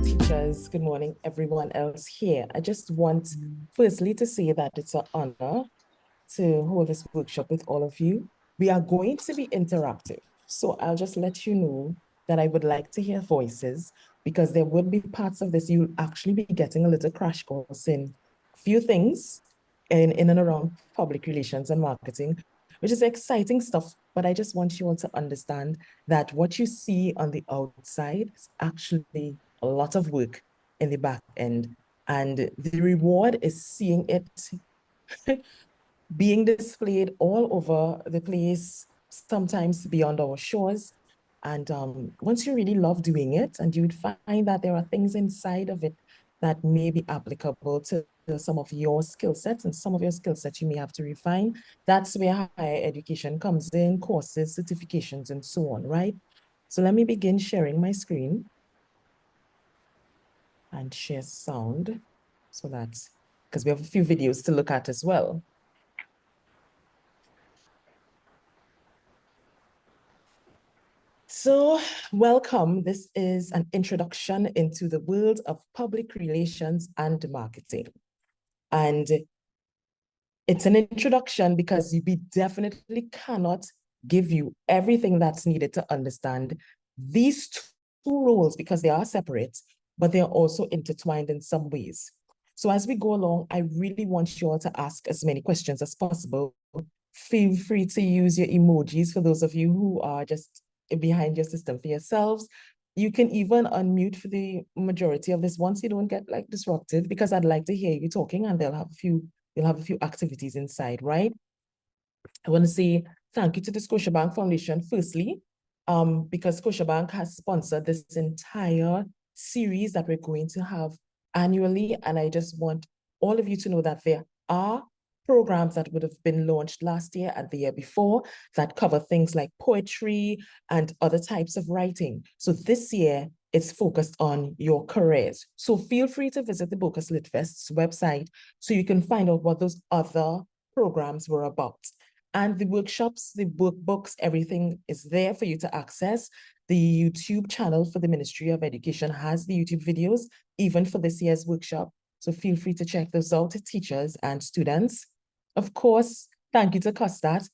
teachers. Good morning, everyone else here. I just want firstly to say that it's an honor to hold this workshop with all of you. We are going to be interactive. So I'll just let you know that I would like to hear voices because there would be parts of this you'll actually be getting a little crash course in a few things in and around public relations and marketing, which is exciting stuff. But I just want you all to understand that what you see on the outside is actually a lot of work in the back end. And the reward is seeing it being displayed all over the place, sometimes beyond our shores. And once you really love doing it, and you'd find that there are things inside of it that may be applicable to some of your skill sets, and some of your skill sets you may have to refine. That's where higher education comes in, courses, certifications, and so on, right? So let me begin sharing my screen and share sound so that, because we have a few videos to look at as well. So welcome. This is an introduction into the world of public relations and marketing. And it's an introduction because we definitely cannot give you everything that's needed to understand these two roles because they are separate, but they're also intertwined in some ways. So as we go along, I really want you all to ask as many questions as possible. Feel free to use your emojis for those of you who are just behind your system for yourselves. You can even unmute for the majority of this once you don't get like disrupted, because I'd like to hear you talking, and they'll have a few activities inside, right? I want to say thank you to the Scotiabank Foundation, firstly, because Scotiabank has sponsored this entire series that we're going to have annually. And I just want all of you to know that there are programs that would have been launched last year and the year before that cover things like poetry and other types of writing. So this year, it's focused on your careers. So feel free to visit the Bocas Lit Fest's website so you can find out what those other programs were about. And the workshops, the workbooks, everything is there for you to access. The YouTube channel for the Ministry of Education has the YouTube videos, even for this year's workshop. So feel free to check those out, teachers and students. Of course, thank you to COSTAATT.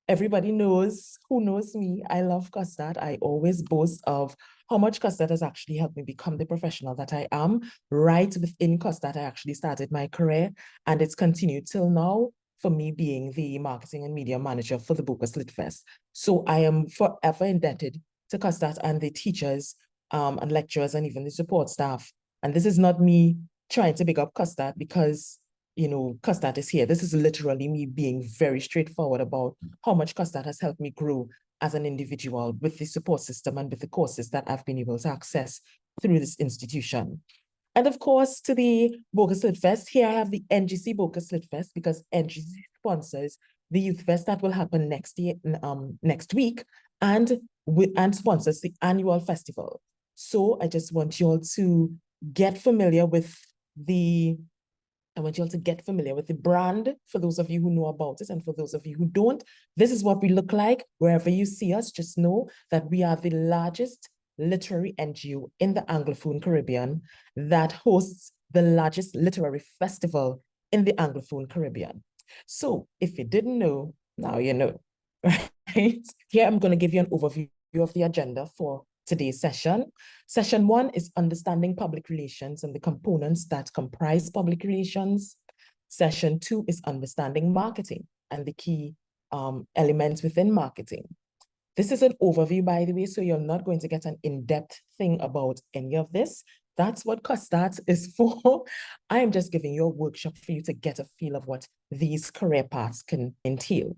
Everybody knows, who knows me, I love COSTAATT. I always boast of how much COSTAATT has actually helped me become the professional that I am. Right within COSTAATT, I actually started my career, and it's continued till now for me being the marketing and media manager for the Bocas Lit Fest. So I am forever indebted to COSTAATT and the teachers and lecturers and even the support staff. And this is not me trying to big up COSTAATT because, you know, COSTAATT is here. This is literally me being very straightforward about how much COSTAATT has helped me grow as an individual with the support system and with the courses that I've been able to access through this institution. And of course, to the Bocas Lit Fest, here I have the NGC Bocas Lit Fest because NGC sponsors the Youth Fest that will happen next week, and sponsors the annual festival. So I just want you all to get familiar with the brand for those of you who know about it, and for those of you who don't, this is what we look like. Wherever you see us, just know that we are the largest literary NGO in the Anglophone Caribbean that hosts the largest literary festival in the Anglophone Caribbean. So if you didn't know, now you know, right? Here I'm going to give you an overview of the agenda for today's session. Session 1 is understanding public relations and the components that comprise public relations. Session 2 is understanding marketing and the key elements within marketing. This is an overview, by the way, so you're not going to get an in-depth thing about any of this. That's what COSTAATT is for. I am just giving you a workshop for you to get a feel of what these career paths can entail.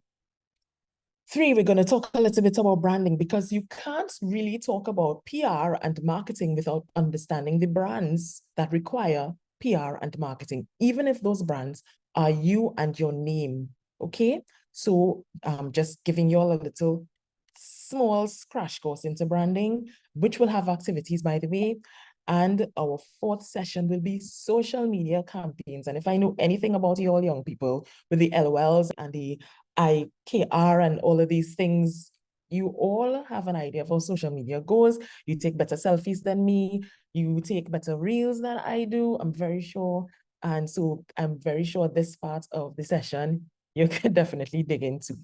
3, we're going to talk a little bit about branding, because you can't really talk about PR and marketing without understanding the brands that require PR and marketing, even if those brands are you and your name, okay? So just giving you all a little small crash course into branding, which will have activities, by the way. And our 4th session will be social media campaigns. And if I know anything about you all young people with the LOLs and the IKR and all of these things, you all have an idea of how social media goes. You take better selfies than me. You take better reels than I do, I'm very sure. And so I'm very sure this part of the session, you can definitely dig into.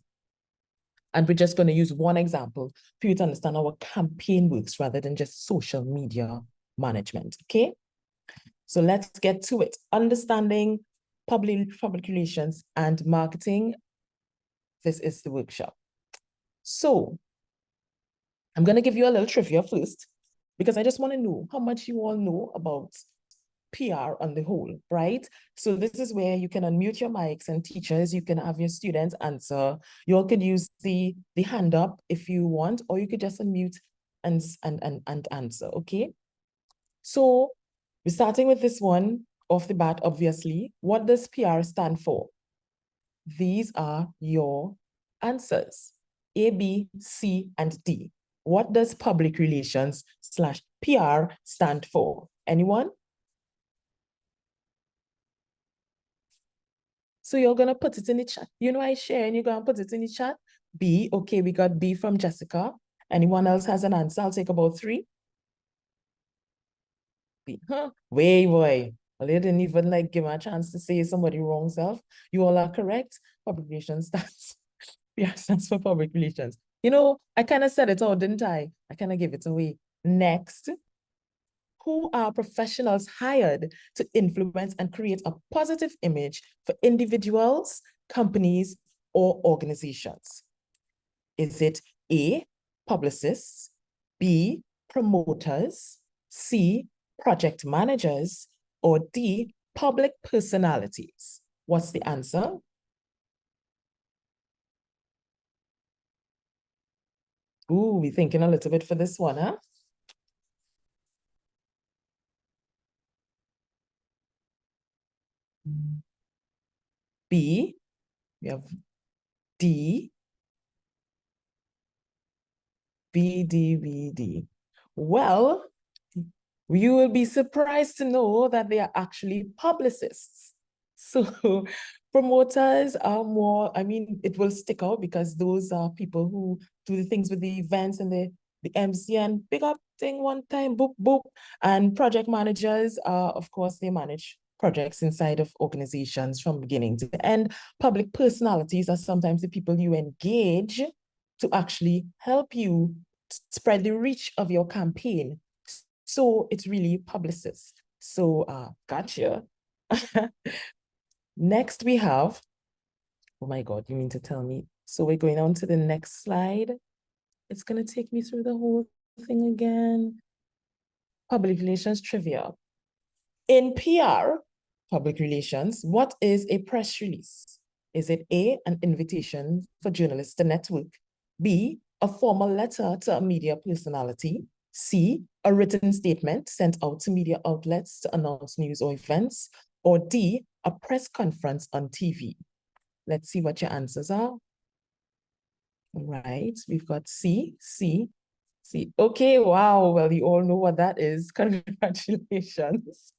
And we're just going to use one example for you to understand how a campaign works rather than just social media management, okay? So let's get to it. Understanding public relations and marketing. This is the workshop. So I'm going to give you a little trivia first, because I just want to know how much you all know about PR on the whole, right? So this is where you can unmute your mics, and teachers, you can have your students answer. You all could use the hand up if you want, or you could just unmute and answer, okay? So we're starting with this one off the bat, obviously. What does PR stand for? These are your answers, A, B, C, and D. What does public relations / PR stand for? Anyone? So you're going to put it in the chat. You know, I share and you're going to put it in the chat. B, okay, we got B from Jessica. Anyone else has an answer? I'll take about 3. B, huh? Way, boy. Well, they didn't even like give me a chance to say somebody wrong self. You all are correct. Public relations stands. Yeah, stands for public relations. You know, I kind of said it all, didn't I? I kind of gave it away. Next, who are professionals hired to influence and create a positive image for individuals, companies, or organizations? Is it A, publicists, B, promoters, C, project managers, or D, public personalities? What's the answer? Ooh, we're thinking a little bit for this one, huh? B, we have D, B, D, B, D. Well, you will be surprised to know that they are actually publicists. So promoters are more, I mean, it will stick out because those are people who do the things with the events and the MC and big up thing one time, boop, boop. And project managers, of course, they manage projects inside of organizations from beginning to end. Public personalities are sometimes the people you engage to actually help you spread the reach of your campaign. So it's really publicists. So gotcha. Next we have, oh my God, you mean to tell me? So we're going on to the next slide. It's gonna take me through the whole thing again. Public relations trivia. In PR, public relations, what is a press release? Is it A, an invitation for journalists to network? B, a formal letter to a media personality? C, a written statement sent out to media outlets to announce news or events? Or D, a press conference on TV? Let's see what your answers are. All right, we've got C, C, C. Okay, wow, well, you all know what that is. Congratulations.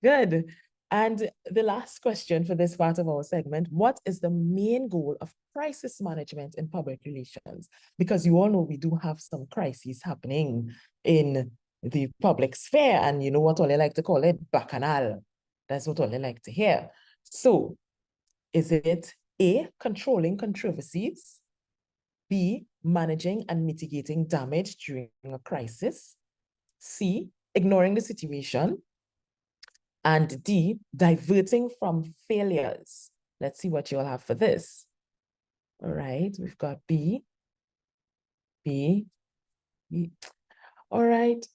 Good. And the last question for this part of our segment, what is the main goal of crisis management in public relations? Because you all know we do have some crises happening in the public sphere, and you know what all they like to call it, bacchanal. That's what all they like to hear. So is it A, controlling controversies, B, managing and mitigating damage during a crisis, C, ignoring the situation, and D, diverting from failures? Let's see what you all have for this. All right, we've got B, B, B. All right,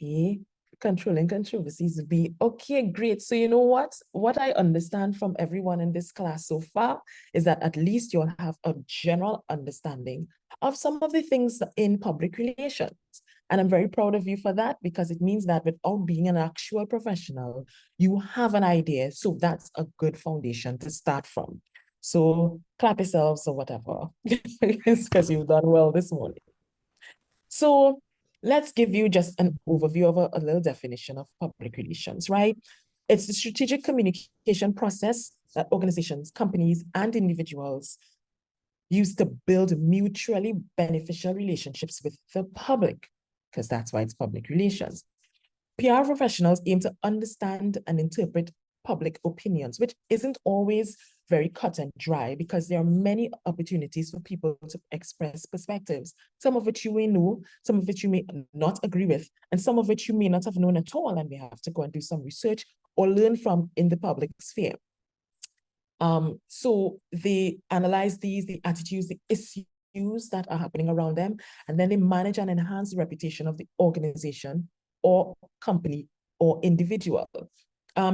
A, controlling controversies, B. Okay, great. So you know what? What I understand from everyone in this class so far is that at least you'll have a general understanding of some of the things in public relations. And I'm very proud of you for that, because it means that without being an actual professional, you have an idea. So that's a good foundation to start from. So clap yourselves or whatever, because you've done well this morning. So let's give you just an overview of a little definition of public relations, right? It's the strategic communication process that organizations, companies, and individuals used to build mutually beneficial relationships with the public, because that's why it's public relations. PR professionals aim to understand and interpret public opinions, which isn't always very cut and dry because there are many opportunities for people to express perspectives, some of which you may know, some of which you may not agree with, and some of which you may not have known at all, and may have to go and do some research or learn from in the public sphere. So they analyze the attitudes, the issues that are happening around them, and then they manage and enhance the reputation of the organization or company or individual.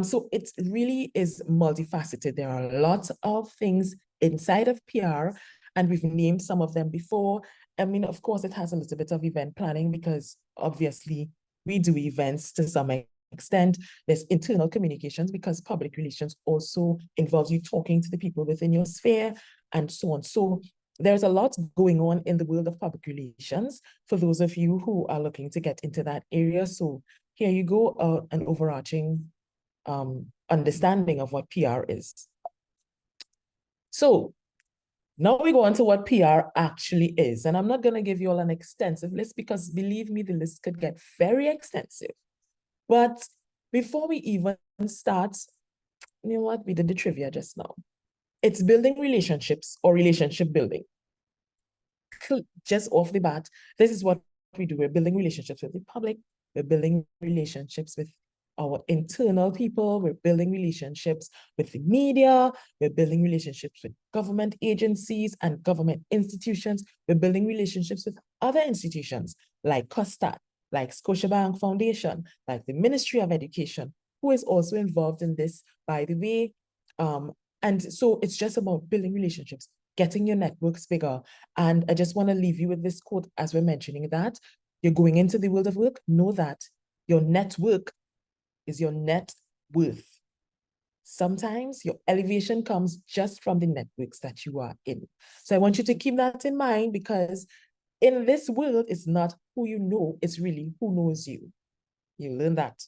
So it really is multifaceted. There are lots of things inside of PR, and we've named some of them before. I mean, of course, it has a little bit of event planning because obviously we do events to some extent. There's internal communications because public relations also involves you talking to the people within your sphere and so on. So there's a lot going on in the world of public relations for those of you who are looking to get into that area. So here you go, an overarching understanding of what PR is. So now we go on to what PR actually is. And I'm not going to give you all an extensive list because believe me, the list could get very extensive. But before we even start, you know what? We did the trivia just now. It's building relationships or relationship building. Just off the bat, this is what we do. We're building relationships with the public. We're building relationships with our internal people. We're building relationships with the media. We're building relationships with government agencies and government institutions. We're building relationships with other institutions like COSTAATT, like Scotiabank Foundation, like the Ministry of Education, who is also involved in this, by the way. And so it's just about building relationships, getting your networks bigger. And I just want to leave you with this quote as we're mentioning that. You're going into the world of work, know that your network is your net worth. Sometimes your elevation comes just from the networks that you are in. So I want you to keep that in mind because in this world, it's not who you know, it's really who knows you. You learn that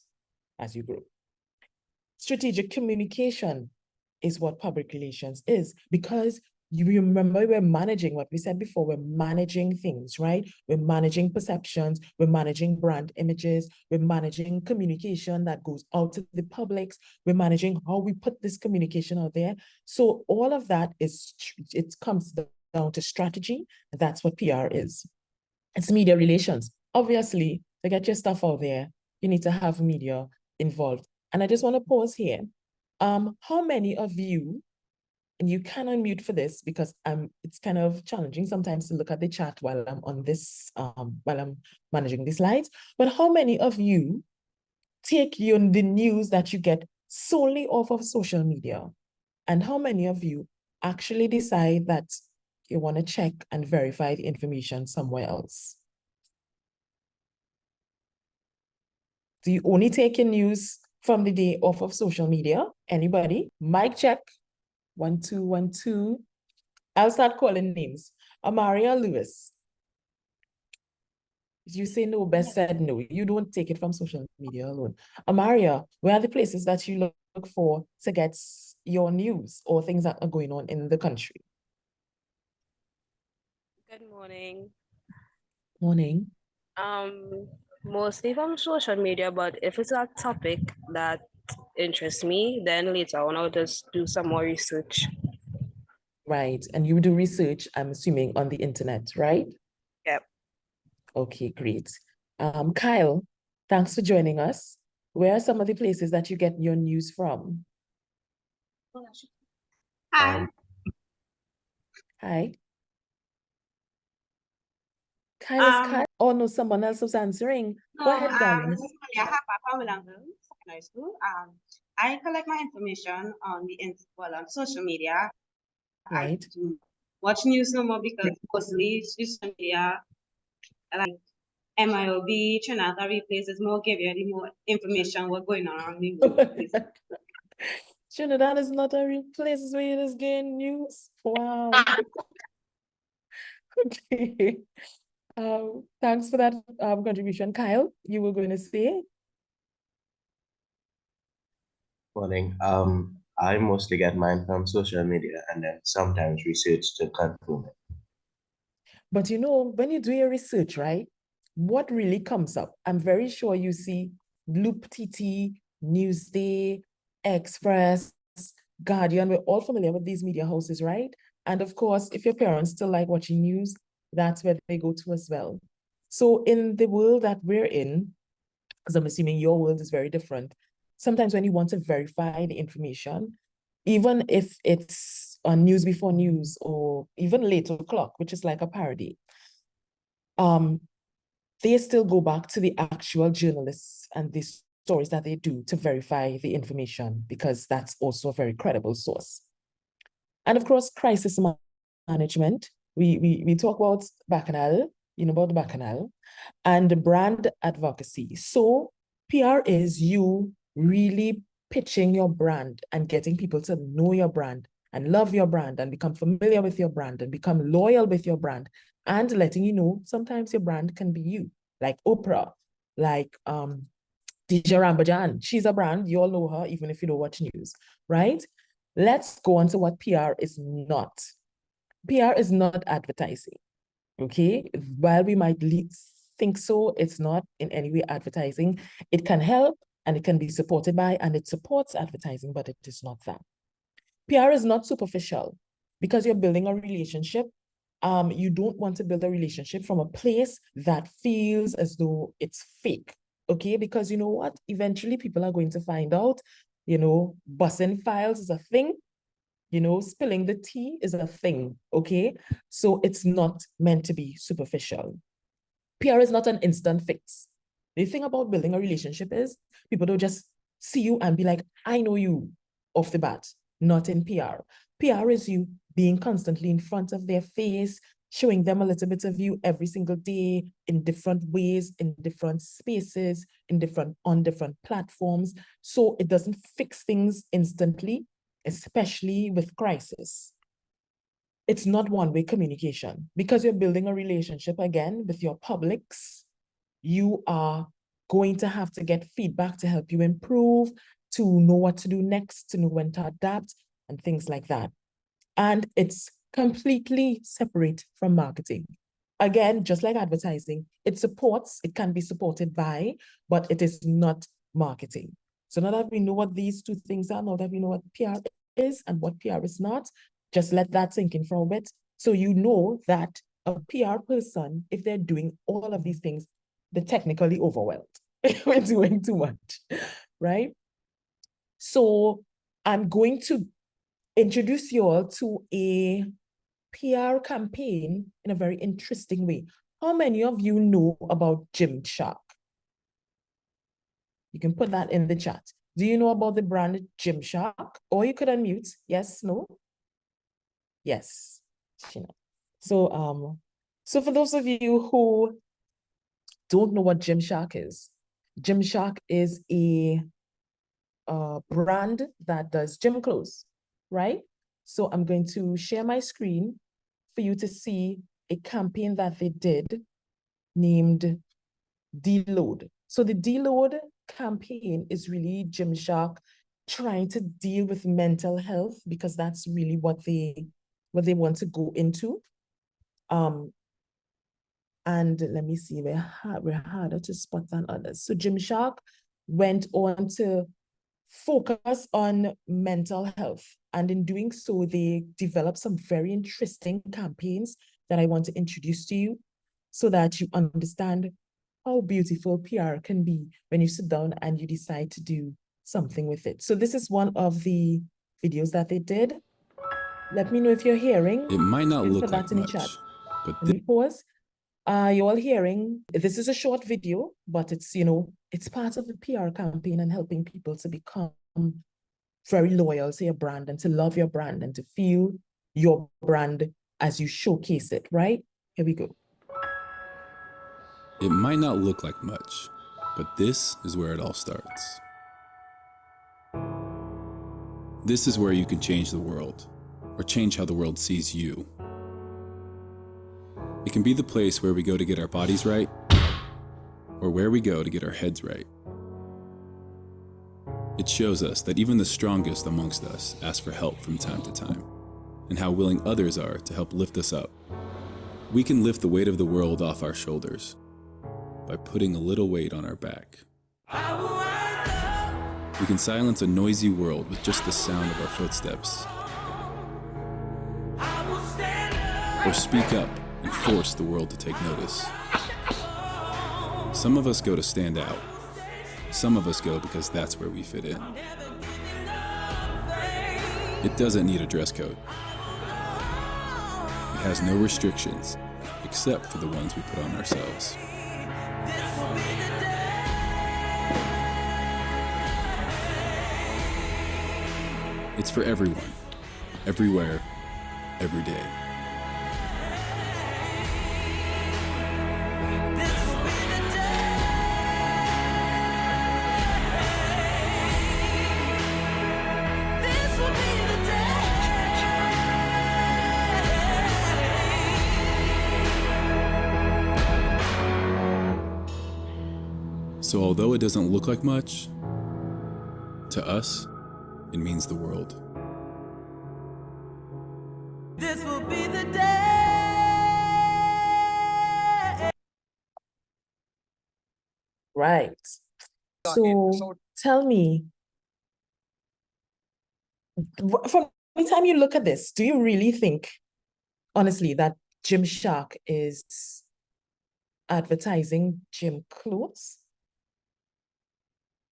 as you grow. Strategic communication is what public relations is because you remember we're managing what we said before, we're managing things, right? We're managing perceptions, we're managing brand images, we're managing communication that goes out to the publics, we're managing how we put this communication out there. So all of that is, it comes down to strategy, and that's what PR is. It's media relations. Obviously, to get your stuff out there, you need to have media involved. And I just want to pause here. How many of you, and you can unmute for this because it's kind of challenging sometimes to look at the chat while I'm on this, while I'm managing the slides, but how many of you take the news that you get solely off of social media? And how many of you actually decide that you want to check and verify the information somewhere else? Do you only take your news from the day off of social media? Anybody? Mic check. 1, 2, 1, 2. I'll start calling names. Amaria Lewis. You say no, Best said no. You don't take it from social media alone. Amaria, where are the places that you look for to get your news or things that are going on in the country? Good morning. Morning. Mostly from social media, but if it's a topic that interests me, then later on I'll just do some more research. Right. And you do research, I'm assuming, on the internet, right? Yep. Okay, great. Kyle, thanks for joining us. Where are some of the places that you get your news from? Hi. Hi. Kyle is Kyle. Oh no, someone else was answering. No, Go ahead, darling. this is Maria Hapa from Secondary School. I collect my information on on social media. Right. I do watch news no more because mostly social media like MIOB, Trinidad replaces more give you any more information what's going on around the world. Trinidad is not a real place where you just gain news. Wow. Okay. Thanks for that contribution. Kyle, you were going to say? Morning. I mostly get mine from social media and then sometimes research to confirm it. But you know, when you do your research, right, what really comes up? I'm very sure you see Loop TT, Newsday, Express, Guardian. We're all familiar with these media houses, right? And of course, if your parents still like watching news, that's where they go to as well. So in the world that we're in, because I'm assuming your world is very different, sometimes when you want to verify the information, even if it's on News Before News or even Late O'Clock, which is like a parody, they still go back to the actual journalists and the stories that they do to verify the information, because that's also a very credible source. And of course, crisis management. We talk about Bacchanal, you know about the Bacchanal, and brand advocacy. So PR is you really pitching your brand and getting people to know your brand and love your brand and become familiar with your brand and become loyal with your brand, and letting you know sometimes your brand can be you, like Oprah, like Dija Rambajan. She's a brand, you all know her, even if you don't watch news, right? Let's go on to what PR is not. PR is not advertising, okay? While we might think so, it's not in any way advertising. It can help and it can be supported by, and it supports advertising, but it is not that. PR is not superficial, because you're building a relationship. You don't want to build a relationship from a place that feels as though it's fake, okay? Because you know what? Eventually people are going to find out, you know, bussing files is a thing, you know, spilling the tea is a thing, okay? So it's not meant to be superficial. PR is not an instant fix. The thing about building a relationship is people don't just see you and be like, I know you off the bat. Not in PR. PR is you being constantly in front of their face, showing them a little bit of you every single day in different ways, in different spaces, on different platforms. So it doesn't fix things instantly, especially with crisis. It's not one-way communication, because you're building a relationship again with your publics. You are going to have to get feedback to help you improve, to know what to do next, to know when to adapt, and things like that. And it's completely separate from marketing. Again, just like advertising, it can be supported by, but it is not marketing. So now that we know what these two things are, now that we know what PR is and what PR is not, just let that sink in for a bit. So you know that a PR person, if they're doing all of these things, they're technically overwhelmed. We're doing too much, right? So I'm going to introduce you all to a PR campaign in a very interesting way. How many of you know about Gymshark? You can put that in the chat. Do you know about the brand Gymshark? Or you could unmute. Yes, no? Yes. So for those of you who don't know what Gymshark is a brand that does gym clothes, right? So I'm going to share my screen for you to see a campaign that they did named Deload. So the Deload campaign is really Gymshark trying to deal with mental health, because that's really what they want to go into. And let me see, we're harder to spot than others. So Gymshark went on to focus on mental health. And in doing so, they developed some very interesting campaigns that I want to introduce to you, so that you understand how beautiful PR can be when you sit down and you decide to do something with it. So this is one of the videos that they did. Let me know if you're hearing. It might not look put that like in much, the chat. but Let me pause. You all hearing? This is a short video, but it's, you know, it's part of the PR campaign and helping people to become very loyal to your brand and to love your brand and to feel your brand as you showcase it, right? Here we go. it might not look like much, but this is where it all starts. This is where you can change the world, or change how the world sees you. It can be the place where we go to get our bodies right, or where we go to get our heads right. It shows us that even the strongest amongst us ask for help from time to time, and how willing others are to help lift us up. We can lift the weight of the world off our shoulders by putting a little weight on our back. We can silence a noisy world with just the sound of our footsteps. Or speak up and force the world to take notice. Some of us go to stand out. Some of us go because that's where we fit in. It doesn't need a dress code. It has no restrictions, except for the ones we put on ourselves. It's for everyone, everywhere, every day. So although it doesn't look like much, to us, it means the world. This will be the day. Right. So tell me, from the time you look at this, do you really think, honestly, that Gymshark is advertising gym clothes?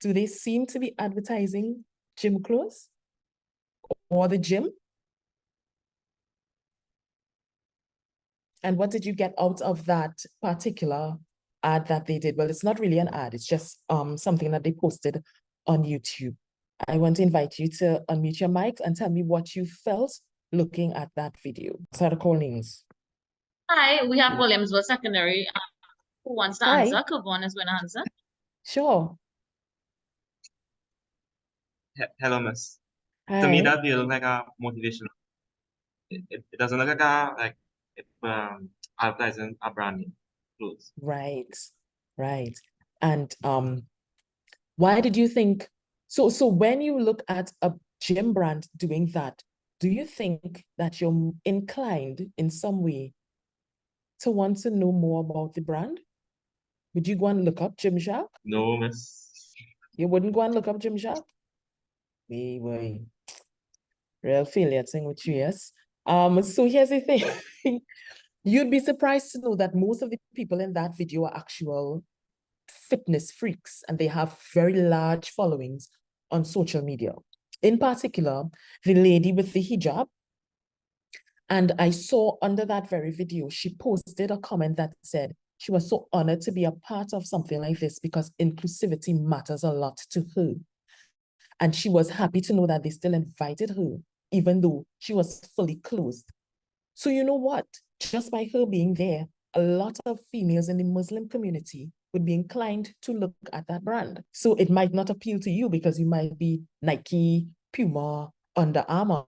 Do they seem to be advertising gym clothes or the gym? And what did you get out of that particular ad that they did? Well, it's not really an ad. It's just something that they posted on YouTube. I want to invite you to unmute your mic and tell me what you felt looking at that video. Sarah Collins. Hi, we have Williamsville Secondary. Who wants to Hi. answer? Kavon is going to answer. Sure. Hello, miss. To me, Hi. that video look like a motivation. It doesn't look like advertising a brand name clothes. Right. Right. And why did you think so when you look at a gym brand doing that, do you think that you're inclined in some way to want to know more about the brand? Would you go and look up Gymshark? No, miss. You wouldn't go and look up Gymshark? Way. Real failure thing with you, yes. So here's the thing. You'd be surprised to know that most of the people in that video are actual fitness freaks, and they have very large followings on social media. In particular, the lady with the hijab. And I saw under that very video, she posted a comment that said she was so honored to be a part of something like this because inclusivity matters a lot to her. And she was happy to know that they still invited her, even though she was fully closed. So you know what? Just by her being there, a lot of females in the Muslim community would be inclined to look at that brand. So it might not appeal to you because you might be Nike, Puma, Under Armour,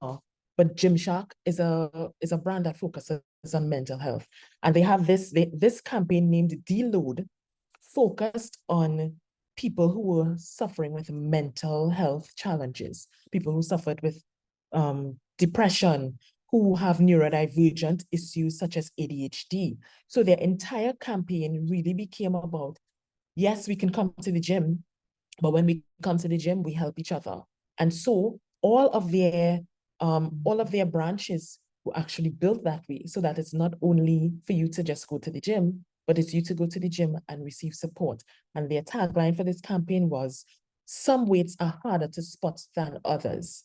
but Gymshark is a brand that focuses on mental health. And they have this campaign named Deload, focused on people who were suffering with mental health challenges, people who suffered with depression, who have neurodivergent issues such as ADHD. So their entire campaign really became about, yes, we can come to the gym, but when we come to the gym, we help each other. And so all of their branches were actually built that way, so that it's not only for you to just go to the gym, but it's you to go to the gym and receive support. And their tagline for this campaign was, some weights are harder to spot than others.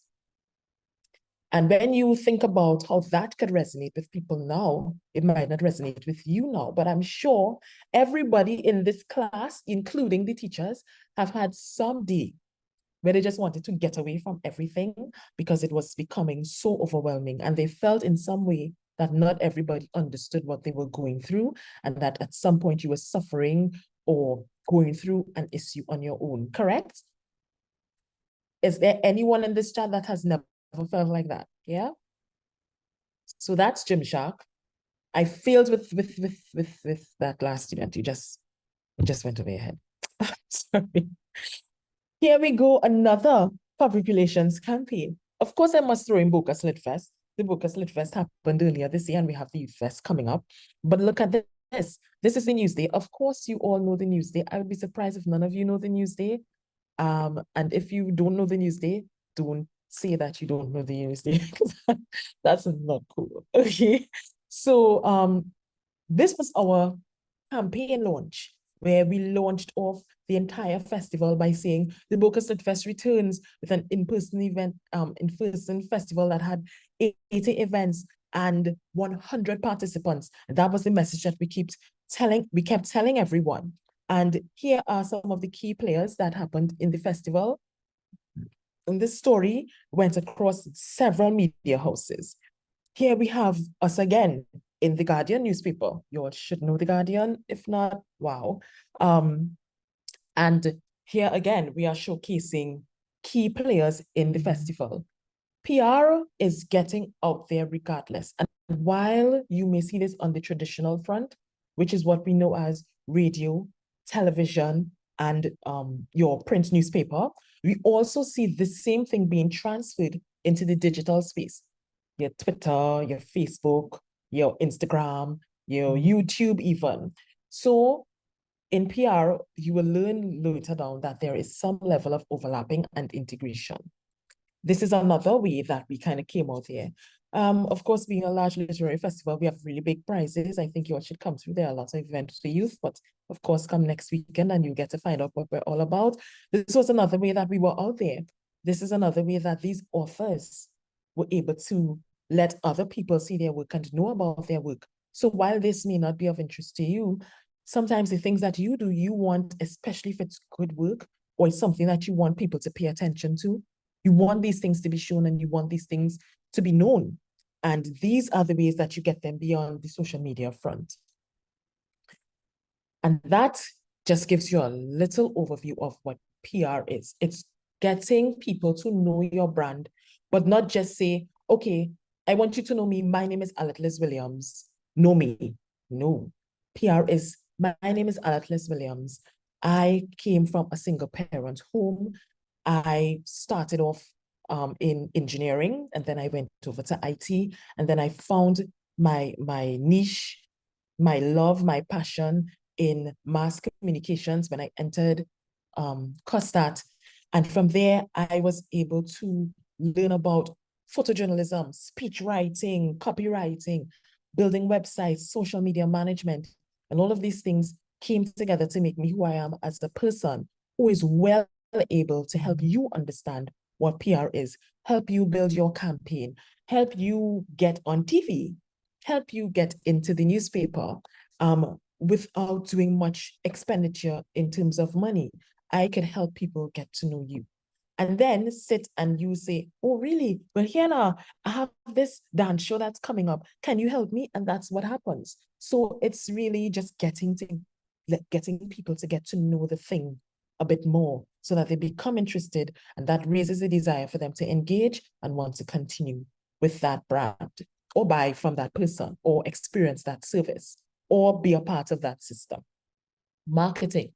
And when you think about how that could resonate with people now, it might not resonate with you now, but I'm sure everybody in this class, including the teachers, have had some day where they just wanted to get away from everything because it was becoming so overwhelming. And they felt in some way that not everybody understood what they were going through, and that at some point you were suffering or going through an issue on your own, correct? Is there anyone in this chat that has never felt like that? Yeah. So that's Gymshark. I failed with that last student. You just went over your head. Sorry. Here we go, another public relations campaign. Of course, I must throw in Bocas Lit Fest. The Bocas Lit Fest happened earlier this year, and we have the Youth Fest coming up. But look at this. This is the Newsday. Of course, you all know the Newsday. I would be surprised if none of you know the Newsday. And if you don't know the Newsday, don't say that you don't know the Newsday, because that's not cool. Okay. So this was our campaign launch, where we launched off the entire festival by saying the Bocas Lit Fest returns with an in-person event, in-person festival that had 80 events and 100 participants. And that was the message that we kept telling everyone. And here are some of the key players that happened in the festival. And this story went across several media houses. Here we have us again in the Guardian newspaper. You all should know the Guardian. If not, wow. And here again, we are showcasing key players in the festival. PR is getting out there regardless. And while you may see this on the traditional front, which is what we know as radio, television, and your print newspaper, we also see the same thing being transferred into the digital space. Your Twitter, your Facebook, your Instagram, your YouTube even. So in PR, you will learn later down that there is some level of overlapping and integration. This is another way that we kind of came out here. Of course, being a large literary festival, we have really big prizes. I think you all should come through. There are lots of events for youth, but of course, come next weekend and you get to find out what we're all about. This was another way that we were out there. This is another way that these authors were able to let other people see their work and know about their work. So while this may not be of interest to you, sometimes the things that you do, you want, especially if it's good work or it's something that you want people to pay attention to, you want these things to be shown and you want these things to be known. And these are the ways that you get them beyond the social media front. And that just gives you a little overview of what PR is. It's getting people to know your brand, but not just say, okay, I want you to know me. My name is Alette Liz Williams. Know me. No. PR is, my name is Alette Liz Williams. I came from a single parent home. I started off in engineering, and then I went over to IT, and then I found my niche, my love, my passion in mass communications when I entered COSTAATT. And from there, I was able to learn about photojournalism, speech writing, copywriting, building websites, social media management, and all of these things came together to make me who I am as a person who is well able to help you understand what PR is, help you build your campaign, help you get on TV, help you get into the newspaper without doing much expenditure in terms of money. I can help people get to know you. And then sit and you say, oh, really? Well, here now, I have this dance show that's coming up. Can you help me? And that's what happens. So it's really just getting people to get to know the thing a bit more so that they become interested, and that raises a desire for them to engage and want to continue with that brand or buy from that person or experience that service or be a part of that system. Marketing.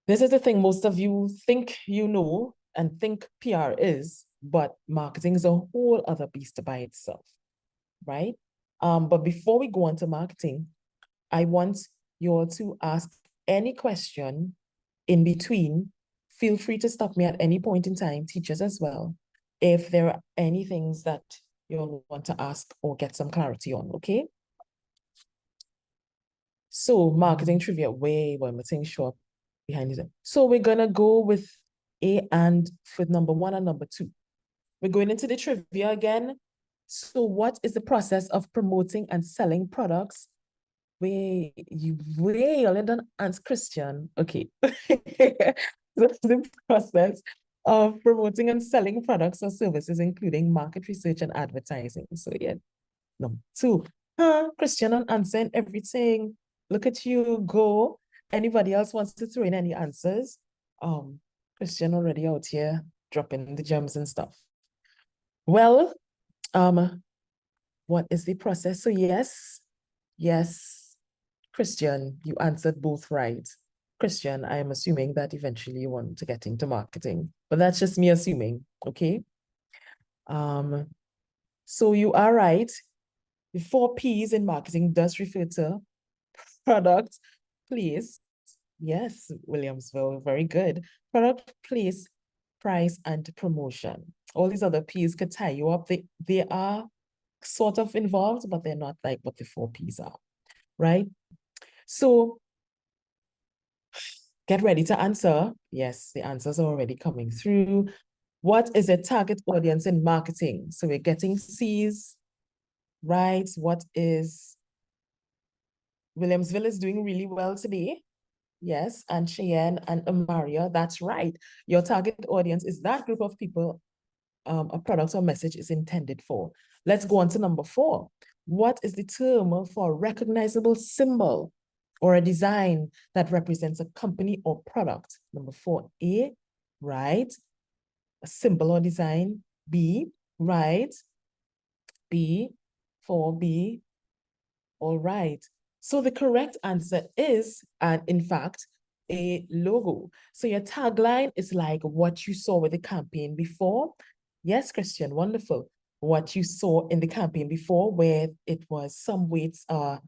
This is the thing most of you think you know and think PR is, but marketing is a whole other beast by itself, right? But before we go on to marketing, I want you all to ask any question in between. Feel free to stop me at any point in time, teachers as well, if there are any things that you'll want to ask or get some clarity on, okay? So marketing trivia, way when we're saying show up behind it. So we're gonna go with A and for number 1 and number 2. We're going into the trivia again. So what is the process of promoting and selling products? You didn't answer Christian. Okay. The process of promoting and selling products or services, including market research and advertising. So yeah, number 2. Christian on answering everything. Look at you go. Anybody else wants to throw in any answers? Christian already out here dropping the gems and stuff. Well, what is the process? So yes, Christian, you answered both right. Christian, I am assuming that eventually you want to get into marketing, but that's just me assuming, okay? So you are right. The 4 Ps in marketing does refer to product, place. Yes, Williamsville, very good. Product, place, price, and promotion. All these other Ps could tie you up. They are sort of involved, but they're not like what the 4 Ps are, right? So get ready to answer. Yes, the answers are already coming through. What is a target audience in marketing? So we're getting C's, right? What is Williamsville is doing really well today. Yes, and Cheyenne and Amaria, that's right. Your target audience is that group of people a product or message is intended for. Let's go on to number 4. What is the term for a recognizable symbol or a design that represents a company or product? Number 4A, right? A symbol or design. B, right? B, 4B, all right. So the correct answer is, and in fact, a logo. So your tagline is like what you saw with the campaign before. Yes, Christian, wonderful. What you saw in the campaign before, where it was some weights are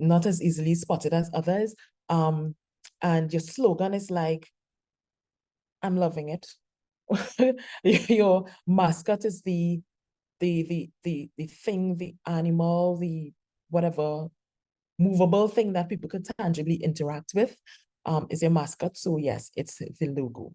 not as easily spotted as others. And your slogan is like, I'm loving it. Your mascot is the thing, the animal, the whatever movable thing that people could tangibly interact with is your mascot. So yes, it's the logo.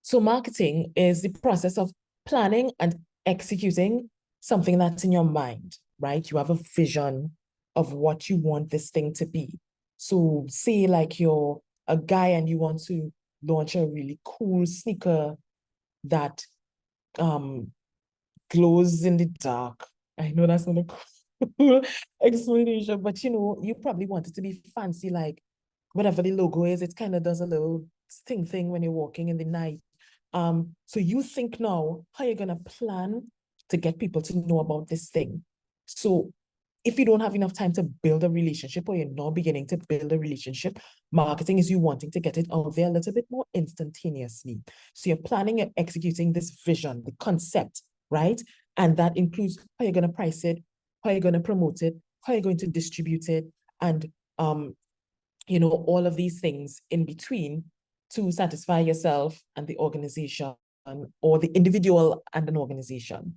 So marketing is the process of planning and executing something that's in your mind, right? You have a vision of what you want this thing to be. So say like you're a guy and you want to launch a really cool sneaker that glows in the dark. I know that's not a cool explanation, but you probably want it to be fancy, like whatever the logo is, it kind of does a little thing when you're walking in the night. So you think now how you're gonna plan to get people to know about this thing. So if you don't have enough time to build a relationship or you're not beginning to build a relationship, marketing is you wanting to get it out there a little bit more instantaneously. So you're planning and executing this vision, the concept, right? And that includes how you're going to price it, how you're going to promote it, how you're going to distribute it, and all of these things in between to satisfy yourself and the organization or the individual and an organization.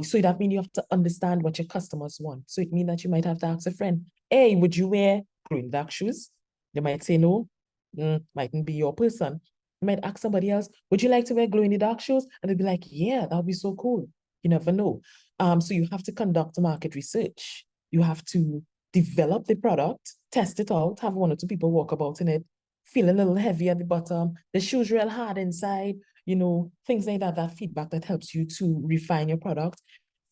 So that means you have to understand what your customers want. So it means that you might have to ask a friend, hey, would you wear green dark shoes? They might say no, mightn't be your person. You might ask somebody else, would you like to wear glow in the dark shoes? And they'd be like, yeah, that would be so cool. You never know. So you have to conduct market research. You have to develop the product, test it out, have 1 or 2 people walk about in it, feel a little heavy at the bottom, the shoe's real hard inside, things like that feedback that helps you to refine your product.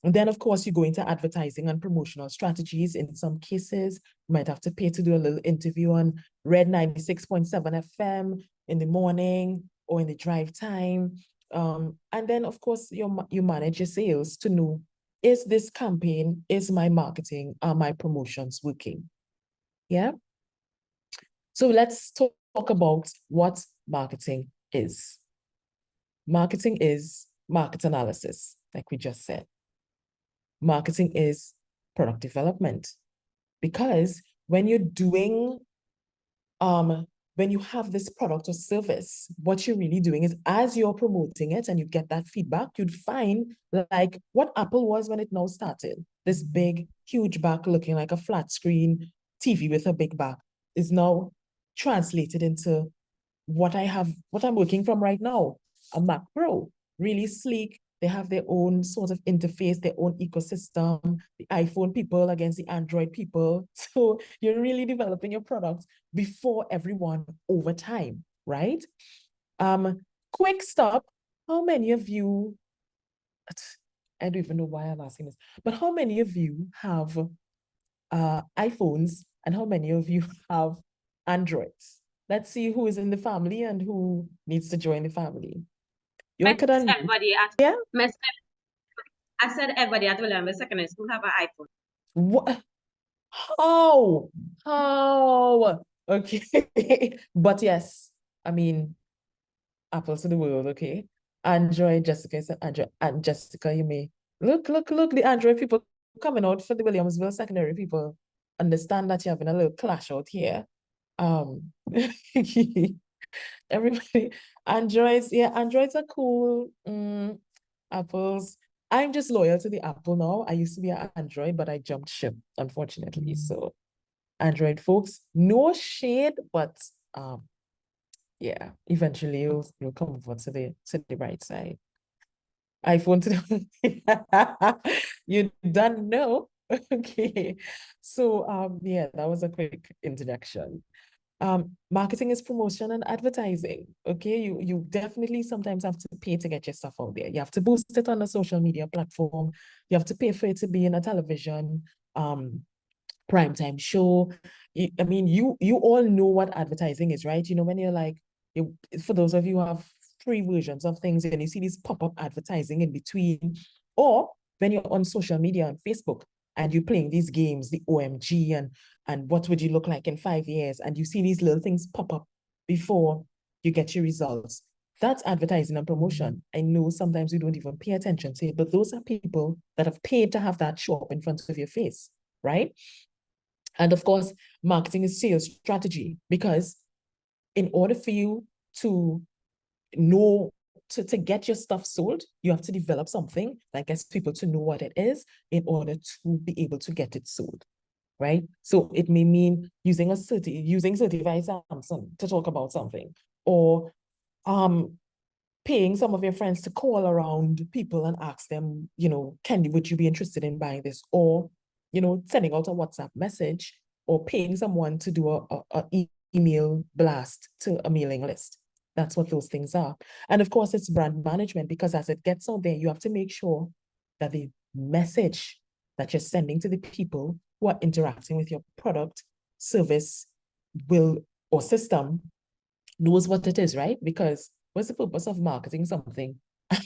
And then, of course, you go into advertising and promotional strategies. In some cases, you might have to pay to do a little interview on Red 96.7 FM in the morning or in the drive time. And then, of course, you manage your sales to know, is this campaign, is my marketing, are my promotions working? Yeah. So let's talk about what marketing is. Marketing is market analysis, like we just said. Marketing is product development, because when you're doing, when you have this product or service, what you're really doing is as you're promoting it and you get that feedback, you'd find like what Apple was when it now started. This big, huge back looking like a flat screen TV with a big back is now translated into what I'm working from right now, a Mac Pro, really sleek. They have their own sort of interface, their own ecosystem, the iPhone people against the Android people. So you're really developing your product before everyone over time, right? Quick stop. How many of you, I don't even know why I'm asking this, but how many of you have iPhones and how many of you have Androids? Let's see who is in the family and who needs to join the family. You could unmute. Everybody at Yeah. I said everybody at William Secondary School have an iPhone. What? How? Okay. But yes, I mean, apples to the world, okay? Android, Jessica said Android, and Jessica, you may look, the Android people coming out for the Williamsville secondary people understand that you're having a little clash out here. Everybody, Androids, yeah, Androids are cool. Apples. I'm just loyal to the Apple now. I used to be an Android, but I jumped ship, unfortunately. So Android folks, no shade, but yeah, eventually you'll come over to the right side. iPhone to the you don't know. Okay. So yeah, that was a quick introduction. Marketing is promotion and advertising. Okay, you definitely sometimes have to pay to get your stuff out there. You have to boost it on a social media platform. You have to pay for it to be in a television primetime show. I mean, you all know what advertising is, right? You know, when you're like, for those of you who have free versions of things and you see these pop-up advertising in between, or when you're on social media on Facebook and you're playing these games, the OMG and what would you look like in 5 years, and you see these little things pop up before you get your results. That's advertising and promotion. I know sometimes we don't even pay attention to it, but those are people that have paid to have that show up in front of your face, right? And of course, marketing is sales strategy, because in order for you to know, to get your stuff sold, you have to develop something that gets people to know what it is in order to be able to get it sold, right? So it may mean using certified Samsung to talk about something, or paying some of your friends to call around people and ask them, you know, would you be interested in buying this? Or, you know, sending out a WhatsApp message, or paying someone to do a email blast to a mailing list. That's what those things are. And of course, it's brand management, because as it gets out there, you have to make sure that the message that you're sending to the people who are interacting with your product, service, or system knows what it is, right? Because what's the purpose of marketing something?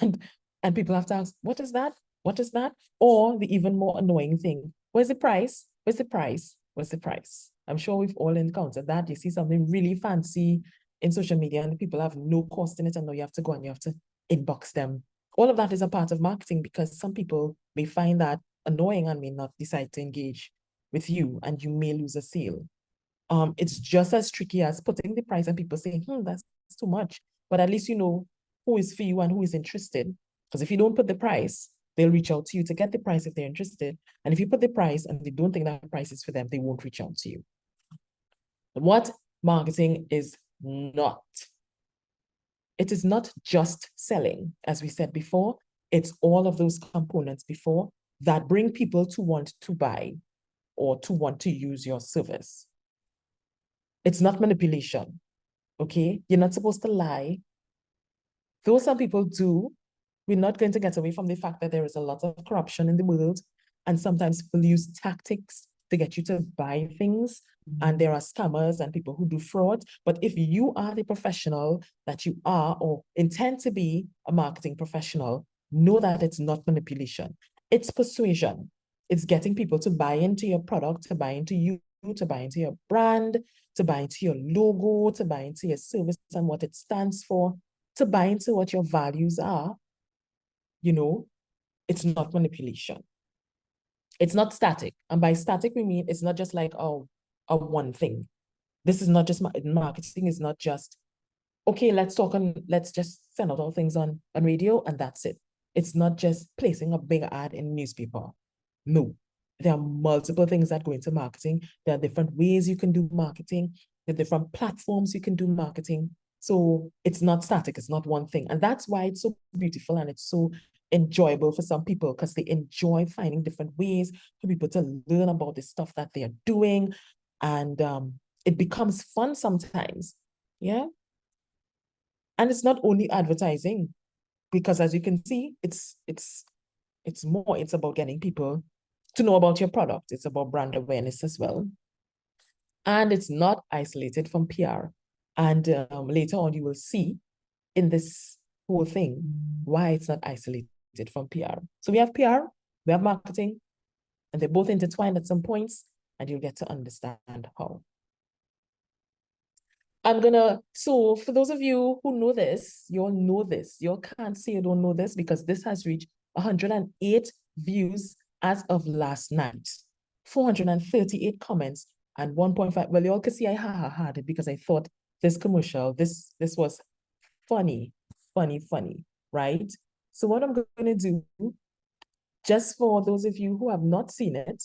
And people have to ask, what is that? What is that? Or the even more annoying thing, where's the price? Where's the price? Where's the price? I'm sure we've all encountered that. You see something really fancy in social media and the people have no cost in it, and now you have to go and you have to inbox them. All of that is a part of marketing, because some people may find that annoying and may not decide to engage with you, and you may lose a sale. It's just as tricky as putting the price and people saying, that's too much. But at least you know who is for you and who is interested. Because if you don't put the price, they'll reach out to you to get the price if they're interested. And if you put the price and they don't think that price is for them, they won't reach out to you. What marketing is not. It is not just selling, as we said before. It's all of those components before that bring people to want to buy or to want to use your service. It's not manipulation, okay? You're not supposed to lie. Though some people do, we're not going to get away from the fact that there is a lot of corruption in the world, and sometimes people use tactics to get you to buy things, and there are scammers and people who do fraud. But if you are the professional that you are, or intend to be a marketing professional, know that it's not manipulation. It's persuasion. It's getting people to buy into your product, to buy into you, to buy into your brand, to buy into your logo, to buy into your service and what it stands for, to buy into what your values are. You know, it's not manipulation. It's not static. And by static, we mean it's not just like, a one thing. This is not just marketing is not just, okay, let's talk and let's just send out all things on radio and that's it. It's not just placing a big ad in newspaper. No, there are multiple things that go into marketing. There are different ways you can do marketing. There are different platforms you can do marketing. So it's not static, it's not one thing. And that's why it's so beautiful and it's so enjoyable for some people, because they enjoy finding different ways for people to learn about the stuff that they are doing. And it becomes fun sometimes. Yeah. And it's not only advertising, because as you can see, it's about getting people to know about your product. It's about brand awareness as well. And it's not isolated from PR. And later on, you will see in this whole thing why it's not isolated from PR. So we have PR, we have marketing, and they're both intertwined at some points. and you'll get to understand how. So for those of you who know this, you all know this. You all can't say you don't know this because this has reached 108 views as of last night, 438 comments, and 1.5. Well, you all can see I had it because I thought this commercial, this was funny, right? So what I'm going to do, just for those of you who have not seen it,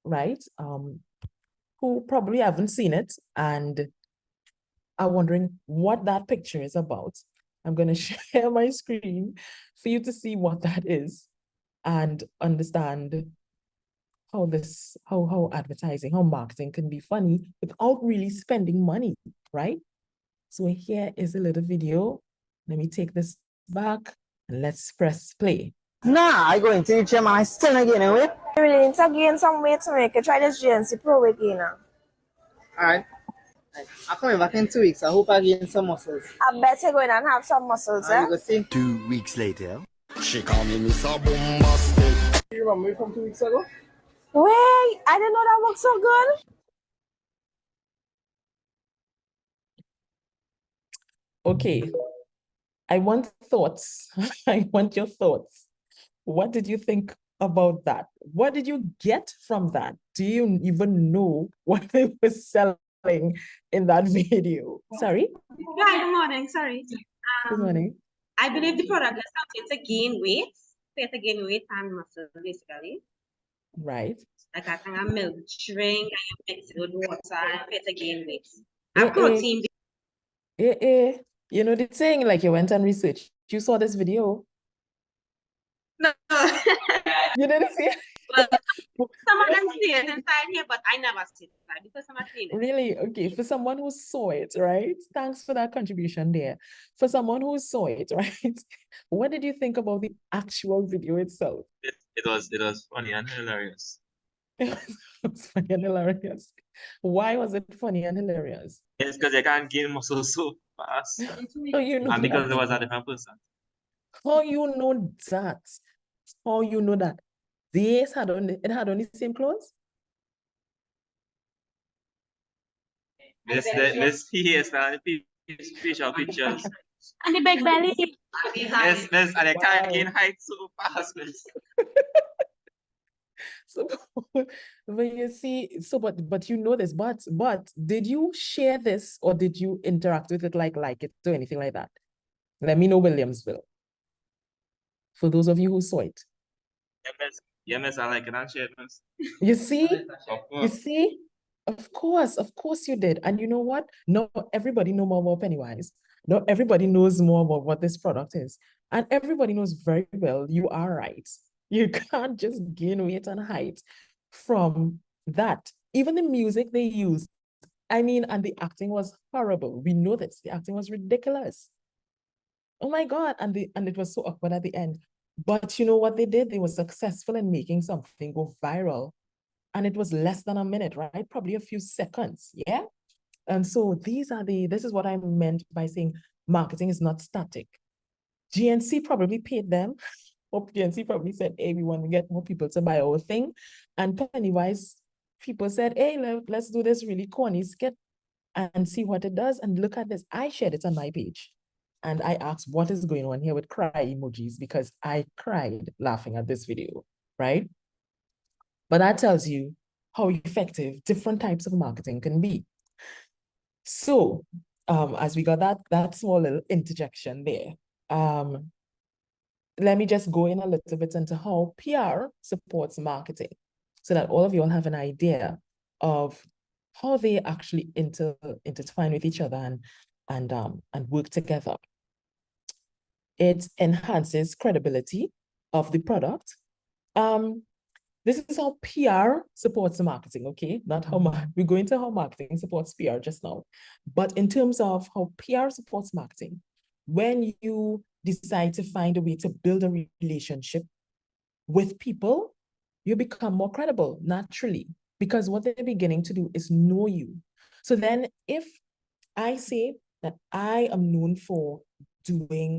right? Who probably haven't seen it and are wondering what that picture is about, I'm going to share my screen for you to see what that is and understand how advertising, how marketing can be funny without really spending money, right? So here is a little video. Let me take this back and let's press play. Nah, I go into the gym and I still not getting away. You really need to gain some weight to make it. Try this GNC Pro weight gainer. Alright. I'm coming back in 2 weeks. I hope I gain some muscles. I bet you're going and have some muscles, eh? You go see. 2 weeks later. She call me Mr. Bombastic. You remember me from 2 weeks ago? Wait, I didn't know that looked so good. Okay, I want thoughts. I want your thoughts. What did you think about that? What did you get from that? Do you even know what they were selling in that video? Sorry? Hi, good morning. Sorry. Good morning. I believe the product is something to gain weight, to gain weight and muscle, basically. Right. Like a kind of milk drink, and you mix it with water and to gain weight. And protein. You know the thing, like you went and researched. You saw this video. No. You didn't see it? Well, someone can see it inside here, but I never see it inside because I'm not seeing it. Really? Okay. For someone who saw it, right? Thanks for that contribution there. For someone who saw it, right? What did you think about the actual video itself? It was funny and hilarious. It was funny and hilarious. Why was it funny and hilarious? It's because they can't gain muscle so fast. Oh, you know And because that. it was a different person. How you know that? How you know that? It had on the same clothes? This hairstyle, facial pictures. And the big belly. Yes, and they can't gain height so fast. So when you see, so but you know this, but did you share this or did you interact with it like it or anything like that? Let me know, Williamsville. For those of you who saw it. Yes, I like it and share it. You see? Of You see? Of course you did. And you know what? Not everybody knows more about Pennywise. Not everybody knows more about what this product is. And everybody knows very well you are right. You can't just gain weight and height from that. Even the music they used, I mean, and the acting was horrible. We know this. The acting was ridiculous. Oh my God. And it was so awkward at the end. But you know what they did? They were successful in making something go viral. And it was less than a minute, right? Probably a few seconds. Yeah. And so this is what I meant by saying marketing is not static. GNC probably paid them. Or GNC probably said, hey, we want to get more people to buy our thing. And Pennywise, people said, hey, let's do this really corny skit and see what it does. And look at this. I shared it on my page. And I asked, what is going on here with cry emojis? Because I cried laughing at this video, right? But that tells you how effective different types of marketing can be. So as we got that small little interjection there, let me just go in a little bit into how PR supports marketing so that all of you all have an idea of how they actually intertwine with each other and work together. It enhances credibility of the product. This is how PR supports marketing, okay? Not how we're going to how marketing supports PR just now. But in terms of how PR supports marketing, when you decide to find a way to build a relationship with people, you become more credible naturally because what they're beginning to do is know you. So then if I say that I am known for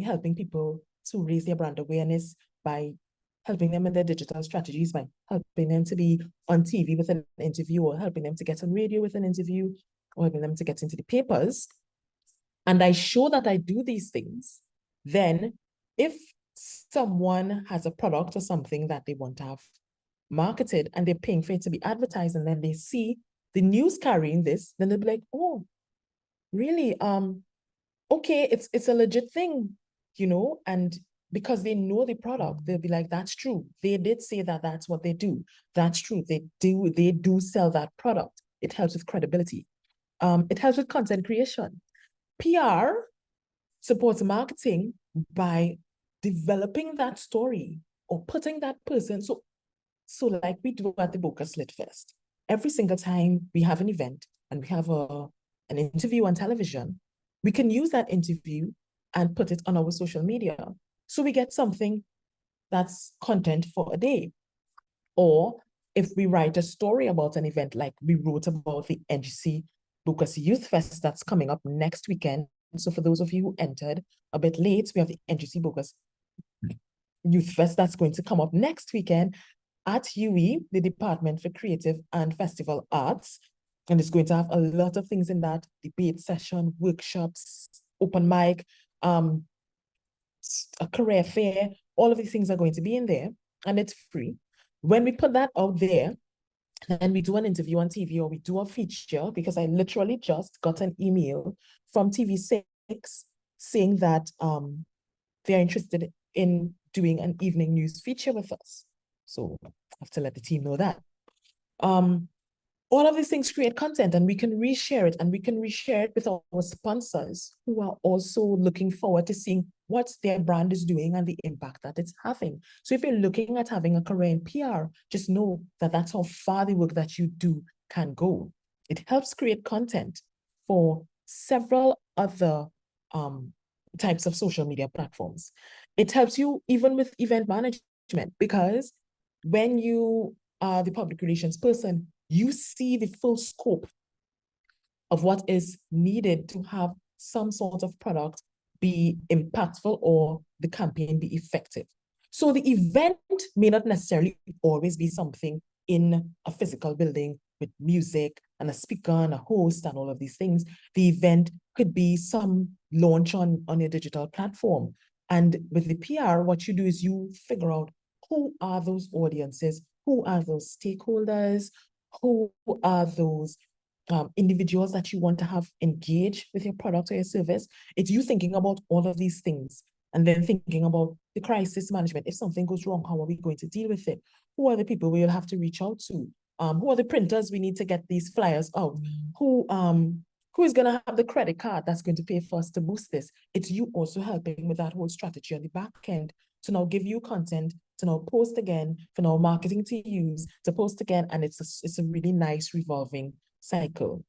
helping people to raise their brand awareness by helping them in their digital strategies by helping them to be on TV with an interview, or helping them to get on radio with an interview, or helping them to get into the papers, and I show that I do these things, then if someone has a product or something that they want to have marketed and they're paying for it to be advertised, and then they see the news carrying this, then they'll be like, oh, really? Okay, it's a legit thing, you know, and because they know the product, they'll be like, that's true. They did say that that's what they do. That's true. They do sell that product. It helps with credibility. It helps with content creation. PR supports marketing by developing that story or putting that person. So like we do at the Bocas Lit Fest. Every single time we have an event and we have an interview on television, we can use that interview and put it on our social media. So we get something that's content for a day. Or if we write a story about an event, like we wrote about the NGC Bocas Youth Fest that's coming up next weekend. So for those of you who entered a bit late, we have the NGC Bocas Youth Fest that's going to come up next weekend at UE, the Department for Creative and Festival Arts. And it's going to have a lot of things in that: debate session, workshops, open mic, a career fair. All of these things are going to be in there, and it's free. When we put that out there, then we do an interview on TV, or we do a feature, because I literally just got an email from TV6 saying that they're interested in doing an evening news feature with us. So I have to let the team know that. All of these things create content, and we can reshare it, and we can reshare it with our sponsors who are also looking forward to seeing what their brand is doing and the impact that it's having. So if you're looking at having a career in PR, just know that that's how far the work that you do can go. It helps create content for several other types of social media platforms. It helps you even with event management, because when you are the public relations person, you see the full scope of what is needed to have some sort of product be impactful or the campaign be effective. So the event may not necessarily always be something in a physical building with music and a speaker and a host and all of these things. The event could be some launch on your digital platform. And with the PR, what you do is you figure out who are those audiences, who are those stakeholders, who are those individuals that you want to have engage with your product or your service. It's you thinking about all of these things, and then thinking about the crisis management. If something goes wrong, how are we going to deal with it? Who are the people we'll have to reach out to? Who are the printers we need to get these flyers out? Who is going to have the credit card that's going to pay for us to boost this? It's you also helping with that whole strategy on the back end to now give you content, to now post again, for now marketing to use, to post again, and it's a really nice revolving cycle.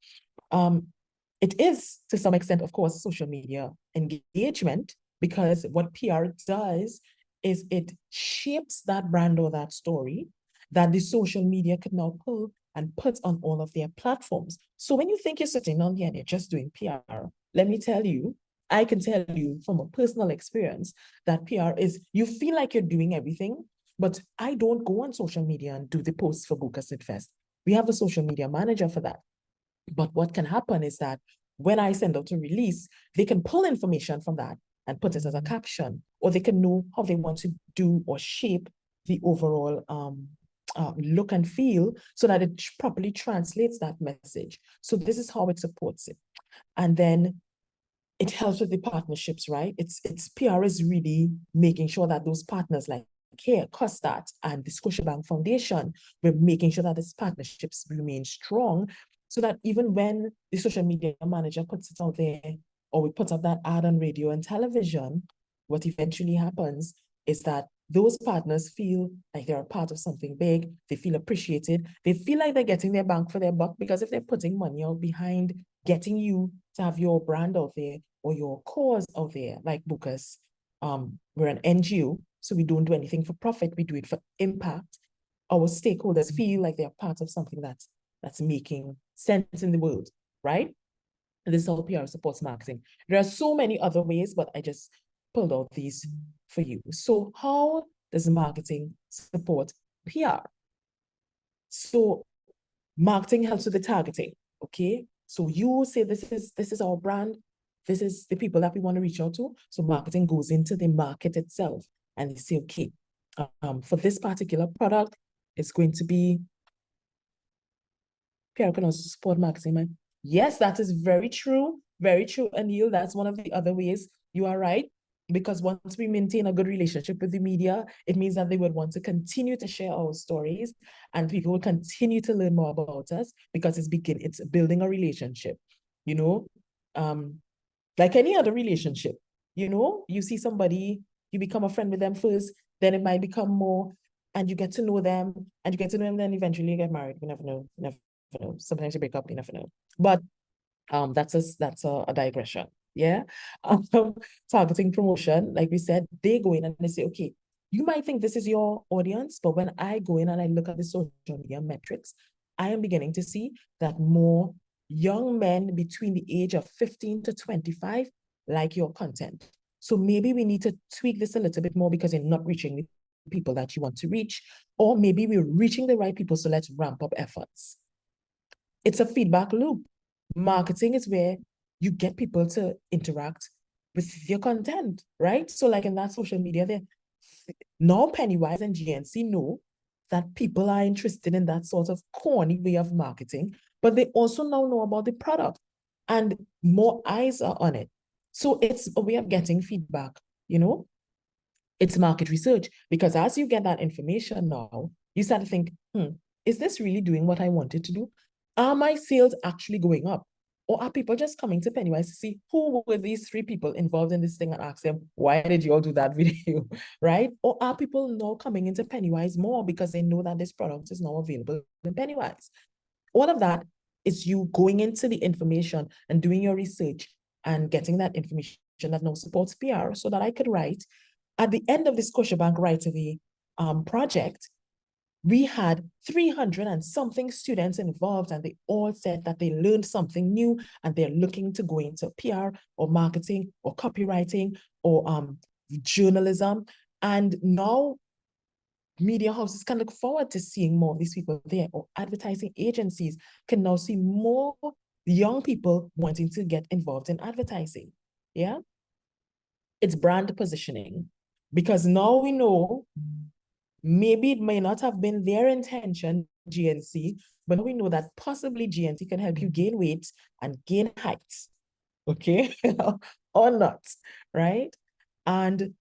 It is, to some extent, of course, social media engagement, because what PR does is it shapes that brand or that story that the social media could now pull and put on all of their platforms. So when you think you're sitting on here and you're just doing PR, let me tell you, I can tell you from a personal experience that PR is, you feel like you're doing everything, but I don't go on social media and do the posts for Bocas Lit Fest. We have a social media manager for that. But what can happen is that when I send out a release, they can pull information from that and put it as a caption, or they can know how they want to do or shape the overall look and feel so that it properly translates that message. So this is how it supports it. And then it helps with the partnerships, right? It's PR is really making sure that those partners like here, COSTAATT and the Scotiabank Foundation, we're making sure that these partnerships remain strong, so that even when the social media manager puts it out there, or we put up that ad on radio and television, what eventually happens is that those partners feel like they're a part of something big, they feel appreciated, they feel like they're getting their bang for their buck, because if they're putting money out behind getting you to have your brand out there or your cause out there, like Bocas, we're an NGO, so we don't do anything for profit, we do it for impact. Our stakeholders feel like they're part of something that's making sense in the world, right? And this is how PR supports marketing. There are so many other ways, but I just pulled out these for you. So how does marketing support PR? So marketing helps with the targeting, okay? So you say this is our brand, this is the people that we want to reach out to. So marketing goes into the market itself and they say, okay, for this particular product, it's going to be PR can also support marketing, man. Yes, that is very true, Anil. That's one of the other ways. You are right. Because once we maintain a good relationship with the media, it means that they would want to continue to share our stories and people will continue to learn more about us because it's building a relationship, you know, like any other relationship, you know, you see somebody, you become a friend with them first, then it might become more, and you get to know them, then eventually you get married. You never know, you never know. Sometimes you break up, you never know. But that's a digression. Yeah. Targeting promotion, like we said, they go in and they say, okay, you might think this is your audience, but when I go in and I look at the social media metrics, I am beginning to see that more young men between the age of 15 to 25 like your content. So maybe we need to tweak this a little bit more because you're not reaching the people that you want to reach, or maybe we're reaching the right people, so let's ramp up efforts. It's a feedback loop. Marketing is where you get people to interact with your content, right? So like in that social media there, now Pennywise and GNC know that people are interested in that sort of corny way of marketing, but they also now know about the product and more eyes are on it. So it's a way of getting feedback, you know? It's market research because as you get that information now, you start to think, is this really doing what I wanted to do? Are my sales actually going up? Or are people just coming to Pennywise to see who were these 3 people involved in this thing and ask them, why did you all do that video, right? Or are people now coming into Pennywise more because they know that this product is now available in Pennywise? All of that is you going into the information and doing your research and getting that information that now supports PR so that I could write. At the end of the Scotiabank Right Away project, we had 300 and something students involved, and they all said that they learned something new and they're looking to go into PR or marketing or copywriting or journalism. And now media houses can look forward to seeing more of these people there, or advertising agencies can now see more young people wanting to get involved in advertising. Yeah. It's brand positioning, because now we know maybe it may not have been their intention, GNC, but we know that possibly GNC can help you gain weight and gain height, okay, or not, right? And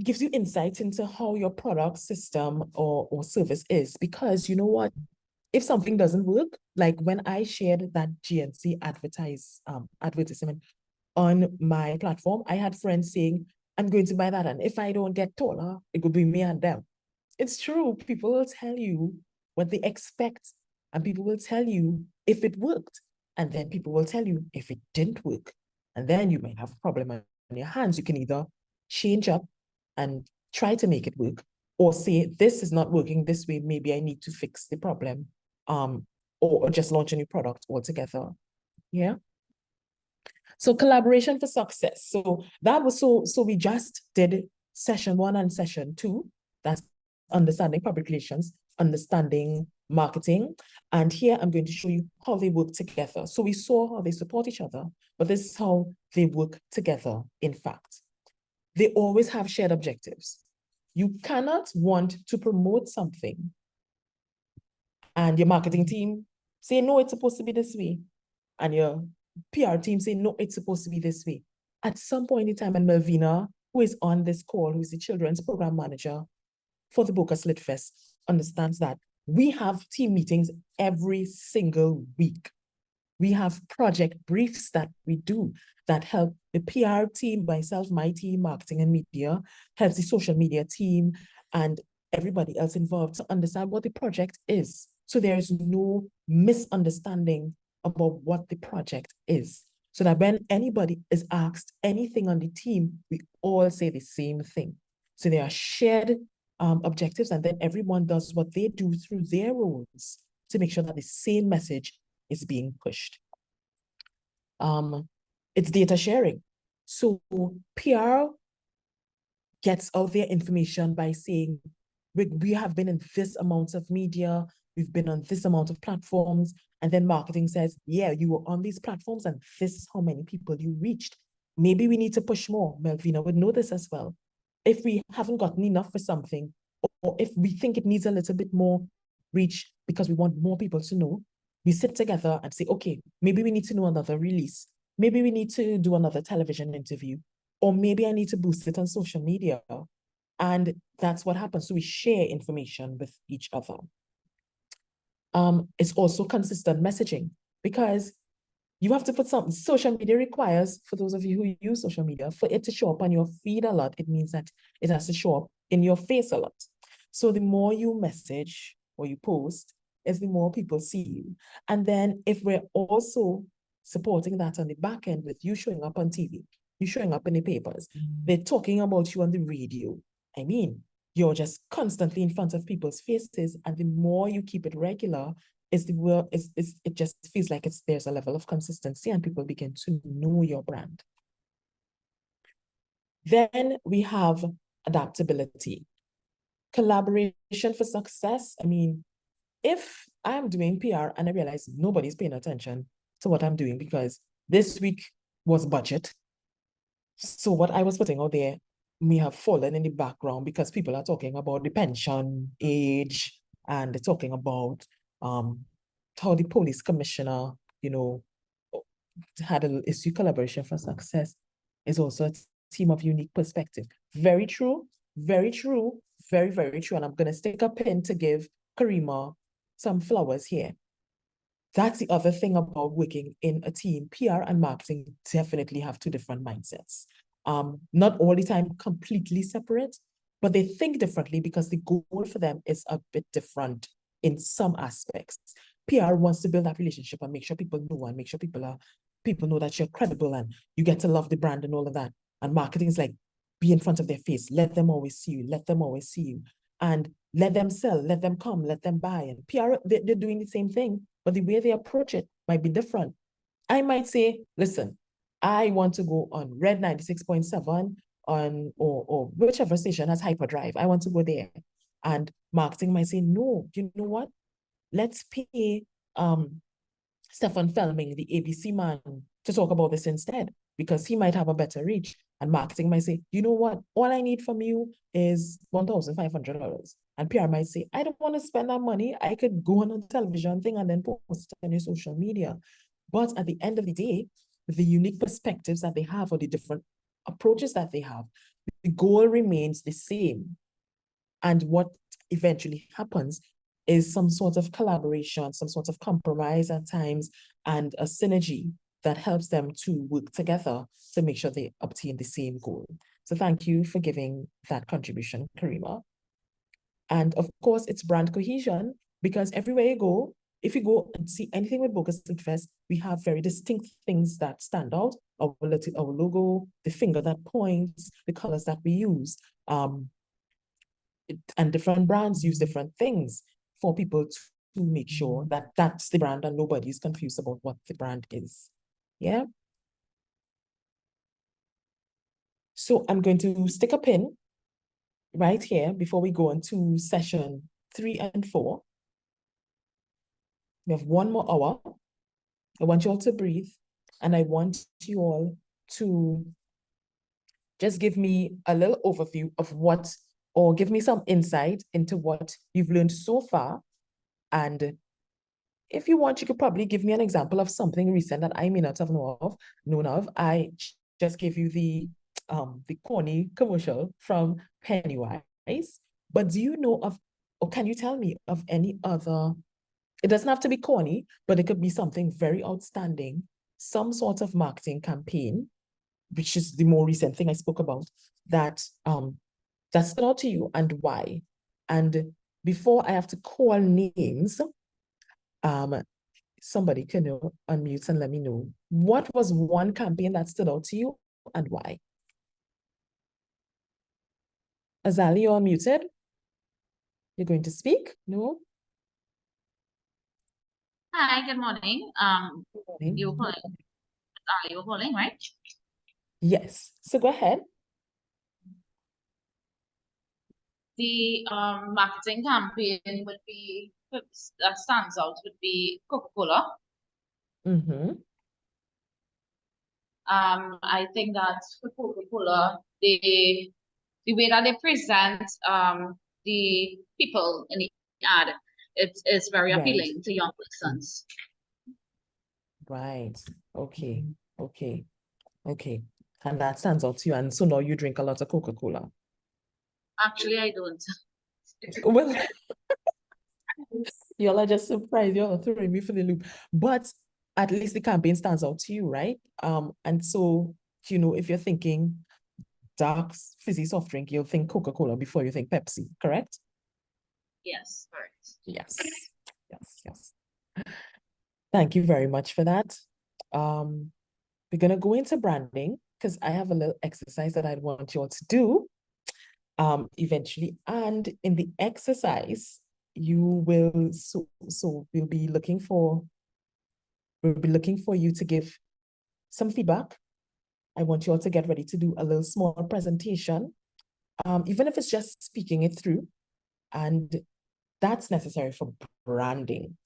gives you insight into how your product, system, or service is. Because you know what? If something doesn't work, like when I shared that GNC advertisement on my platform, I had friends saying, I'm going to buy that, and if I don't get taller, it could be me and them. It's true. People will tell you what they expect, and people will tell you if it worked, and then people will tell you if it didn't work, and then you might have a problem on your hands. You can either change up and try to make it work, or say, this is not working this way, maybe I need to fix the problem, or just launch a new product altogether. Yeah. So collaboration for success. So that was so we just did session 1 and session 2. That's understanding public relations, understanding marketing. And here I'm going to show you how they work together. So we saw how they support each other, but this is how they work together, in fact. They always have shared objectives. You cannot want to promote something and your marketing team say, no, it's supposed to be this way. And your PR team say, no, it's supposed to be this way. At some point in time, and Melvina, who is on this call, who is the children's program manager for the Bocas Lit Fest, understands that we have team meetings every single week. We have project briefs that we do that help the PR team, myself, my team, marketing and media, helps the social media team and everybody else involved to understand what the project is. So there is no misunderstanding about what the project is. So that when anybody is asked anything on the team, we all say the same thing. So there are shared objectives, and then everyone does what they do through their roles to make sure that the same message is being pushed. It's data sharing. So PR gets out their information by saying, we have been in this amount of media, we've been on this amount of platforms, and then marketing says, yeah, you were on these platforms and this is how many people you reached. Maybe we need to push more. Melvina would know this as well. If we haven't gotten enough for something, or if we think it needs a little bit more reach because we want more people to know, we sit together and say, okay, maybe we need to know another release. Maybe we need to do another television interview, or maybe I need to boost it on social media. And that's what happens. So we share information with each other. It's also consistent messaging, because you have to put something. Social media requires, for those of you who use social media, for it to show up on your feed a lot, it means that it has to show up in your face a lot. So the more you message or you post, is the more people see you. And then if we're also supporting that on the back end with you showing up on TV, you showing up in the papers, they're talking about you on the radio. I mean, you're just constantly in front of people's faces, and the more you keep it regular, it just feels like there's a level of consistency and people begin to know your brand. Then we have adaptability. Collaboration for success. I mean, if I'm doing PR and I realize nobody's paying attention to what I'm doing because this week was budget, so what I was putting out there may have fallen in the background because people are talking about the pension age, and they're talking about how the police commissioner, had an issue. Collaboration for success is also a team of unique perspective. Very true, very true, very, very true. And I'm going to stick a pin to give Karima some flowers here. That's the other thing about working in a team. PR and marketing definitely have two different mindsets. Not all the time completely separate, but they think differently because the goal for them is a bit different in some aspects. PR wants to build that relationship and make sure people know, and make sure people know that you're credible and you get to love the brand and all of that. And marketing is like, be in front of their face, let them always see you, let them always see you, and let them sell, let them come, let them buy. And PR, they're doing the same thing, but the way they approach it might be different. I might say, listen, I want to go on Red 96.7 on or whichever station has hyperdrive. I want to go there. And marketing might say, no, you know what? Let's pay Stefan Felming, the ABC man, to talk about this instead, because he might have a better reach. And marketing might say, you know what? All I need from you is $1,500. And PR might say, I don't want to spend that money. I could go on a television thing and then post it on your social media. But at the end of the day, the unique perspectives that they have or the different approaches that they have, the goal remains the same. And what eventually happens is some sort of collaboration, some sort of compromise at times, and a synergy that helps them to work together to make sure they obtain the same goal. So thank you for giving that contribution, Karima. And of course, it's brand cohesion, because everywhere you go, if you go and see anything with Bocas Fest, we have very distinct things that stand out. Our logo, the finger that points, the colors that we use. And different brands use different things for people to make sure that that's the brand and nobody's confused about what the brand is. Yeah. So I'm going to stick a pin right here before we go into session 3 and 4. We have 1 more hour. I want you all to breathe, and I want you all to just give me a little overview of what, or give me some insight into what you've learned so far. And if you want, you could probably give me an example of something recent that I may not have known of. I just gave you the corny commercial from Pennywise. But do you know of, or can you tell me of any other, it doesn't have to be corny, but it could be something very outstanding, some sort of marketing campaign, which is the more recent thing I spoke about, that stood out to you, and why? And before I have to call names, somebody can unmute and let me know, what was one campaign that stood out to you and why? Azali, you're unmuted. You're going to speak? No? Hi, good morning. Good morning. You were calling, you were calling, right? Yes. So go ahead. the marketing campaign would be that stands out would be Coca-Cola. Mm-hmm. I think that for Coca-Cola, the way that they present the people in the ad, it's very Right. appealing to young persons. Right. Okay. Okay. Okay. And that stands out to you. And so now you drink a lot of Coca-Cola. Actually, I don't. Well, y'all are just surprised. Y'all are throwing me for the loop. But at least the campaign stands out to you, right? And so, you know, if you're thinking dark, fizzy soft drink, you'll think Coca-Cola before you think Pepsi, correct? Yes, correct. Yes. Yes, yes. Thank you very much for that. We're going to go into branding because I have a little exercise that I'd want you all to do eventually. And in the exercise, you will, so we'll be looking for you to give some feedback. I want you all to get ready to do a little small presentation, even if it's just speaking it through. And that's necessary for branding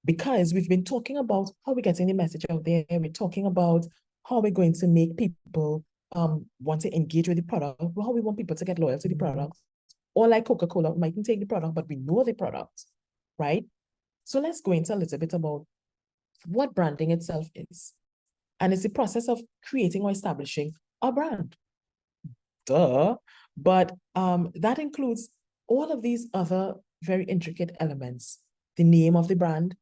because we've been talking about how we're getting the message out there. We're talking about how we're going to make people want to engage with the product, how we want people to get loyal to the product. Or like Coca-Cola, we mightn't take the product, but we know the product, right? So let's go into a little bit about what branding itself is. And it's the process of creating or establishing a brand. Duh. But that includes all of these other very intricate elements: the name of the brand,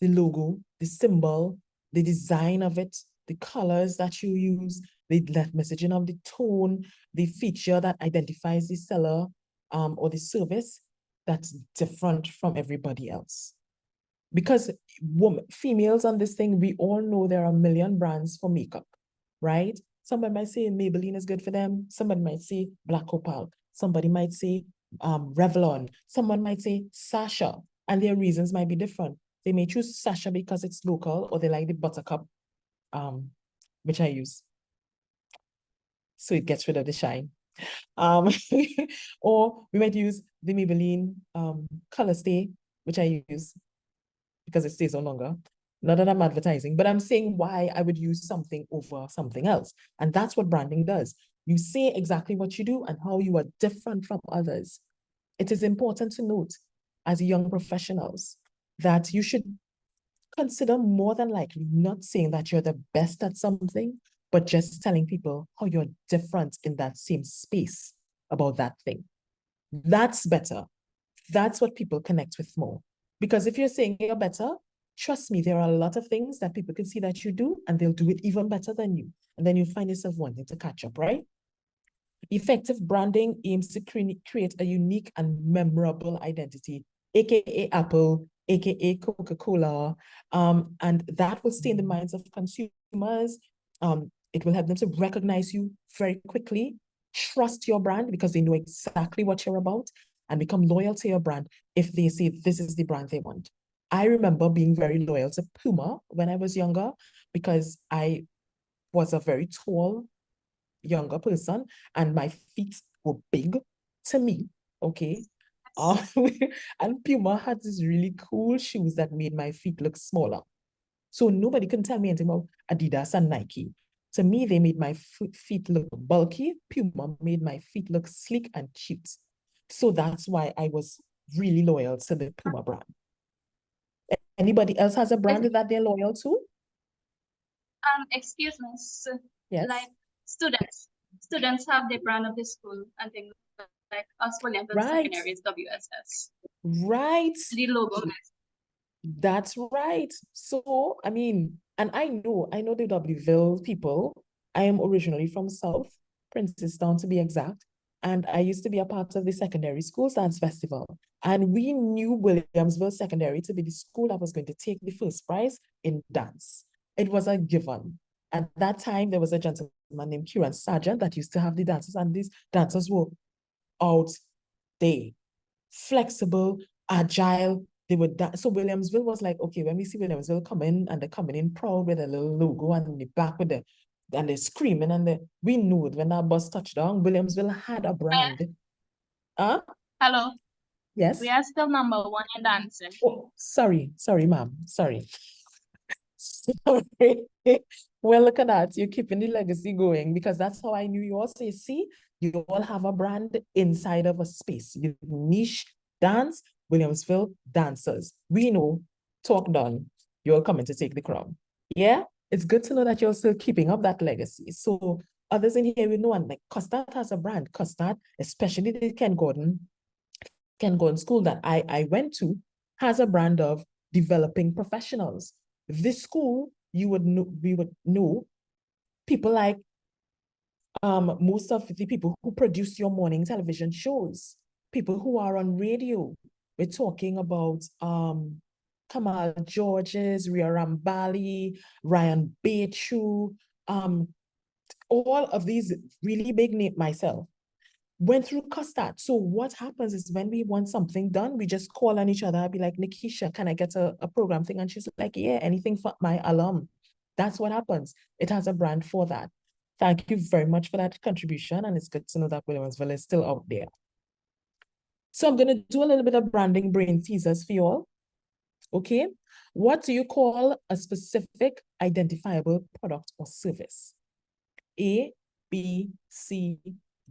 the logo, the symbol, the design of it, the colors that you use, the messaging of the tone, the feature that identifies the seller or the service that's different from everybody else. Because females on this thing, we all know there are a million brands for makeup, right? Somebody might say Maybelline is good for them. Somebody might say Black Opal. Somebody might say Revlon. Someone might say Sasha, and their reasons might be different. They may choose Sasha because it's local, or they like the Buttercup, which I use. So it gets rid of the shine. Or we might use the Maybelline Color Stay, which I use because it stays on longer. Not that I'm advertising, but I'm saying why I would use something over something else. And that's what branding does. You say exactly what you do and how you are different from others. It is important to note as young professionals that you should consider more than likely not saying that you're the best at something, but just telling people how you're different in that same space about that thing. That's better. That's what people connect with more. Because if you're saying you're better, trust me, there are a lot of things that people can see that you do, and they'll do it even better than you. And then you find yourself wanting to catch up, right? Effective branding aims to create a unique and memorable identity, aka Apple, aka Coca-Cola, and that will stay in the minds of consumers. It will help them to recognize you very quickly, trust your brand because they know exactly what you're about, and become loyal to your brand if they say this is the brand they want. I remember being very loyal to Puma when I was younger because I was a very tall, younger person and my feet were big to me, okay? And Puma had these really cool shoes that made my feet look smaller. So nobody can tell me anything about Adidas and Nike. To me, they made my feet look bulky. Puma made my feet look sleek and cute. So that's why I was really loyal to the Puma brand. Anybody else has a brand that they're loyal to? Excuse me. So, Yes. like students have their brand of the school and things like us Williamson Right. Secondary is WSS. Right. The logo. That's right. So, I mean, and I know the Wville people. I am originally from South, Princestown to be exact. And I used to be a part of the secondary school dance festival. And we knew Williamsville Secondary to be the school that was going to take the first prize in dance. It was a given. At that time, there was a gentleman named Kieran Sargent that used to have the dancers, and these dancers were out there, flexible, agile. They would dance. So Williamsville was like, okay, when we see Williamsville come in and they're coming in proud with a little logo and the back with the, and they're screaming and we knew it when that bus touched down. Williamsville had a brand. Huh? Hello. Yes. We are still number one in dancing. Oh, sorry, ma'am. Sorry. Sorry. Well, look at that. You're keeping the legacy going because that's how I knew you all. So you see, you all have a brand inside of a space. You niche dance, Williamsville dancers. We know, talk done. You're coming to take the crown. Yeah, it's good to know that you're still keeping up that legacy. So others in here, we know, and like COSTAATT has a brand. COSTAATT, especially the Ken Gordon school that I went to, has a brand of developing professionals. This school, we would know people like most of the people who produce your morning television shows, people who are on radio. We're talking about Kamal Georges, Ria Rambali, Ryan Bechu, all of these really big names, myself, went through COSTAATT. So what happens is when we want something done, we just call on each other. I'll be like, Nikisha, can I get a program thing? And she's like, yeah, anything for my alum. That's what happens. It has a brand for that. Thank you very much for that contribution. And it's good to know that Williamsville is still out there. So I'm going to do a little bit of branding brain teasers for you all. Okay. What do you call a specific identifiable product or service? A, B, C,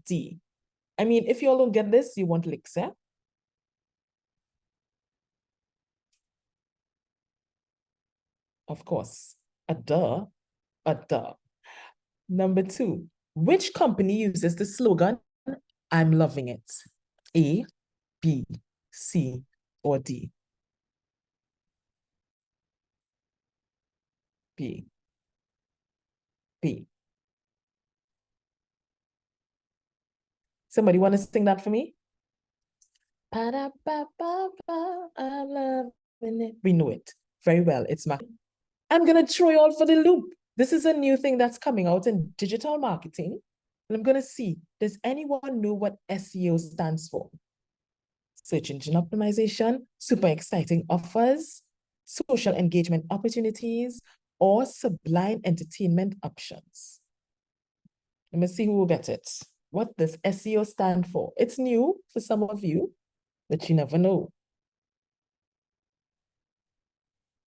D. I mean, if you all don't get this, you want licks, eh? Of course, a duh. Number 2, which company uses the slogan, I'm loving it? A, B, C, or D? B. Somebody want to sing that for me? Pa-da-ba-ba-ba, I'm loving it. We know it very well. It's I'm going to throw you all for the loop. This is a new thing that's coming out in digital marketing. And I'm going to see, does anyone know what SEO stands for? Search engine optimization, super exciting offers, social engagement opportunities, or sublime entertainment options. Let me see who will get it. What does SEO stand for? It's new for some of you, but you never know.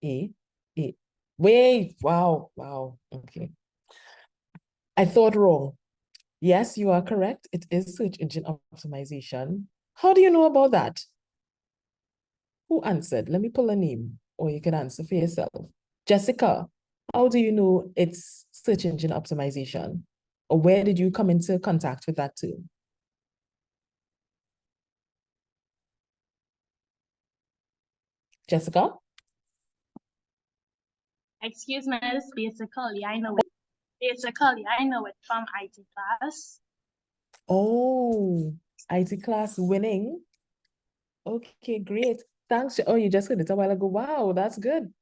A. Wait, wow, okay. I thought wrong. Yes, you are correct. It is search engine optimization. How do you know about that? Who answered? Let me pull a name, or you can answer for yourself. Jessica, how do you know it's search engine optimization? Or where did you come into contact with that too? Jessica? Excuse me, basically, I know it. Basically, I know it from IT class. Oh, IT class winning. Okay, great. Thanks. Oh, you just heard it a while ago. Wow, that's good.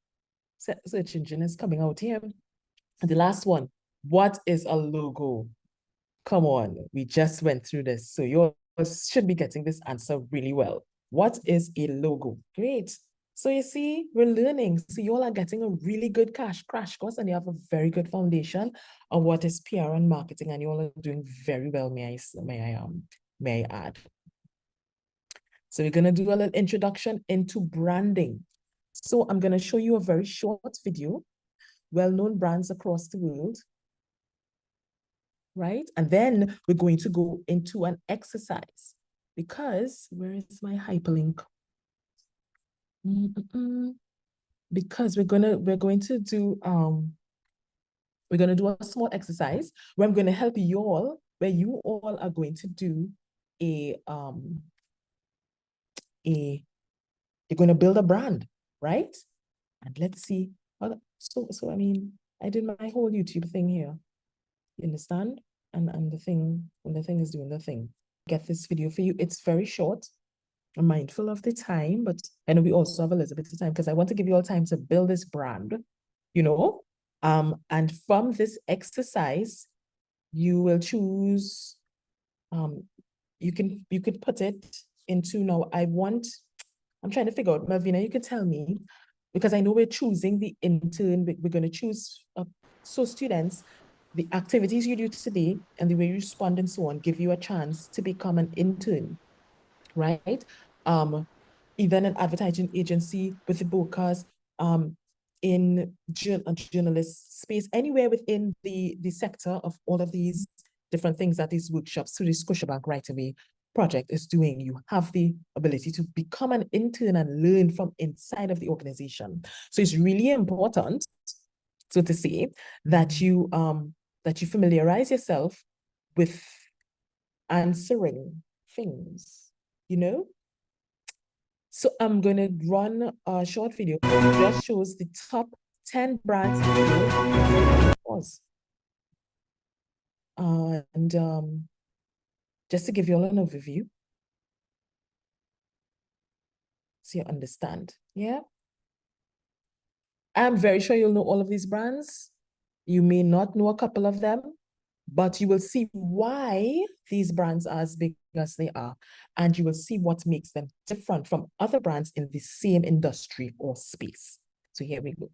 Search engine is coming out here. And the last one, what is a logo? Come on, we just went through this. So you should be getting this answer really well. What is a logo? Great. So you see, we're learning. So you all are getting a really good crash course, and you have a very good foundation of what is PR and marketing, and you all are doing very well, may I add. So we're gonna do a little introduction into branding. So I'm gonna show you a very short video, well-known brands across the world, right? And then we're going to go into an exercise because where is my hyperlink? Because we're going to do a small exercise where I'm going to help you all, where you all are going to do you're going to build a brand, right? And let's see. So I mean, I did my whole YouTube thing here. You understand? And the thing is doing the thing. Get this video for you. It's very short. I'm mindful of the time, but I know we also have a little bit of time because I want to give you all time to build this brand, you know? And from this exercise, you will choose, you could put it into now. I'm trying to figure out, Malvina, you could tell me, because I know we're choosing the intern, we're going to choose, so students, the activities you do today and the way you respond and so on, give you a chance to become an intern. right? Even an advertising agency with the Bocas, in journalist space, anywhere within the sector of all of these different things that these workshops through the Scotiabank Right Away project is doing. You have the ability to become an intern and learn from inside of the organization. So it's really important, so to say, that you familiarize yourself with answering things, you know? So I'm going to run a short video that just shows the top 10 brands. And just to give you all an overview, so you understand. Yeah. I'm very sure you'll know all of these brands. You may not know a couple of them, but you will see why these brands are as big as they are. And you will see what makes them different from other brands in the same industry or space. So here we go.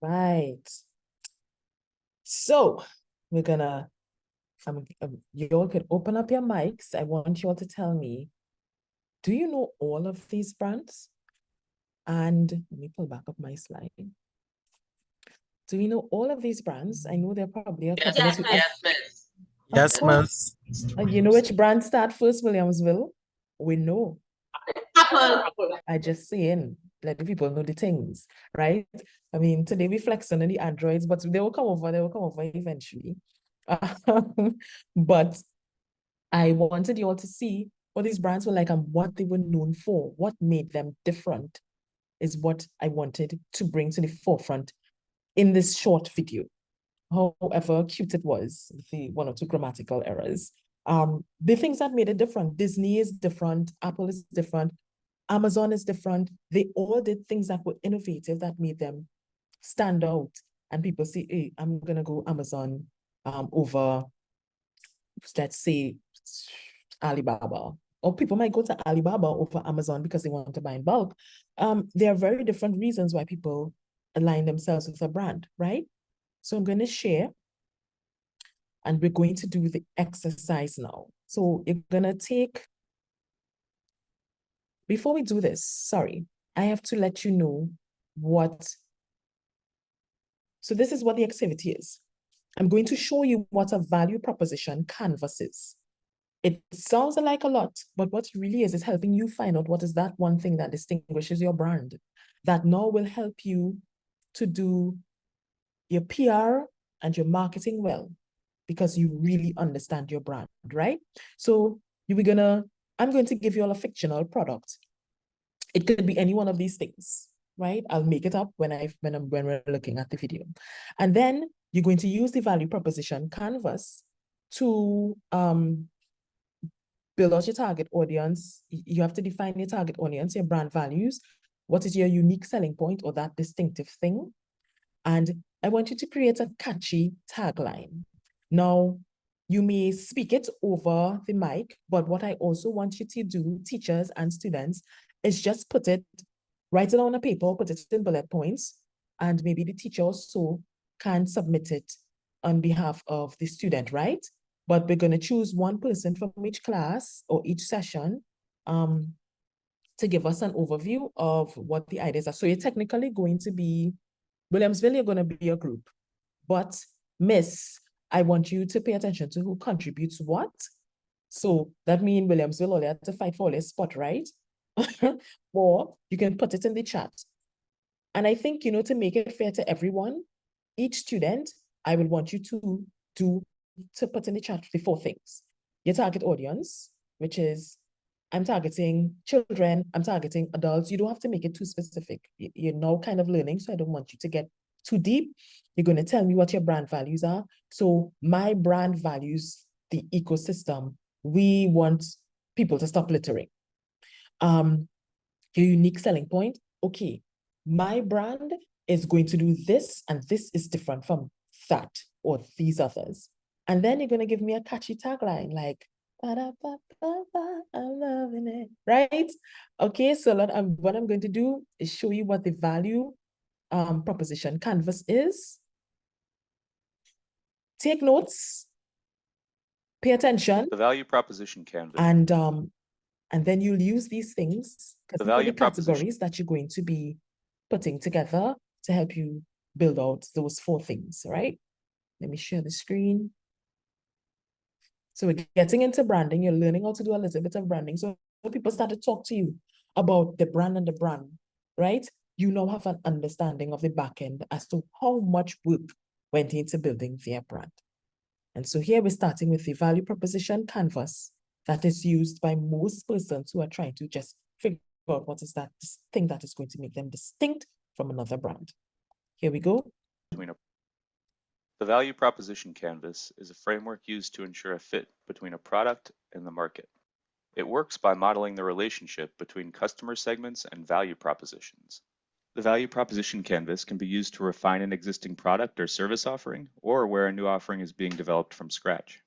Right. So we're gonna, you all could open up your mics. I want you all to tell me, do you know all of these brands? And let me pull back up my slide. Do we know all of these brands? I know there are probably a couple of Yes, miss. You know which brand start first, Williamsville? We know. Apple. I just saying, let the people know the things, right? I mean, today we flexing on the Androids, but they will come over eventually. But I wanted you all to see what these brands were like and what they were known for. What made them different is what I wanted to bring to the forefront in this short video. However cute it was, the one or two grammatical errors. The things that made it different. Disney is different, Apple is different, Amazon is different. They all did things that were innovative that made them stand out. And people say, hey, I'm gonna go Amazon over, let's say, Alibaba, or people might go to Alibaba over Amazon because they want to buy in bulk. There are very different reasons why people align themselves with a brand, right? So I'm going to share, and we're going to do the exercise now. So you're going to take, before we do this, sorry, I have to let you know what, so this is what the activity is. I'm going to show you what a value proposition canvas is. It sounds like a lot, but what it really is helping you find out what is that one thing that distinguishes your brand, that now will help you to do your PR and your marketing well, because you really understand your brand, right? So I'm going to give you all a fictional product. It could be any one of these things, right? I'll make it up when we're looking at the video. And then you're going to use the value proposition canvas to build out your target audience. You have to define your target audience, your brand values. What is your unique selling point or that distinctive thing? And I want you to create a catchy tagline. Now, you may speak it over the mic, but what I also want you to do, teachers and students, is just write it on a paper, put it in bullet points, and maybe the teacher also can submit it on behalf of the student, right? But we're going to choose one person from each class or each session to give us an overview of what the ideas are. So you're technically going to be, Williamsville, you're going to be a group. But Miss, I want you to pay attention to who contributes what. So that means Williamsville, all you have to fight for their spot, right? Or you can put it in the chat. And I think, to make it fair to everyone, each student, I will want you to put in the chat the 4 things. Your target audience, which is, I'm targeting children, I'm targeting adults. You don't have to make it too specific. You're now kind of learning, so I don't want you to get too deep. You're going to tell me what your brand values are. So my brand values the ecosystem. We want people to stop littering. Your unique selling point. Okay, my brand is going to do this, and this is different from that or these others. And then you're going to give me a catchy tagline like, ba-da-ba-ba-ba, I'm loving it, right? Okay, so what I'm going to do is show you what the value proposition canvas is. Take notes, pay attention. The value proposition canvas. And then you'll use these things, because these are the categories that you're going to be putting together to help you build out those 4 things, right? Let me share the screen. So we're getting into branding. You're learning how to do a little bit of branding. So when people start to talk to you about the brand and the brand, right? You now have an understanding of the back end as to how much work went into building their brand. And so here we're starting with the value proposition canvas that is used by most persons who are trying to just figure out what is that thing that is going to make them distinct from another brand. Here we go. The value proposition canvas is a framework used to ensure a fit between a product and the market. It works by modeling the relationship between customer segments and value propositions. The value proposition canvas can be used to refine an existing product or service offering, or where a new offering is being developed from scratch.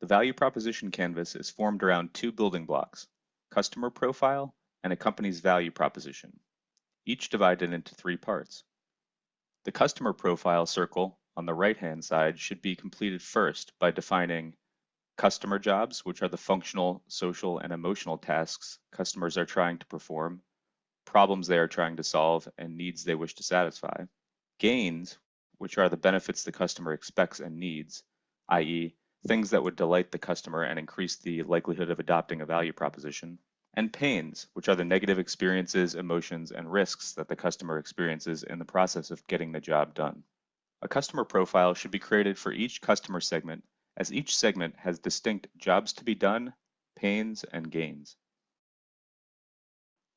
The value proposition canvas is formed around 2 building blocks: customer profile and a company's value proposition, each divided into 3 parts. The customer profile circle on the right-hand side should be completed first by defining customer jobs, which are the functional, social, and emotional tasks customers are trying to perform, problems they are trying to solve, and needs they wish to satisfy. Gains, which are the benefits the customer expects and needs, i.e., things that would delight the customer and increase the likelihood of adopting a value proposition. And pains, which are the negative experiences, emotions, and risks that the customer experiences in the process of getting the job done. A customer profile should be created for each customer segment, as each segment has distinct jobs to be done, pains, and gains.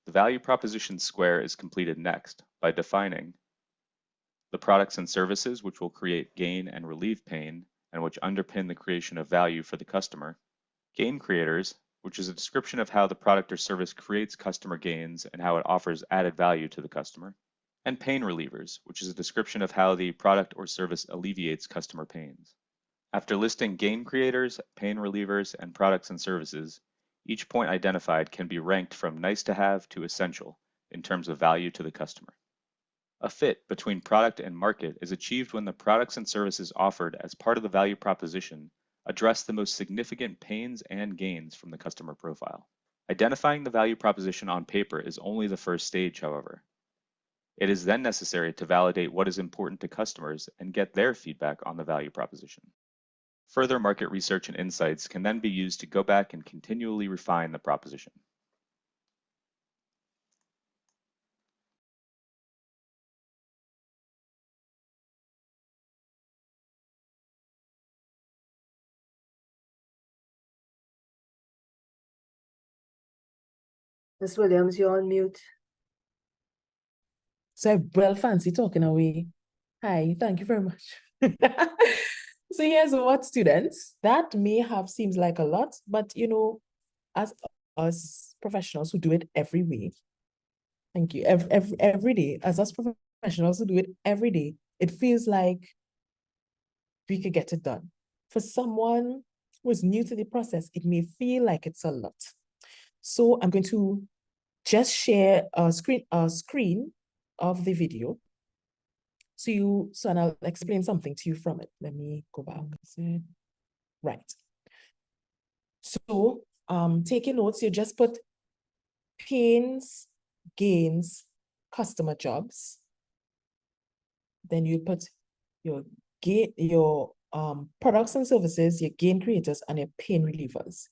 The value proposition square is completed next by defining the products and services which will create gain and relieve pain, and which underpin the creation of value for the customer. Gain creators, which is a description of how the product or service creates customer gains and how it offers added value to the customer. And pain relievers, which is a description of how the product or service alleviates customer pains. After listing gain creators, pain relievers, and products and services, Each point identified can be ranked from nice to have to essential in terms of value to the customer. A fit between product and market is achieved when the products and services offered as part of the value proposition address the most significant pains and gains from the customer profile. Identifying the value proposition on paper is only the first stage, however. It is then necessary to validate what is important to customers and get their feedback on the value proposition. Further market research and insights can then be used to go back and continually refine the proposition. Ms. Williams, you're on mute. So well fancy talking away. Hi, thank you very much. So here's what, students, that may have seems like a lot, but you know, as us professionals who do it every week, thank you, every day, as us professionals who do it every day, it feels like we could get it done. For someone who is new to the process, it may feel like it's a lot. So I'm going to just share a screen of the video. So I'll explain something to you from it. Let me go back. Right. So taking notes, you just put pains, gains, customer jobs. Then you put your products and services, your gain creators, and your pain relievers.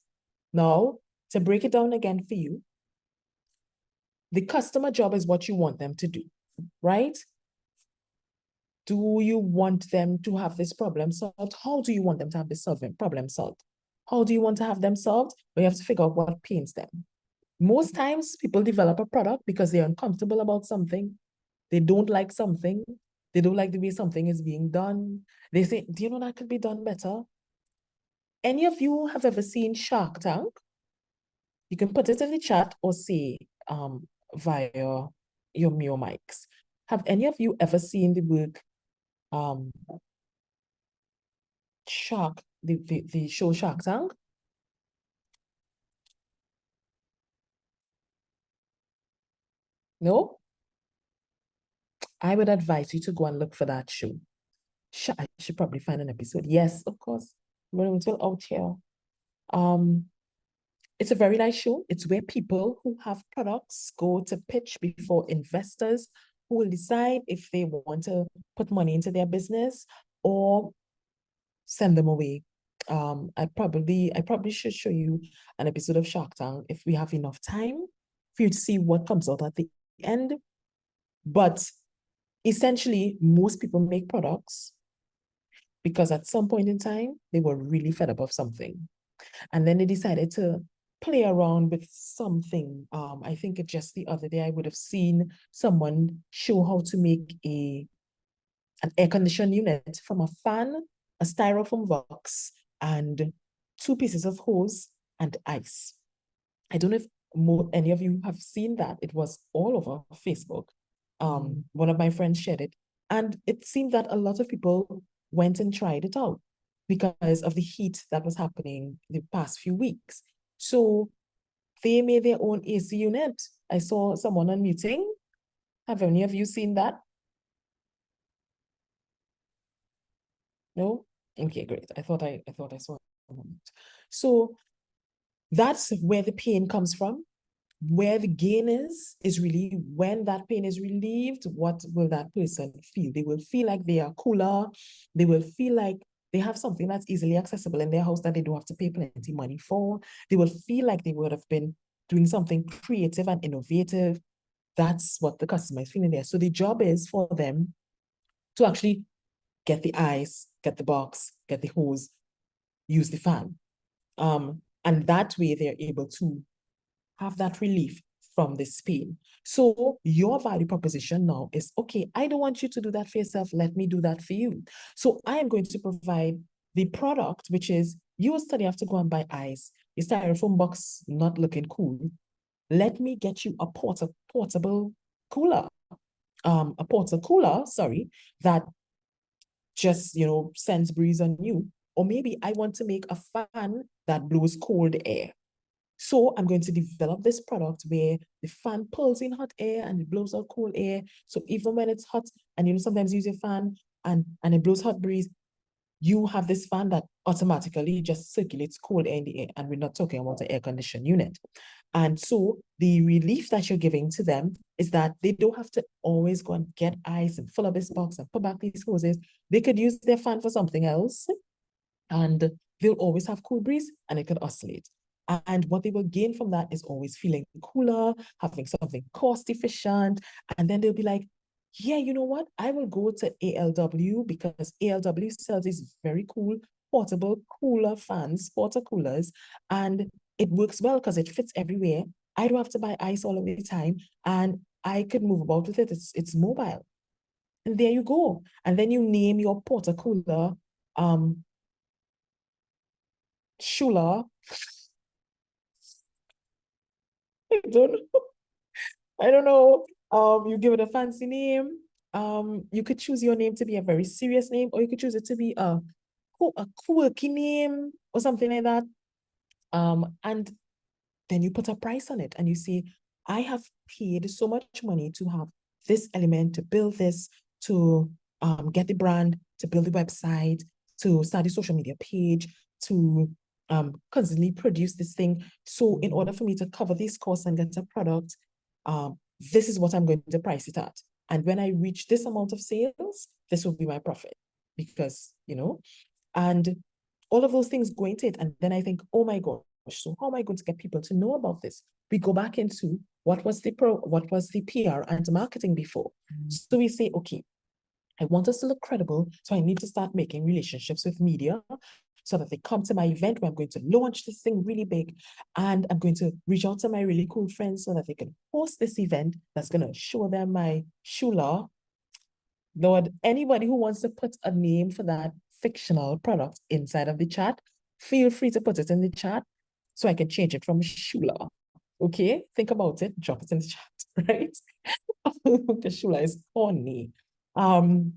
Now, to break it down again for you, the customer job is what you want them to do, right? Do you want them to have this problem solved? How do you want them to have this problem solved? How do you want to have them solved? Well, you have to figure out what pains them. Most times, people develop a product because they're uncomfortable about something. They don't like something. They don't like the way something is being done. They say, do you know that could be done better? Any of you have ever seen Shark Tank? You can put it in the chat or say via your Mio mics. Have any of you ever seen the work the show Shark Tank? No? I would advise you to go and look for that show. I should probably find an episode. Yes, of course. We're still out here. It's a very nice show. It's where people who have products go to pitch before investors who will decide if they want to put money into their business or send them away. I probably should show you an episode of Shark Tank if we have enough time for you to see what comes out at the end. But essentially, most people make products because at some point in time, they were really fed up of something. And then they decided to play around with something. I think just the other day, I would have seen someone show how to make an air conditioning unit from a fan, a styrofoam box, and 2 pieces of hose and ice. I don't know if any of you have seen that. It was all over Facebook. One of my friends shared it, and it seemed that a lot of people went and tried it out because of the heat that was happening the past few weeks. So they made their own AC unit. I saw someone unmuting. Have any of you seen that? No? Okay, great. I thought I saw it. So that's where the pain comes from. Where the gain is really when that pain is relieved, what will that person feel? They will feel like they are cooler. They will feel like they have something that's easily accessible in their house that they don't have to pay plenty money for. They will feel like they would have been doing something creative and innovative. That's what the customer is feeling there. So the job is for them to actually get the ice, get the box, get the hose, use the fan. And that way they're able to have that relief from this pain. So your value proposition now is, okay, I don't want you to do that for yourself. Let me do that for you. So I am going to provide the product, which is you study have to go and buy ice. Your styrofoam box not looking cool. Let me get you a portable cooler. That just, sends breeze on you. Or maybe I want to make a fan that blows cold air. So I'm going to develop this product where the fan pulls in hot air and it blows out cold air. So even when it's hot and you know sometimes you use your fan and it blows hot breeze, you have this fan that automatically just circulates cold air in the air. And we're not talking about an air conditioned unit. And so the relief that you're giving to them is that they don't have to always go and get ice and fill up this box and put back these hoses. They could use their fan for something else and they'll always have cool breeze and it could oscillate. And what they will gain from that is always feeling cooler, having something cost efficient. And then they'll be like, yeah, you know what? I will go to ALW because ALW sells these very cool portable cooler fans, water coolers, and it works well because it fits everywhere. I don't have to buy ice all of the time, and I could move about with it. It's mobile. And there you go. And then you name your porta cooler Shula. I don't know. I don't know. You give it a fancy name. You could choose your name to be a very serious name, or you could choose it to be a quirky name or something like that. And then you put a price on it and you say, I have paid so much money to have this element, to build this, to get the brand, to build the website, to start a social media page, to constantly produce this thing. So in order for me to cover these costs and get a product, this is what I'm going to price it at. And when I reach this amount of sales, this will be my profit because, you know, and all of those things go into it. And then I think, oh my gosh, so how am I going to get people to know about this? We go back into what was the PR and marketing before. So we say, okay, I want us to look credible. So I need to start making relationships with media so that they come to my event where I'm going to launch this thing really big. And I'm going to reach out to my really cool friends so that they can host this event that's going to show them my shula. Lord, anybody who wants to put a name for that fictional product inside of the chat, feel free to put it in the chat so I can change it from shula. Okay, think about it, drop it in the chat, right? Because shula is corny. And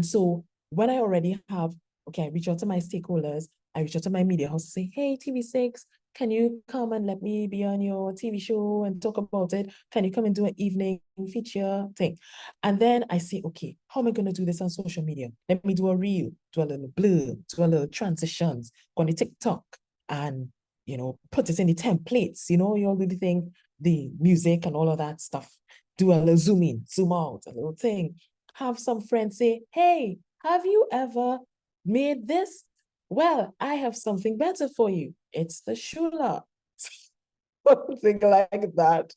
so when I already have, okay, I reach out to my stakeholders, I reach out to my media house to say, hey, TV6, can you come and let me be on your TV show and talk about it? Can you come and do an evening feature thing? And then I say, okay, how am I going to do this on social media? Let me do a reel, do a little blur, do a little transitions, go on the TikTok and, you know, put it in the templates, you know, you all do the thing, the music and all of that stuff. Do a little zoom in, zoom out, a little thing. Have some friends say, hey, have you ever made this? Well, I have something better for you. It's the shula. Something like that.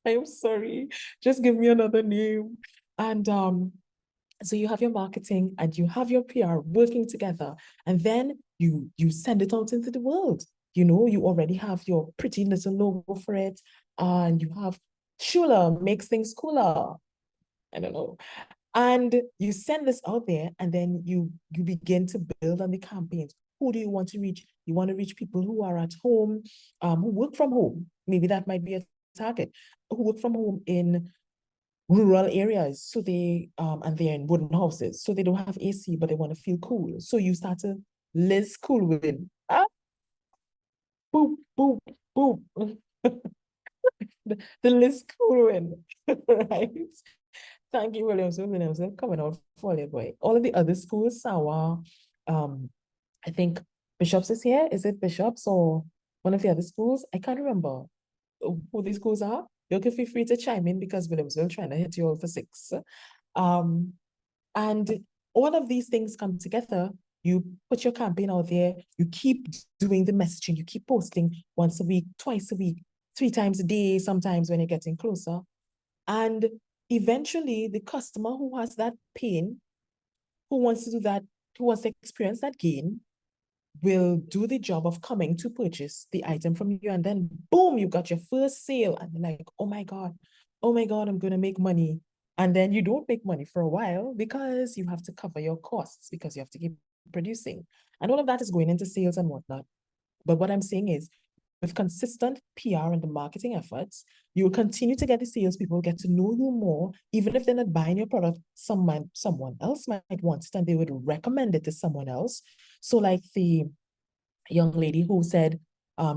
I'm sorry. Just give me another name. And so you have your marketing and you have your PR working together. And then you send it out into the world. You know, you already have your pretty little logo for it. And you have shula makes things cooler. I don't know. And you send this out there and then you begin to build on the campaigns. Who do you want to reach? You want to reach people who are at home, who work from home. Maybe that might be a target. Who work from home in rural areas. So they, and they're in wooden houses. So they don't have AC, but they want to feel cool. So you start to Liz Coolwin. Ah, boop, boop, boop. the Liz Coolwin, right? Thank you, Williamson, coming out for you, boy. All of the other schools, Sawa, I think Bishops is here. Is it Bishops or one of the other schools? I can't remember who these schools are. You can feel free to chime in because Williamson trying to hit you all for 6. And all of these things come together. You put your campaign out there. You keep doing the messaging. You keep posting once a week, twice a week, 3 times a day, sometimes when you're getting closer. And eventually, the customer who has that pain, who wants to do that, who wants to experience that gain, will do the job of coming to purchase the item from you. And then, boom, you got your first sale. And they're like, oh my God, I'm going to make money. And then you don't make money for a while because you have to cover your costs because you have to keep producing. And all of that is going into sales and whatnot. But what I'm saying is, with consistent PR and the marketing efforts, you will continue to get the salespeople get to know you more. Even if they're not buying your product, someone else might want it and they would recommend it to someone else. So like the young lady who said,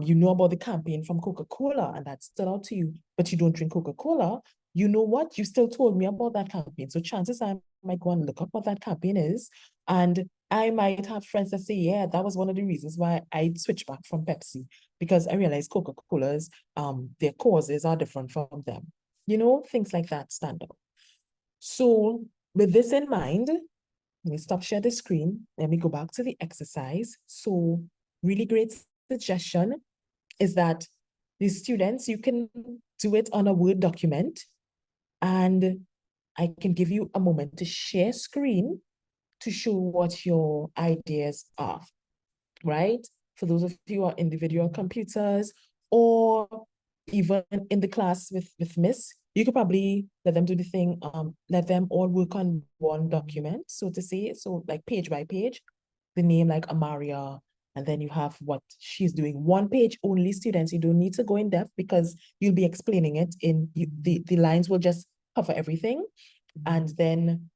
you know about the campaign from Coca-Cola and that stood out to you, but you don't drink Coca-Cola, you know what? You still told me about that campaign. So chances are I might go and look up what that campaign is. And I might have friends that say, yeah, that was one of the reasons why I switched back from Pepsi, because I realized Coca-Cola's, their causes are different from them. You know, things like that stand out. So with this in mind, let me stop share the screen. Let me go back to the exercise. So really great suggestion is that the students, you can do it on a Word document, and I can give you a moment to share screen to show what your ideas are, right? For those of you who are individual computers, or even in the class with Miss, you could probably let them do the thing, let them all work on one document, so to say, so like page by page, the name like Amaria, and then you have what she's doing. One page only, students. You don't need to go in depth because you'll be explaining it in, the lines will just cover everything. And then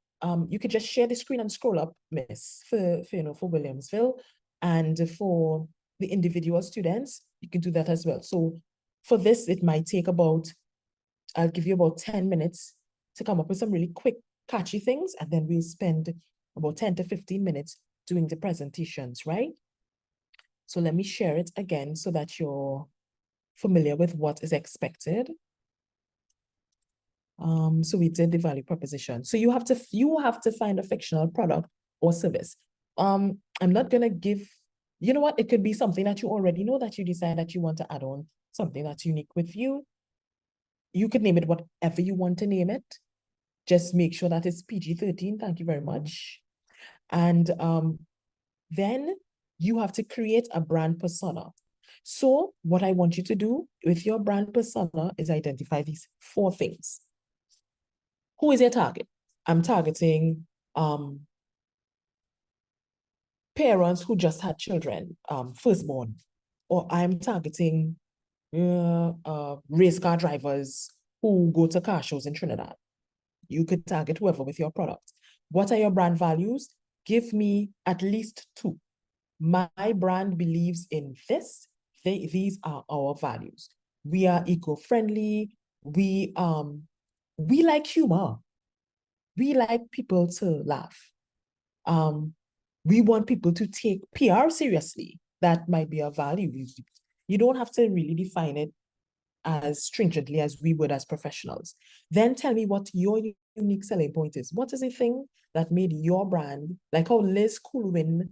you could just share the screen and scroll up, Miss, for Williamsville. And for the individual students, you can do that as well. So for this, it might take about, I'll give you about 10 minutes to come up with some really quick, catchy things, and then we'll spend about 10 to 15 minutes doing the presentations, right? So let me share it again so that you're familiar with what is expected. So we did the value proposition. So you have to find a fictional product or service. I'm not gonna give, you know what, it could be something that you already know that you decide that you want to add on, something that's unique with you. You could name it whatever you want to name it. Just make sure that it's PG-13. Thank you very much. And then you have to create a brand persona. So what I want you to do with your brand persona is identify these 4 things. Who is your target? I'm targeting parents who just had children, firstborn, or I'm targeting race car drivers who go to car shows in Trinidad. You could target whoever with your product. What are your brand values? Give me at least 2. My brand believes in this. These are our values. We are eco-friendly. We like humor. We like people to laugh. We want people to take PR seriously. That might be a value. You don't have to really define it as stringently as we would as professionals. Then tell me what your unique selling point is. What is the thing that made your brand, like how Liz Coolwin,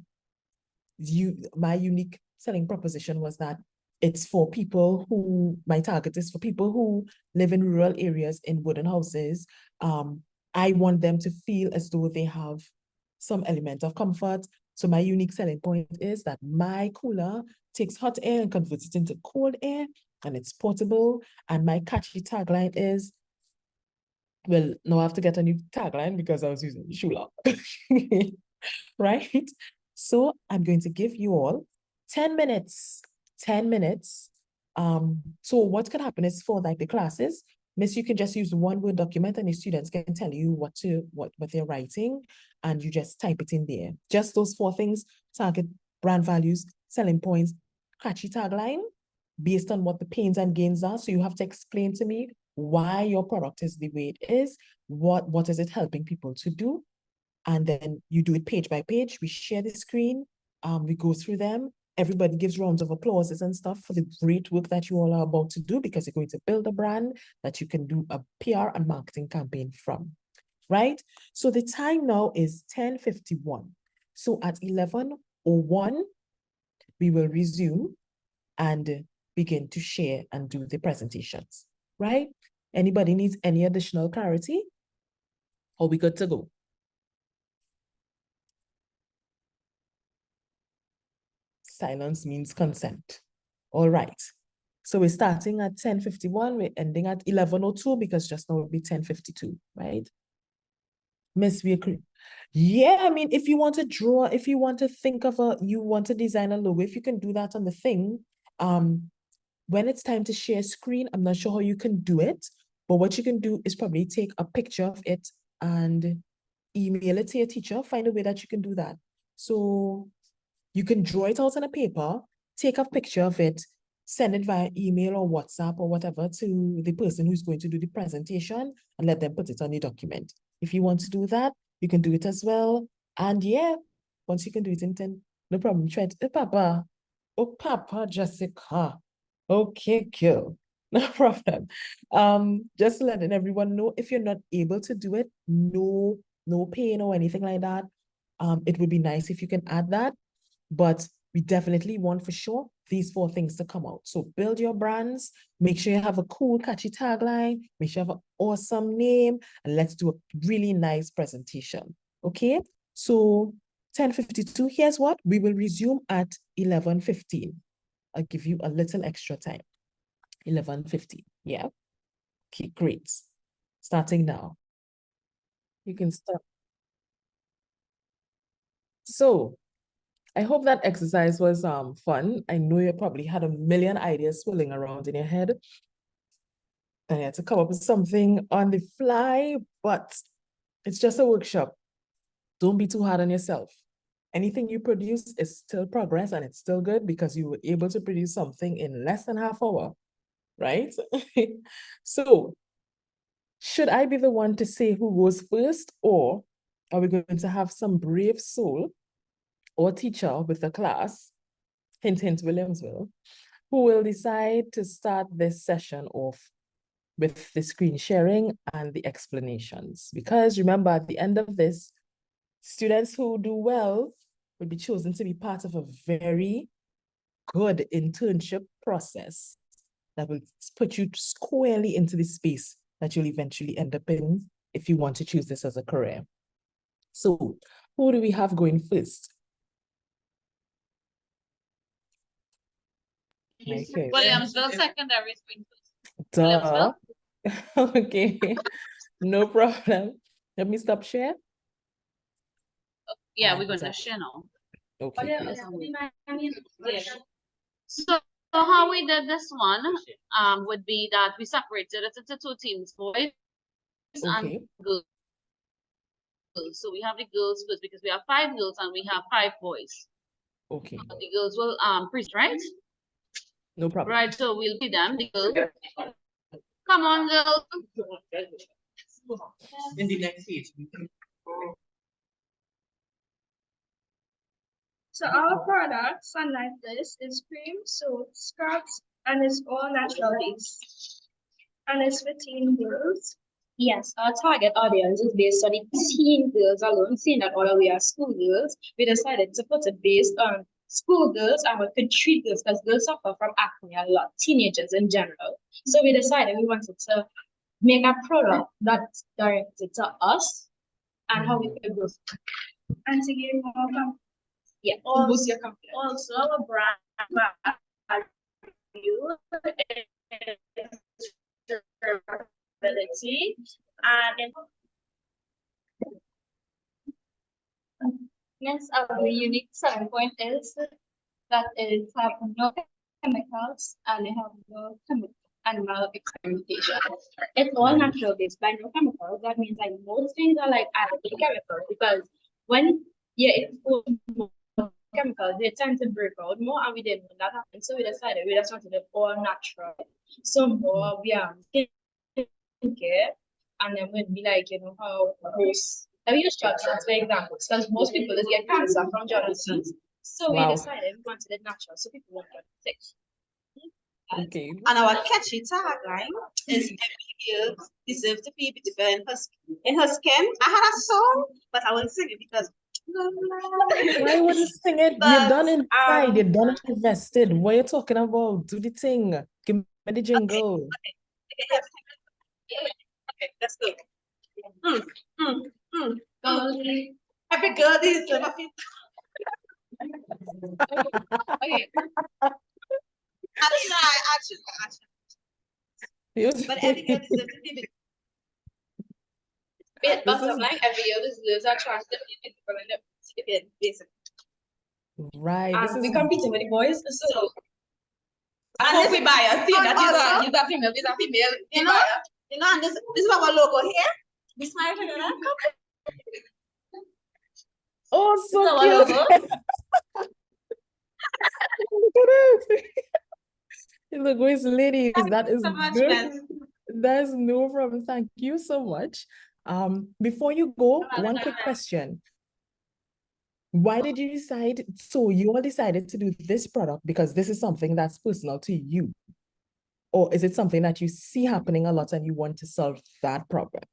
my unique selling proposition was that it's for people who, my target is for people who live in rural areas in wooden houses. I want them to feel as though they have some element of comfort. So my unique selling point is that my cooler takes hot air and converts it into cold air, and it's portable. And my catchy tagline is, well, now I have to get a new tagline because I was using Shula, right? So I'm going to give you all 10 minutes, 10 minutes. So what could happen is for like the classes, Miss, you can just use one Word document and your students can tell you what they're writing, and you just type it in there. Just those 4 things: target, brand values, selling points, catchy tagline, based on what the pains and gains are. So you have to explain to me why your product is the way it is, what is it helping people to do, and then you do it page by page. We share the screen, we go through them. Everybody gives rounds of applauses and stuff for the great work that you all are about to do, because you're going to build a brand that you can do a PR and marketing campaign from, right? So the time now is 10:51. So at 11:01, we will resume and begin to share and do the presentations, right? Anybody needs any additional clarity? Are we good to go? Silence means consent. All right. So we're starting at 10:51. We're ending at 11:02 because just now it will be 10:52, right? Miss, we agree. Yeah, I mean, if you want to draw, if you want to think of you want to design a logo, if you can do that on the thing, when it's time to share screen, I'm not sure how you can do it, but what you can do is probably take a picture of it and email it to your teacher. Find a way that you can do that. So you can draw it out on a paper, take a picture of it, send it via email or WhatsApp or whatever to the person who's going to do the presentation and let them put it on the document. If you want to do that, you can do it as well. And yeah, once you can do it in 10, no problem. Try it. Papa. Oh, Papa Jessica. Okay, cool. No problem. Just letting everyone know, if you're not able to do it, no pain or anything like that. It would be nice if you can add that, but we definitely want for sure these 4 things to come out. So build your brands, make sure you have a cool, catchy tagline, make sure you have an awesome name, and let's do a really nice presentation. Okay, so 10:52, here's what, we will resume at 11:15. I'll give you a little extra time. 11:15, yeah? Okay, great. Starting now. You can start. So, I hope that exercise was fun. I know you probably had a million ideas swirling around in your head. And you had to come up with something on the fly, but it's just a workshop. Don't be too hard on yourself. Anything you produce is still progress and it's still good because you were able to produce something in less than half hour, right? So, should I be the one to say who goes first, or are we going to have some brave soul or teacher with the class, hint, hint, Williamsville, who will decide to start this session off with the screen sharing and the explanations? Because remember, at the end of this, students who do well will be chosen to be part of a very good internship process that will put you squarely into the space that you'll eventually end up in if you want to choose this as a career. So, who do we have going first? Okay. Williamsville Secondary School. Duh. Okay, no problem. Let me stop share. Yeah, we're going to share now. Okay. So how we did this one would be that we separated it into 2 teams, boys and girls. So we have the girls first because we have 5 girls and we have 5 boys. Okay. The girls will present, right? No problem. Right, so we'll see them. The girls. Come on, girls. In the next stage. So our product, Sunlight Bliss, is cream, soap, scrubs, and it's all natural based. And it's for teen girls. Yes, our target audience is based on the teen girls alone, seeing that all of we are school girls. We decided to put it based on school girls and we could treat girls because girls suffer from acne a lot, teenagers in general. So we decided we wanted to make a product that's directed to us and how we could grow. And to give more confidence. Yeah, Also, boost your confidence. Also, our brand value is durability and yes, our unique selling point is that it have no chemicals and it have no animal experimentation. It's all natural based by no chemicals. That means like most things are like added chemicals because when you're exposed to chemicals, they tend to break out more and we didn't want that happen. So we decided we just wanted it all natural. So more we are skincare and then we'd be like, you know, how most I use Johnson's for example, because most people just get cancer from Johnson's. So we decided we wanted it natural so people won't get sick. Okay. And our catchy tagline is every girl deserves to be beautiful in her skin. I had a song, but I won't sing it because why would you sing it? You're done inside, you're done invested. What are you talking about? Do the thing. Give me the jingle. Okay, let's go. Every girl deserves a beautiful. Okay. Actually. But every girl deserves to be beautiful. Bottom line, every year deserves a chance to be beautiful in the basically. Right. We competing with the boys, so And hope we buy a thing that is a female, You know, and this is our logo here. We smile together. Oh, so our cute. logo. Look at it. Look, Miss ladies, that is so much, good. Miss. There's no problem. Thank you so much. Before you go, one quick question. Why did you decide? So you all decided to do this product because this is something that's personal to you, or is it something that you see happening a lot and you want to solve that problem?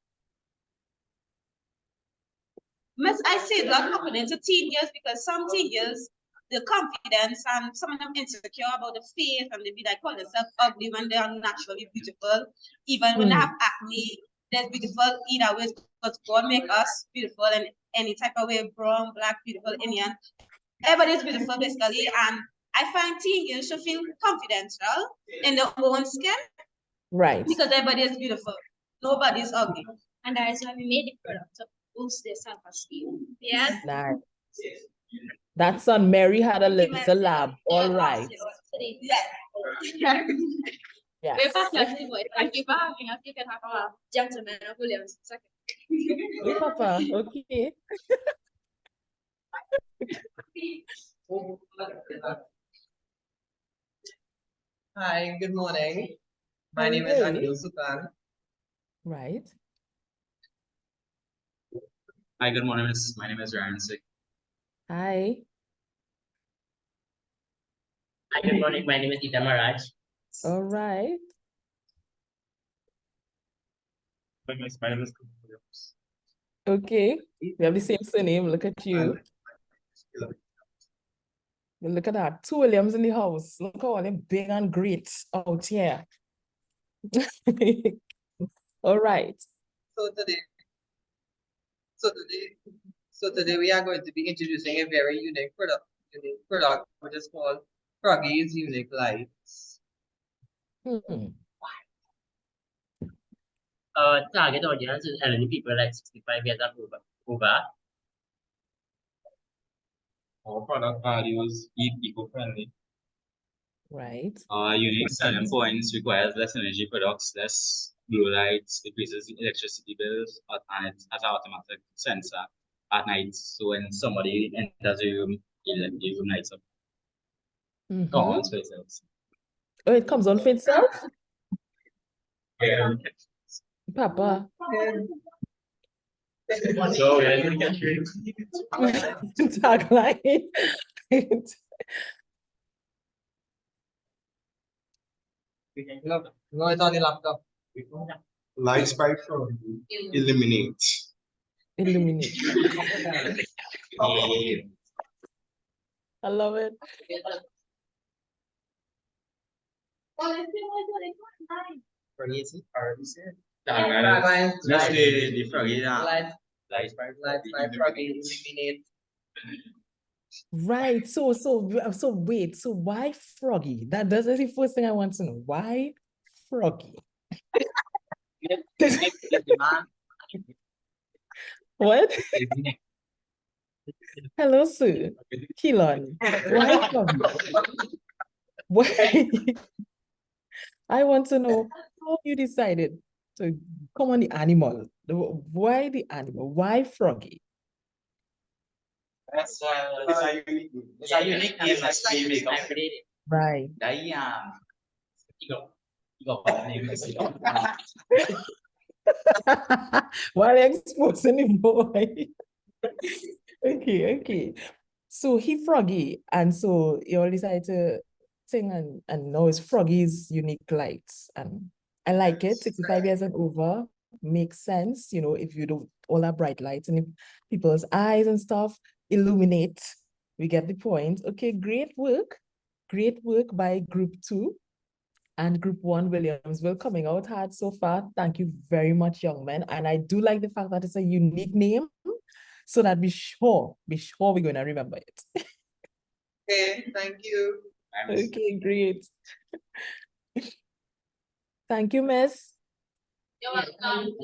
Miss, I see it not happening to teen girls because some teen girls, the confidence and some of them insecure about the face and they be like call themselves ugly when they are naturally beautiful. Even when they have acne, they're beautiful either way because God make us beautiful in any type of way, brown, black, beautiful, Indian. Everybody's beautiful basically, and I find teen girls should feel confidential in their own skin. Right. Because everybody is beautiful. Nobody is ugly. And that is why we made the product to boost their self-esteem. Yes. Nice. That son Mary had a little lab. All right. Yes. Yes. We're back at the boy. Thank you for having us. You can have a gentleman of Williams. Hey, Papa. Okay. Hi, good morning. My name is Anil Sultan. Right. Hi, good morning, miss. My name is Ryan Singh. Hi. Hi, good morning. My name is Ita Maraj. All right. My name is Williams. Okay. We have the same surname. Look at you. Look at that. Two Williams in the house. Look how them big and great out here. All right. So today we are going to be introducing a very unique product, which is called Froggy's Unique Lights. Target audience is elderly people like 65 years and over. Our product values eco-friendly. Right. Unique selling points requires less energy products, less blue lights, decreases electricity bills, and it has an automatic sensor at night. So when somebody enters the room, the room lights up. On for itself. Oh, it comes on for itself? Yeah. Papa. So we're going to get tagline. No, it's on the laptop. Lights by frog. Illuminate. Illuminate. I love it. Just the froggy lights by froggy illuminate. Right. So wait. So why Froggy? That's the first thing I want to know. Why Froggy? What? Hello, sir. Keelan. Why Froggy? Why? I want to know how you decided to come on the animal. Why the animal? Why Froggy? It's a unique name that's being Right. While exposing the boy. Okay. So he Froggy, and so you all decided to sing and know it's Froggy's Unique Lights. And I like it. 65 years and over makes sense, you know, if you do all that bright lights and if people's eyes and stuff illuminate. We get the point. Okay, great work. Great work by Group 2 and Group 1 Williamsville coming out hard so far. Thank you very much, young men. And I do like the fact that it's a unique name so that be sure we're going to remember it. Okay, thank you. Okay, great. Thank you, Miss. You're welcome.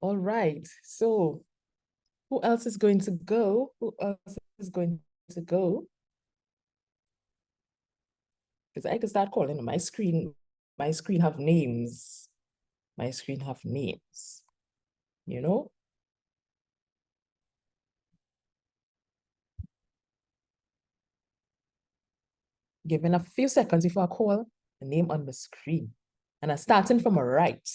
All right. So who else is going to go? Because I can start calling them. My screen have names. My screen have names. You know? Given a few seconds before I call the name on the screen. And I'm starting from my right.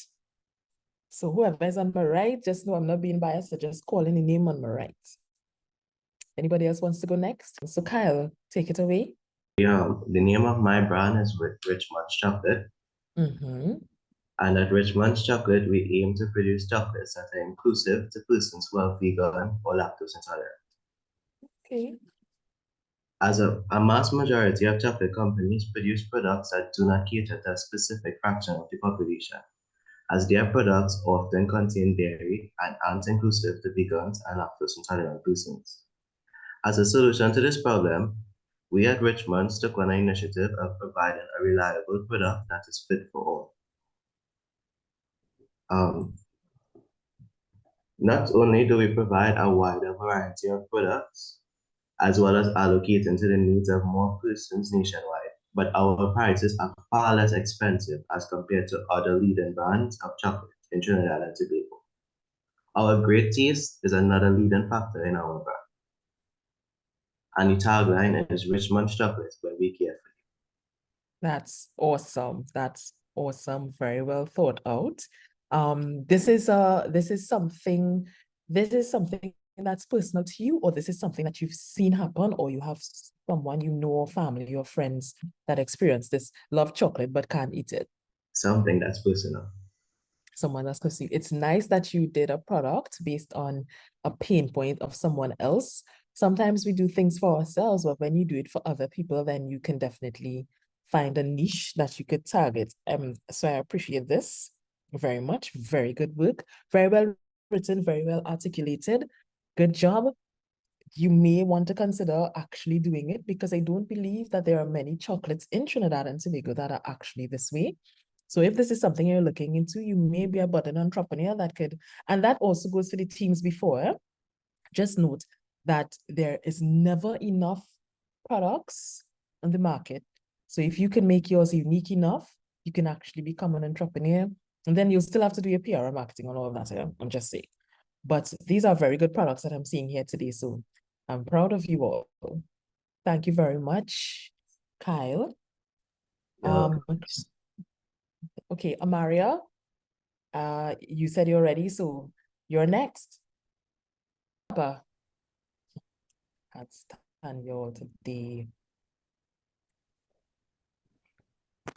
So whoever is on my right, just know I'm not being biased, so just calling the name on my right. Anybody else wants to go next? So Kyle, take it away. Yeah, the name of my brand is Richmond's Chocolate. And at Richmond's Chocolate, we aim to produce chocolates that are inclusive to persons who are vegan or lactose intolerant. Okay. As a mass majority of chocolate companies produce products that do not cater to a specific fraction of the population, as their products often contain dairy and aren't inclusive to vegans and lactose intolerant persons. As a solution to this problem, we at Richmond took on an initiative of providing a reliable product that is fit for all. Not only do we provide a wider variety of products, as well as allocating to the needs of more persons nationwide, but our prices are far less expensive as compared to other leading brands of chocolate in Trinidad and Tobago. Our great taste is another leading factor in our brand. And the tagline is Richmond's Chocolate, where we care for you. That's awesome. That's awesome. Very well thought out. This is something that's personal to you, or this is something that you've seen happen, or you have someone you know, or family or friends that experience this, love chocolate but can't eat it. Something that's personal. Someone that's personal. It's nice that you did a product based on a pain point of someone else. Sometimes we do things for ourselves, but when you do it for other people, then you can definitely find a niche that you could target. So I appreciate this very much. Very good work. Very well written, very well articulated. Good job. You may want to consider actually doing it, because I don't believe that there are many chocolates in Trinidad and Tobago that are actually this way. So if this is something you're looking into, you may be a budding entrepreneur that could, and that also goes for the teams before. Just note that there is never enough products on the market. So if you can make yours unique enough, you can actually become an entrepreneur. And then you'll still have to do your PR and marketing and all of that. I'm just saying. But these are very good products that I'm seeing here today. So I'm proud of you all. Thank you very much, Kyle. Okay, Amaria, you said you're ready, so you're next. That's Daniel today.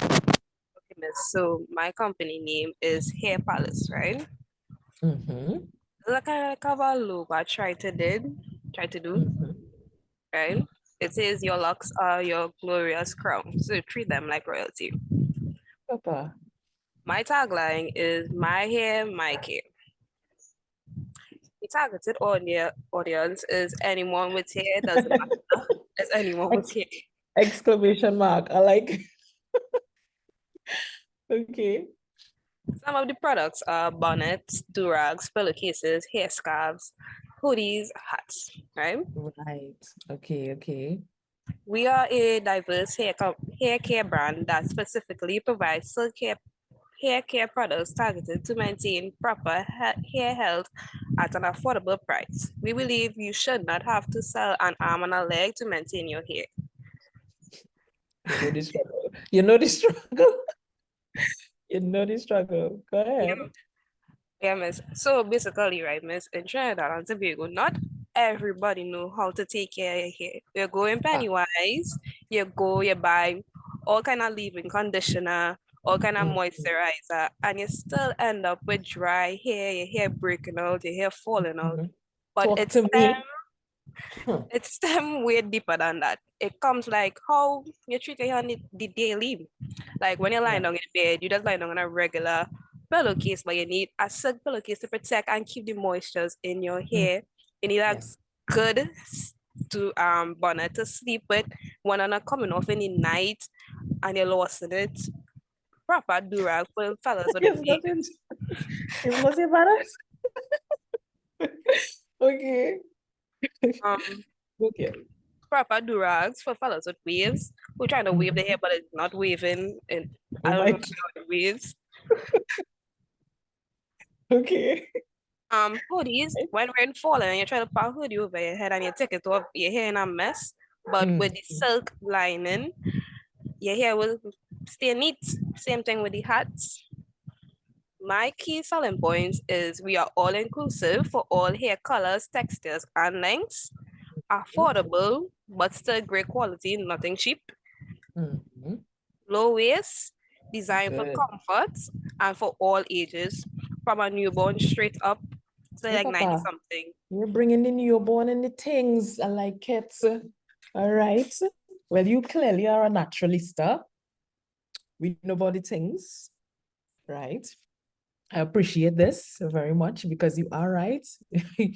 Okay, miss. So my company name is Hair Palace, right? Like a cover logo I try to do, right? It says your locks are your glorious crown, so treat them like royalty. Papa. My tagline is my hair, my care. The targeted audience is anyone with hair, doesn't matter. It's anyone with hair. Exclamation mark. I like. Okay. Some of the products are bonnets, durags, pillowcases, hair scarves, hoodies, hats, right? Right. Okay, okay. We are a diverse hair care brand that specifically provides hair care products targeted to maintain proper hair health at an affordable price. We believe you should not have to sell an arm and a leg to maintain your hair. You know the struggle. You know the struggle. You know the struggle. Go ahead. Yeah, miss. So basically, right, miss, in Trinidad and Tobago, not everybody know how to take care of your hair. You go in Pennywise, you buy all kind of leave-in conditioner, all kind of moisturizer, and you still end up with dry hair, your hair breaking out, your hair falling out. But Talk it's to me. it's them way deeper than that. It comes like how you treat your hair on the daily. Like when you're lying down in bed, you just lie down on a regular pillowcase, but you need a silk pillowcase to protect and keep the moistures in your hair. You need a good bonnet to sleep with when you're not coming off in the night and you're lost in it. Proper durag for fellas with the You must have banners. Okay. Okay. Proper durags for fellas with waves who trying to wave the hair, but it's not waving. And I don't know how it waves. Okay. Hoodies, when rain falling and you try to put a hoodie over your head and you take it off, your hair in a mess, but with the silk lining, your hair will stay neat. Same thing with the hats. My key selling points is we are all inclusive for all hair colors, textures, and lengths. Affordable, but still great quality, nothing cheap. Low waist, designed for Good. comfort and for all ages, from a newborn straight up to Hey, like 90 Papa, something. you're bringing the newborn and the things. I like it. All right. Well, you clearly are a naturalista. We know about the things, right? I appreciate this very much because you are right.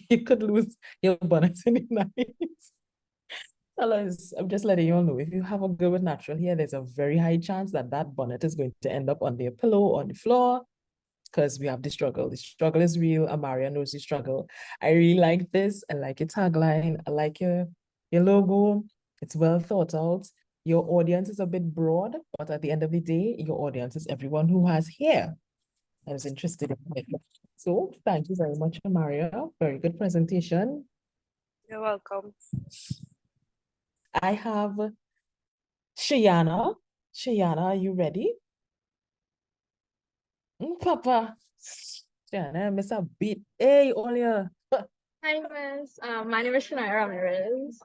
You could lose your bonnet in the night. Fellas, I'm just letting you all know, if you have a girl with natural hair, there's a very high chance that that bonnet is going to end up on their pillow, on the floor, because we have the struggle. The struggle is real. Amaria knows the struggle. I really like this. I like your tagline. I like your logo. It's well thought out. Your audience is a bit broad, but at the end of the day, your audience is everyone who has hair. I was interested in it. So thank you very much, Amaria. Very good presentation. You're welcome. I have Shayana. Shayana, are you ready? Papa. Shayana, I miss a beat. Hey, Olia. Hi, Miss. My name is Shania Ramirez.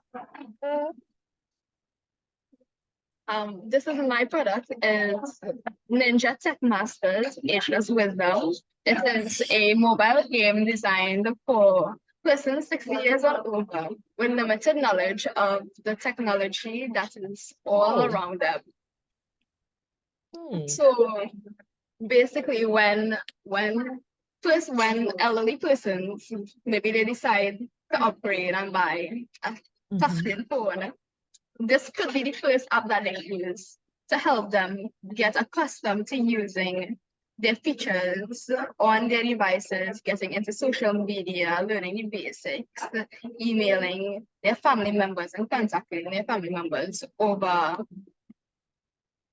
This is my product is Ninja Tech Masters Ageless Wisdom. It is a mobile game designed for persons 60 years or over with limited knowledge of the technology that is all around them. So basically, when elderly persons maybe they decide to upgrade and buy a touchscreen phone, this could be the first app that they use to help them get accustomed to using their features on their devices, getting into social media, learning the basics, emailing their family members and contacting their family members over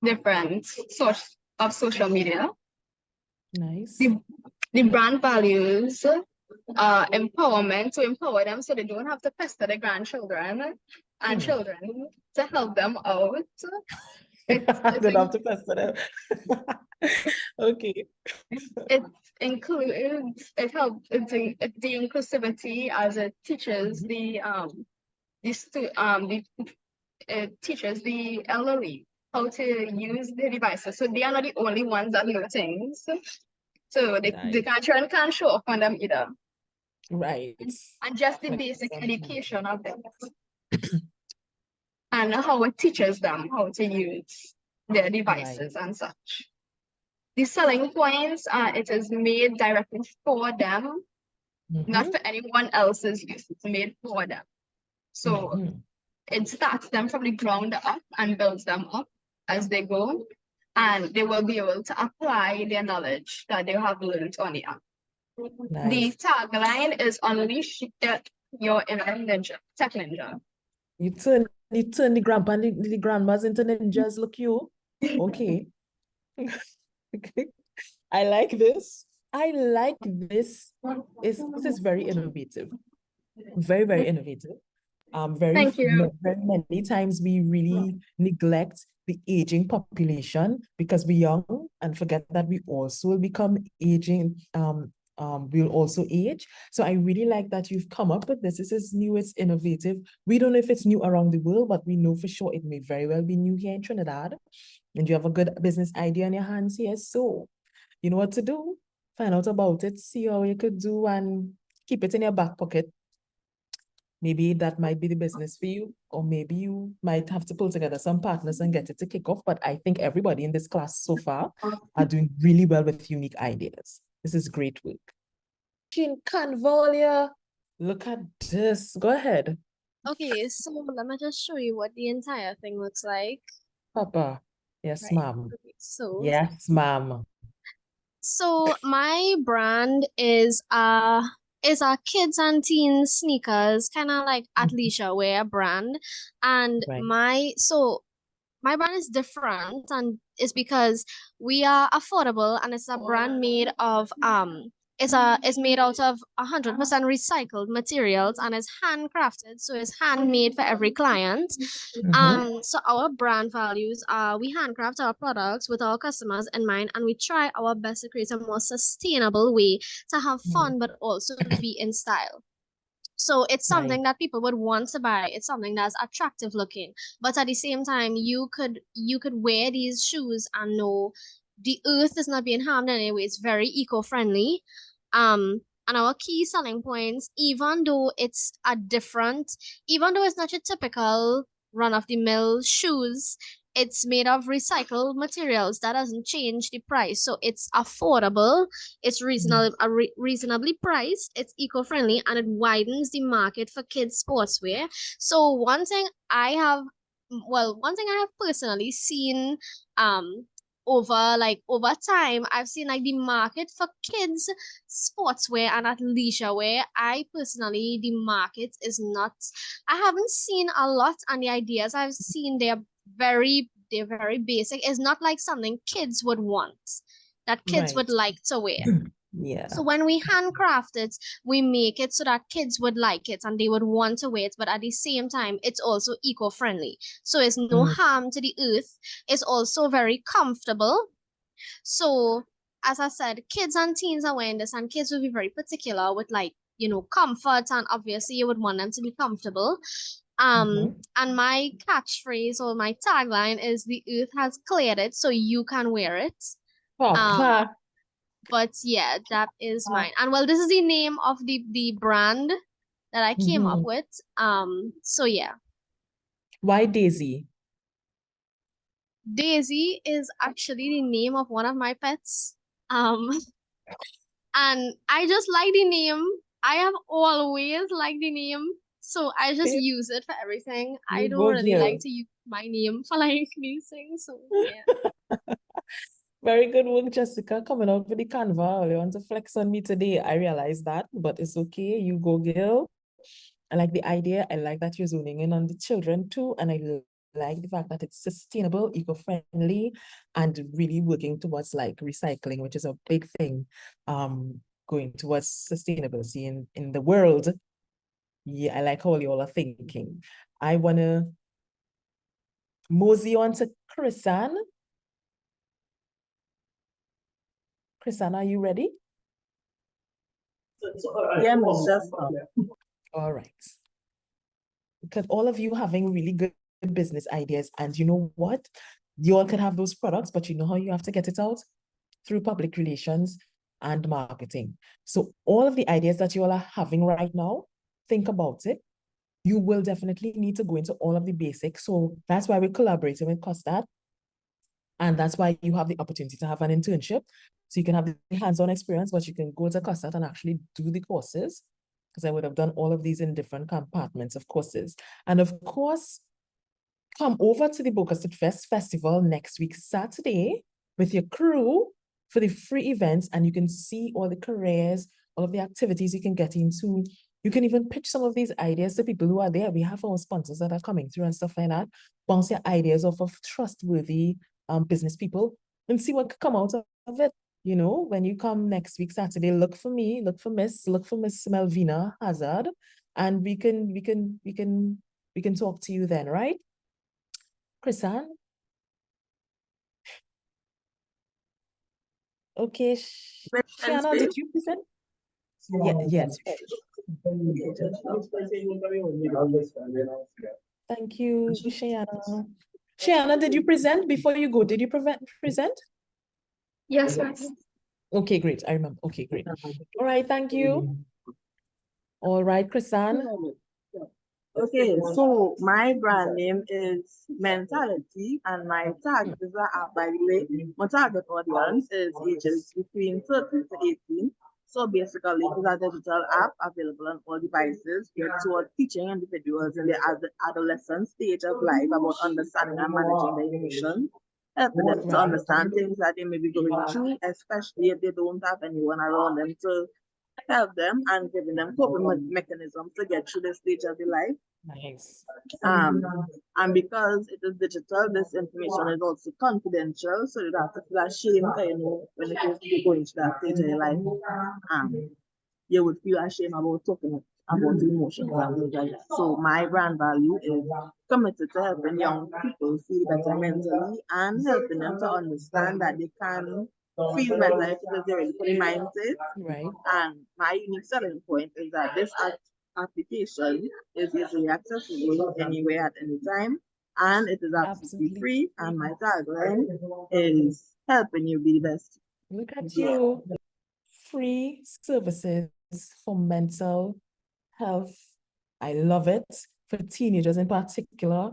different sources of social media. Nice. The brand values empowerment to empower them so they don't have to pester their grandchildren and children to help them out. They don't have to pester them. Okay. It includes the inclusivity as it teaches it teaches the elderly how to use the devices. So they are not the only ones that know things. So the grandchildren can't show up on them either. Right. And just the basic education of them. And how it teaches them how to use their devices and such. The selling points, it is made directly for them, not for anyone else's use. It's made for them. So it starts them from the ground up and builds them up as they go. And they will be able to apply their knowledge that they have learned on the app. The tagline is unleash your inner ninja, tech ninja. You turn the grandpa and the grandmas into ninjas, look you. Okay. Okay. I like this. I like this. This is very innovative. Very, very innovative. Thank you. Very many times we really neglect the aging population because we're young and forget that we also will become aging, we'll also age. So I really like that you've come up with this. This is new, it's innovative. We don't know if it's new around the world, but we know for sure it may very well be new here in Trinidad. And you have a good business idea in your hands here. So you know what to do. Find out about it, see how you could do and keep it in your back pocket. Maybe that might be the business for you, or maybe you might have to pull together some partners and get it to kick off. But I think everybody in this class so far are doing really well with unique ideas. This is great work. Canvolia, look at this. Go ahead. Okay, so let me just show you what the entire thing looks like. Papa. Yes, ma'am. Okay, so Yes, ma'am. So my brand is our kids and teens sneakers, kind of like athleisure wear brand. And my brand is different, and it's because we are affordable, and it's a brand made of it's made out of 100% recycled materials and is handcrafted, so it's handmade for every client. So our brand values are we handcraft our products with our customers in mind, and we try our best to create a more sustainable way to have fun but also to be in style. So it's something that people would want to buy. It's something that's attractive looking, but at the same time, you could wear these shoes and know the earth is not being harmed in any way. It's very eco-friendly. And our key selling points, even though it's not your typical run-of-the-mill shoes, it's made of recycled materials. That doesn't change the price. So it's affordable, it's reasonably priced, it's eco-friendly, and it widens the market for kids sportswear. So one thing I have personally seen over time, I've seen like the market for kids sportswear and athleisure wear. The market is not, I haven't seen a lot, and the ideas I've seen, they're very basic. It's not like something kids would want, that kids would like to wear. Yeah. So when we handcraft it, we make it so that kids would like it and they would want to wear it, but at the same time, it's also eco-friendly. So it's no harm to the earth. It's also very comfortable. So as I said, kids and teens are wearing this, and kids will be very particular with comfort, and obviously you would want them to be comfortable. And my catchphrase or my tagline is the earth has cleared it so you can wear it. But yeah, that is mine. And well, this is the name of the brand that I came up with. So yeah. Why Daisy? Daisy is actually the name of one of my pets. And I just like the name. I have always liked the name, so I just use it for everything. I don't really like to use my name for like these things. So yeah. Very good work, Jessica, coming out with the Canva. You want to flex on me today. I realize that, but it's okay. You go, girl. I like the idea. I like that you're zoning in on the children too. And I like the fact that it's sustainable, eco-friendly, and really working towards like recycling, which is a big thing. Going towards sustainability in the world. Yeah, I like how you all are thinking. I want to mosey on to Chrisanne. Chrisanne, are you ready? Yeah, myself. All right. Because all of you having really good business ideas, and you know what? You all can have those products, but you know how you have to get it out? Through public relations and marketing. So all of the ideas that you all are having right now, think about it. You will definitely need to go into all of the basics. So that's why we're collaborating with COSTAATT. And that's why you have the opportunity to have an internship. So you can have the hands-on experience, but you can go to COSTAATT and actually do the courses, because I would have done all of these in different compartments of courses. And of course, come over to the Bocas Festival next week, Saturday, with your crew for the free events, and you can see all the careers, all of the activities you can get into. You can even pitch some of these ideas to people who are there. We have our sponsors that are coming through and stuff like that. Bounce your ideas off of trustworthy business people and see what could come out of it. You know, when you come next week, Saturday, look for me, look for Miss Melvina Hazard, and we can talk to you then, right? Chrisanne? Okay, Shiana, did you present? Yeah, yes. Thank you, Shiana. Shiana, did you present before you go? Did you present? Yes, yes. Okay, great. I remember. Okay, great. All right, thank you. All right, Chrisanne. Okay, so my brand name is Mentality, and my tag is an app, by the way. My target audience is ages between 13 to 18. So basically, it's a digital app available on all devices geared toward teaching individuals in the adolescent stage of life about understanding and managing their emotions, helping them to understand things that they may be going through, especially if they don't have anyone around them to help them and giving them coping mechanisms to get through this stage of their life. Nice. And because it is digital, this information is also confidential, so you don't have to feel ashamed, when it is you're going through that stage of your life. You would feel ashamed about talking about emotions and things like that. So my brand value is committed to helping young people feel better mentally and helping them to understand that they can feel better if they really put their mind to it. Right. And my unique selling point is that this application is easily accessible anywhere at any time, and it is absolutely free. And my tagline is helping you be the best. Look at you. Free services for mental health. I love it. For teenagers in particular,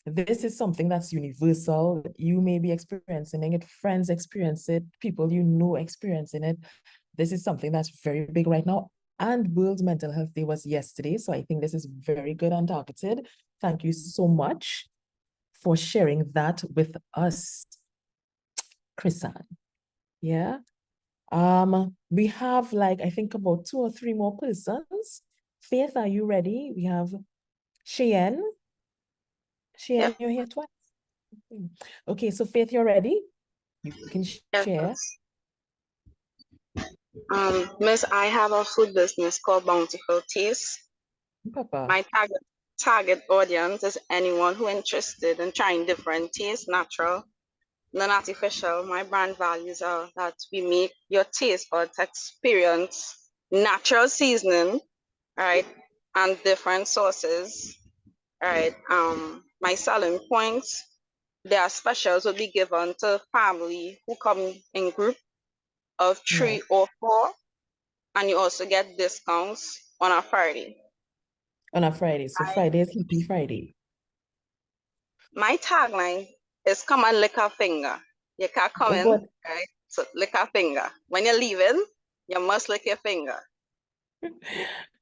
this is something that's universal. You may be experiencing it, friends experience it, people you know experiencing it. This is something that's very big right now. And World Mental Health Day was yesterday, so I think this is very good and targeted. Thank you so much for sharing that with us, Chrisanne. Yeah. We have I think about 2 or 3 more persons. Faith, are you ready? We have Cheyenne. Cheyenne, you're here twice. Okay, so Faith, you're ready? You can share. Miss, I have a food business called Bountiful Taste. Papa. My target audience is anyone who interested in trying different tastes, natural, non-artificial. My brand values are that we make your taste buds experience natural seasoning, right, and different sauces, right. My selling points, their specials will be given to family who come in group of 3 or 4, and you also get discounts on a Friday. On a Friday, so Friday is Happy Friday. My tagline is come and lick a finger. You can't come in, right? So lick a finger. When you're leaving, you must lick your finger.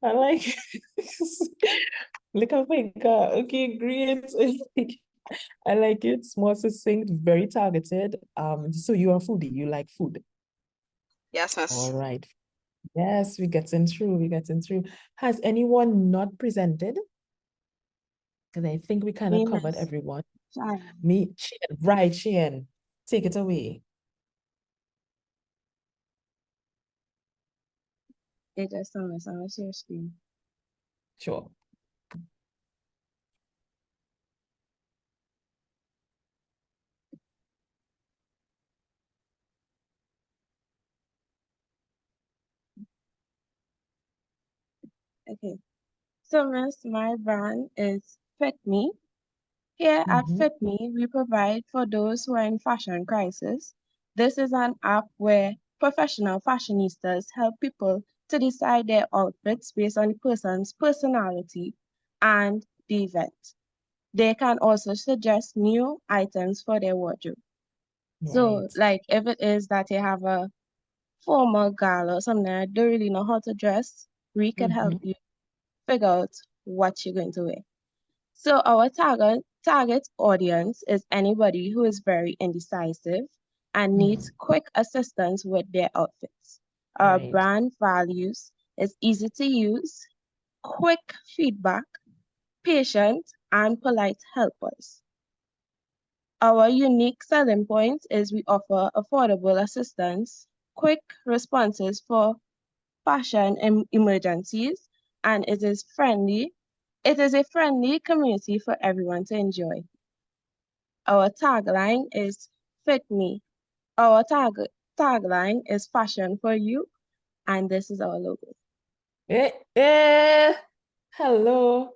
I like lick a finger. Okay, great. I like it. More succinct, very targeted. So you're a foodie, you like food. Yes, miss. All right. Yes, we're getting through. Has anyone not presented? Because I think we kind of covered everyone. Me, Chien. Right, Chien. Take it away. It is on your screen. Sure. Okay. So, Miss, my brand is Fit Me. Here at Fit Me, we provide for those who are in fashion crisis. This is an app where professional fashionistas help people to decide their outfits based on the person's personality and the event. They can also suggest new items for their wardrobe. So, if it is that you have a formal gala or something, I don't really know how to dress, we can help you figure out what you're going to wear. So our target audience is anybody who is very indecisive and needs quick assistance with their outfits. Our brand values is easy to use, quick feedback, patient, and polite helpers. Our unique selling point is we offer affordable assistance, quick responses for fashion emergencies, and it is friendly. It is a friendly community for everyone to enjoy. Our tagline is Fit Me. Our tagline is Fashion for You, and this is our logo. Hello.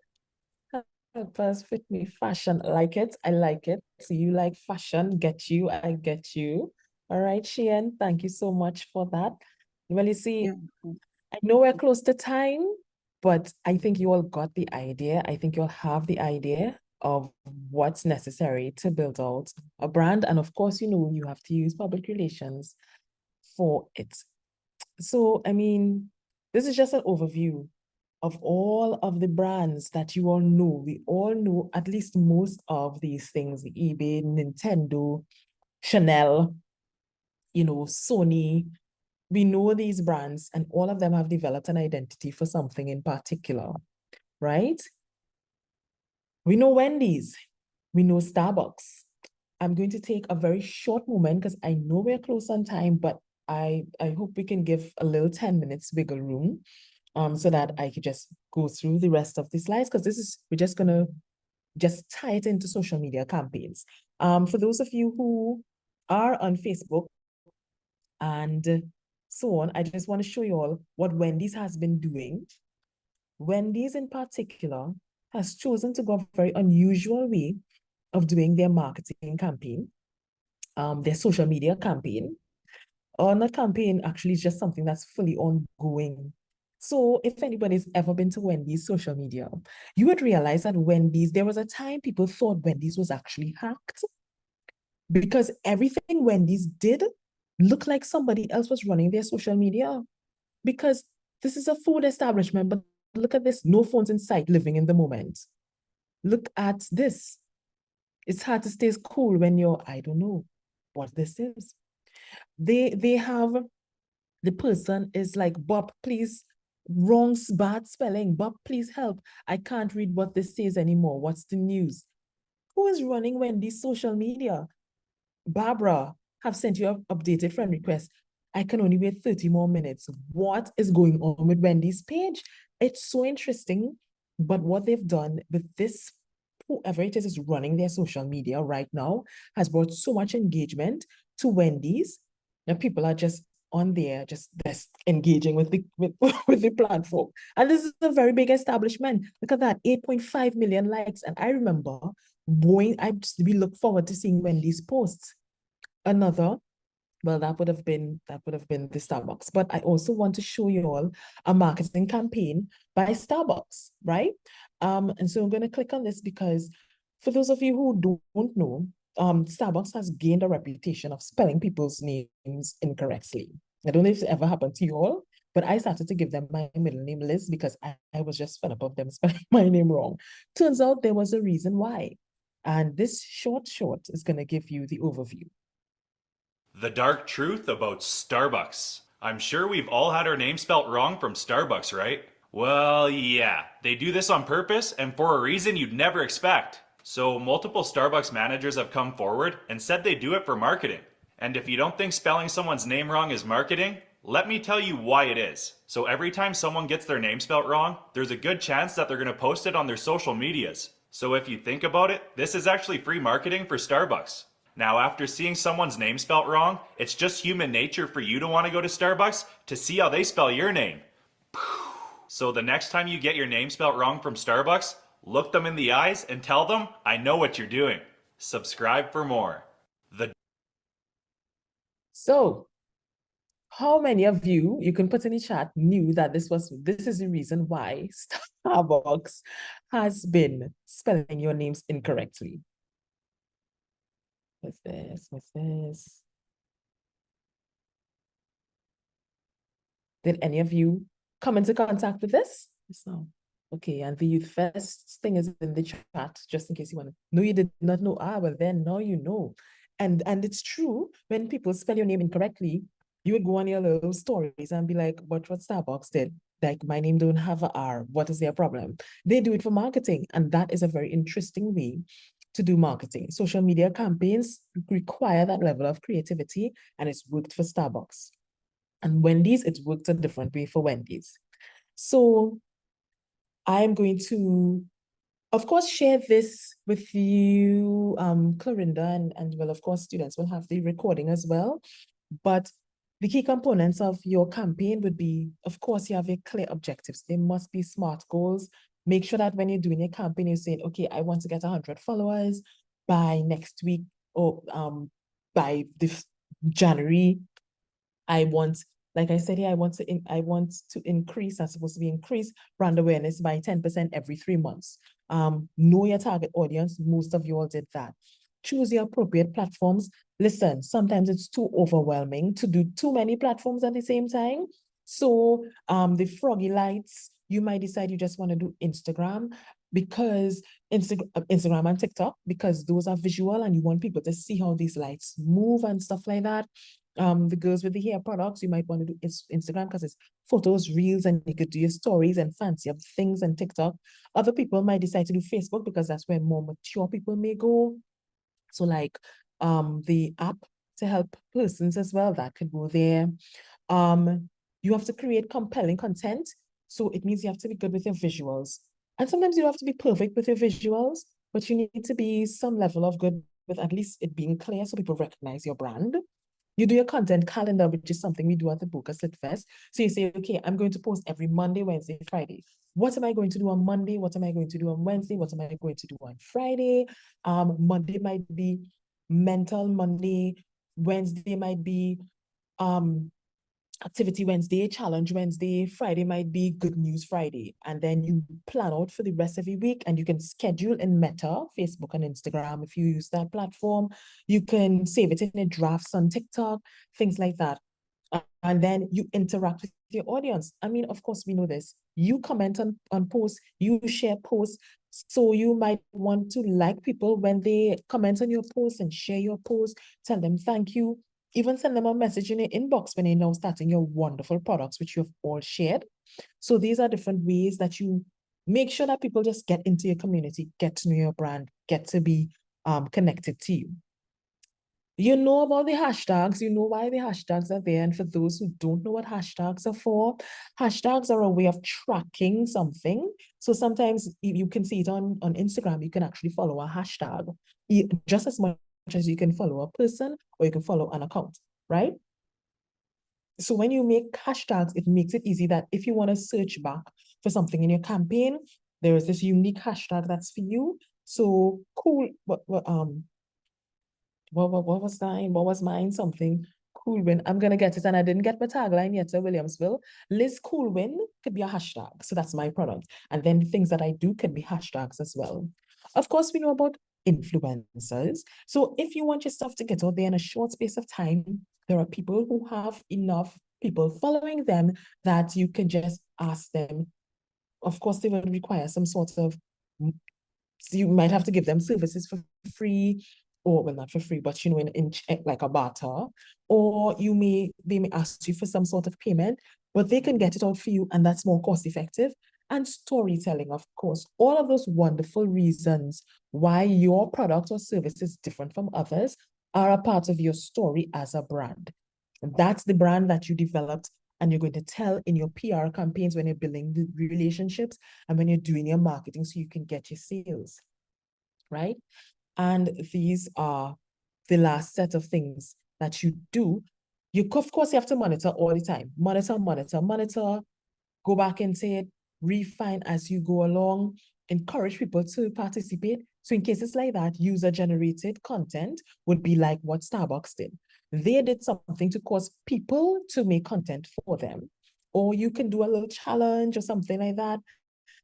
Help us, Fit Me fashion. Like it. I like it. So you like fashion. Get you. I get you. All right, Chien. Thank you so much for that. Well, you see, I know we're close to time, but I think you all got the idea. I think you'll have the idea of what's necessary to build out a brand. And of course, you have to use public relations for it. So, I mean, this is just an overview of all of the brands that you all know. We all know at least most of these things, eBay, Nintendo, Chanel, Sony, we know these brands and all of them have developed an identity for something in particular, right? We know Wendy's, we know Starbucks. I'm going to take a very short moment because I know we're close on time, but I hope we can give a little 10 minutes wiggle room so that I could just go through the rest of the slides because we're just going to just tie it into social media campaigns. For those of you who are on Facebook and so on, I just want to show you all what Wendy's has been doing. Wendy's in particular has chosen to go a very unusual way of doing their marketing campaign, their social media campaign. Or not campaign, actually, it's just something that's fully ongoing. So if anybody's ever been to Wendy's social media, you would realize that Wendy's, there was a time people thought Wendy's was actually hacked because everything Wendy's did looked like somebody else was running their social media. Because this is a food establishment, but look at this, no phones in sight, living in the moment. Look at this. It's hard to stay cool when you're, I don't know what this is. They have, the person is like, Bob, please, wrong, bad spelling. Bob, please help. I can't read what this says anymore. What's the news? Who is running Wendy's social media? Barbara, have sent you an updated friend request. I can only wait 30 more minutes. What is going on with Wendy's page? It's so interesting. But what they've done with this, whoever it is running their social media right now, has brought so much engagement to Wendy's. Now people are just on there, just engaging with the with the platform. And this is a very big establishment. Look at that, 8.5 million likes. And I remember we look forward to seeing Wendy's posts. Another, well, that would have been the Starbucks. But I also want to show you all a marketing campaign by Starbucks, right? And so I'm going to click on this because for those of you who don't know, Starbucks has gained a reputation of spelling people's names incorrectly. I don't know if it ever happened to you all, but I started to give them my middle name Liz because I was just fed up of them spelling my name wrong. Turns out there was a reason why. And this short is going to give you the overview. The dark truth about Starbucks. I'm sure we've all had our name spelt wrong from Starbucks, right? Well, yeah, they do this on purpose and for a reason you'd never expect. So multiple Starbucks managers have come forward and said they do it for marketing. And if you don't think spelling someone's name wrong is marketing, let me tell you why it is. So every time someone gets their name spelt wrong, there's a good chance that they're going to post it on their social medias. So if you think about it, this is actually free marketing for Starbucks. Now, after seeing someone's name spelt wrong, it's just human nature for you to want to go to Starbucks to see how they spell your name. So the next time you get your name spelt wrong from Starbucks, look them in the eyes and tell them, I know what you're doing. Subscribe for more. So, how many of you can put in the chat, knew that this is the reason why Starbucks has been spelling your names incorrectly? What's this? Did any of you come into contact with this? No. Okay, and the Youth Fest thing is in the chat, just in case you want to. No, you did not know. Well then, now you know. And it's true, when people spell your name incorrectly, you would go on your little stories and be like, but what Starbucks did? Like, my name don't have an R. What is their problem? They do it for marketing. And that is a very interesting way to do marketing. Social media campaigns require that level of creativity, and it's worked for Starbucks. And Wendy's, it's worked a different way for Wendy's. So I'm going to, of course, share this with you, Clorinda, and well, of course, students will have the recording as well. But the key components of your campaign would be, of course, you have your clear objectives. They must be SMART goals. Make sure that when you're doing your campaign, you're saying, okay, I want to get 100 followers by next week, or by this January. I want, like I said here, I want to increase, that's supposed to be increase brand awareness by 10% every 3 months. Know your target audience. Most of you all did that. Choose your appropriate platforms. Listen, sometimes it's too overwhelming to do too many platforms at the same time. So the froggy lights, you might decide you just want to do Instagram, because Instagram and TikTok, because those are visual and you want people to see how these lights move and stuff like that. the girls with the hair products, you might want to do Instagram because it's photos, reels, and you could do your stories and fancier things and TikTok. Other people might decide to do Facebook because that's where more mature people may go. So like the app to help persons as well, that could go there. You have to create compelling content. So it means you have to be good with your visuals. And sometimes you don't have to be perfect with your visuals, but you need to be some level of good with at least it being clear so people recognize your brand. You do your content calendar, which is something we do at the Bocas Lit Fest. So you say, okay, I'm going to post every Monday, Wednesday, Friday. What am I going to do on Monday? What am I going to do on Wednesday? What am I going to do on Friday? Monday might be mental Monday. Wednesday might be Activity Wednesday, Challenge Wednesday. Friday might be Good News Friday. And then you plan out for the rest of the week and you can schedule in Meta, Facebook and Instagram if you use that platform. You can save it in a drafts on TikTok, things like that. And then you interact with your audience. I mean, of course, we know this. You comment on posts, you share posts. So you might want to like people when they comment on your posts and share your posts, tell them thank you. Even send them a message in your inbox when you're now starting your wonderful products, which you've all shared. So these are different ways that you make sure that people just get into your community, get to know your brand, get to be connected to you. You know about the hashtags, you know why the hashtags are there. And for those who don't know what hashtags are for, hashtags are a way of tracking something. So sometimes you can see it on Instagram, you can actually follow a hashtag just as much as you can follow a person or you can follow an account, right? So when you make hashtags, it makes it easy that if you want to search back for something in your campaign, there is this unique hashtag that's for you. So cool, what was mine? What was mine? Something cool win. I'm gonna get it, and I didn't get my tagline yet to Williamsville. Liz Cool Win could be a hashtag, so that's my product. And then the things that I do could be hashtags as well. Of course, we know about influencers. So if you want your stuff to get out there in a short space of time, there are people who have enough people following them that you can just ask them. Of course, they will require some sort of, so you might have to give them services for free, or well, not for free, but you know, in like a barter, or they may ask you for some sort of payment, but they can get it out for you, and that's more cost effective. And storytelling, of course, all of those wonderful reasons why your product or service is different from others are a part of your story as a brand. And that's the brand that you developed and you're going to tell in your PR campaigns when you're building the relationships and when you're doing your marketing so you can get your sales, right? And these are the last set of things that you do. Of course, you have to monitor all the time. Monitor, go back into it, refine as you go along, encourage people to participate. So in cases like that, user-generated content would be like what Starbucks did. They did something to cause people to make content for them. Or you can do a little challenge or something like that.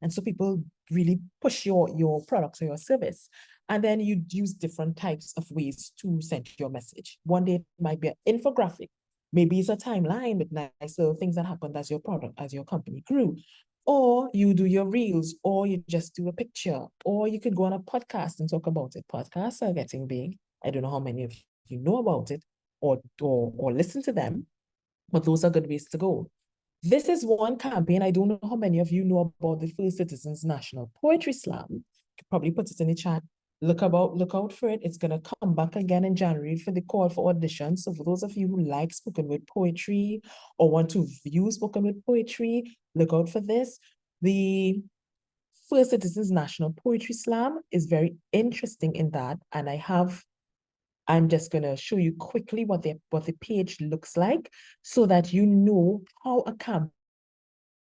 And so people really push your products or your service. And then you use different types of ways to send your message. One day it might be an infographic. Maybe it's a timeline with nice little things that happened as your product, as your company grew. Or you do your reels, or you just do a picture, or you could go on a podcast and talk about it. Podcasts are getting big. I don't know how many of you know about it or listen to them, but those are good ways to go. This is one campaign. I don't know how many of you know about the First Citizens National Poetry Slam. You could probably put it in the chat. Look out for it. It's going to come back again in January for the call for auditions. So for those of you who like spoken word poetry or want to view spoken word poetry, look out for this. The First Citizens National Poetry Slam is very interesting in that. And I'm just going to show you quickly what the page looks like so that you know how a campaign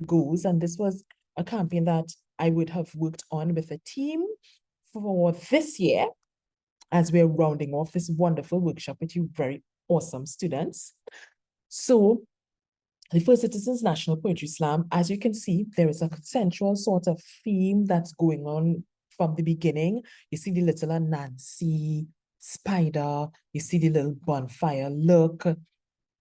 goes. And this was a campaign that I would have worked on with a team for this year as we're rounding off this wonderful workshop with you very awesome students. So the First Citizens National Poetry Slam, as you can see, there is a central sort of theme that's going on from the beginning. You see the little Nancy spider, you see the little bonfire look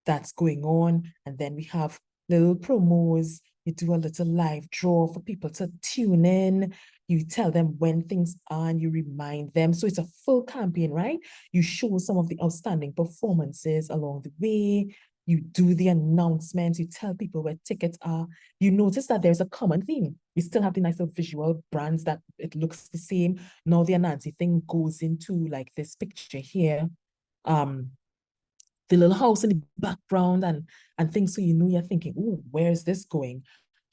that's going on. And then we have little promos. You do a little live draw for people to tune in. You tell them when things are and you remind them. So it's a full campaign, right? You show some of the outstanding performances along the way. You do the announcements. You tell people where tickets are. You notice that there's a common theme. We still have the nice little visual brands that it looks the same. Now the Anansi thing goes into like this picture here. The little house in the background and things. So you're thinking, oh, where is this going?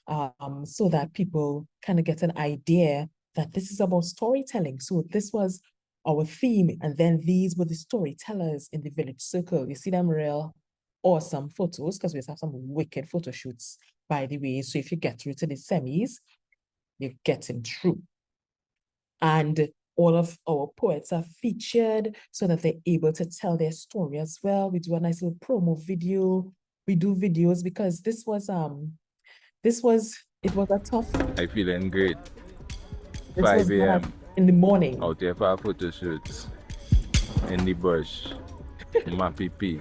So that people kind of get an idea that this is about storytelling. So this was our theme, and then these were the storytellers in the village circle. You see them real awesome photos, because we have some wicked photo shoots, by the way. So if you get through to the semis, you're getting through. And all of our poets are featured so that they're able to tell their story as well. We do a nice little promo video. We do videos because it was a tough. I feeling great. This 5 a.m. in the morning. Out there for photo shoots. In the bush. Mappy P.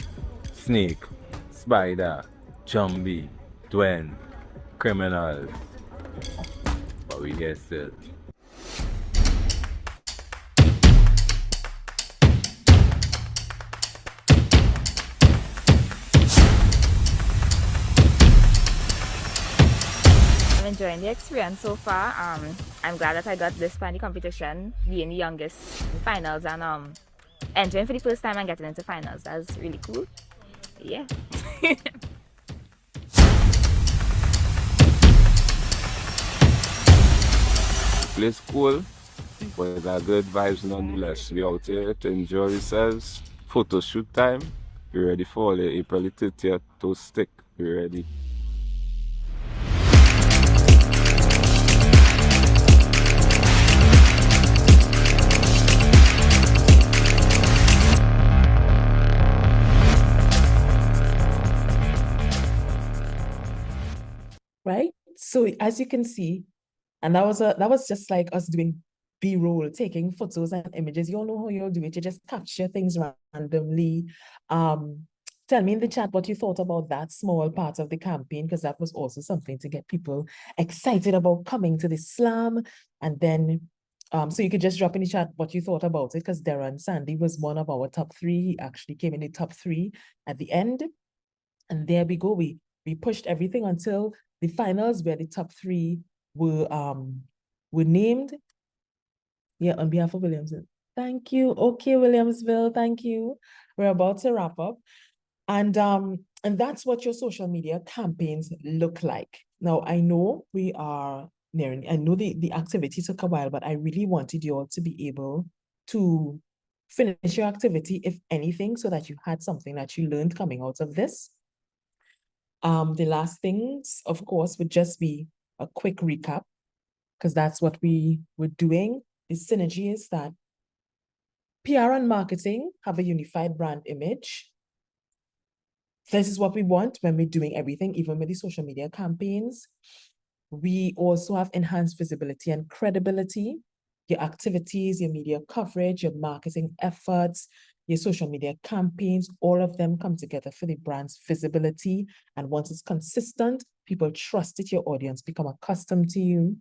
Snake. Spider. Chumby. Twin. Criminal. But we get still. Enjoying the experience so far. I'm glad that I got this far in the competition, being the youngest in finals and entering for the first time and getting into finals. That's really cool. Yeah. Place cool, but there are good vibes nonetheless. We out here to enjoy ourselves. Photo shoot time. We ready for the April 30th to stick. We ready. Right? So as you can see, and that was just like us doing B-roll, taking photos and images. You all know how you'll do it. You just capture things randomly. Tell me in the chat what you thought about that small part of the campaign, because that was also something to get people excited about coming to the slam. And then, so you could just drop in the chat what you thought about it, because Darren Sandy was one of our top 3. He actually came in the top 3 at the end. And there we go. We pushed everything until the finals, where the top 3 were named. Yeah, on behalf of Williamsville. Thank you. Okay, Williamsville, thank you. We're about to wrap up. And that's what your social media campaigns look like. Now, I know we are nearing, I know the activity took a while, but I really wanted you all to be able to finish your activity, if anything, so that you had something that you learned coming out of this. The last things, of course, would just be a quick recap, because that's what we were doing. The synergy is that PR and marketing have a unified brand image. This is what we want when we're doing everything, even with the social media campaigns. We also have enhanced visibility and credibility. Your activities, your media coverage, your marketing efforts, your social media campaigns, all of them come together for the brand's visibility. And once it's consistent, people trust it, your audience become accustomed to you.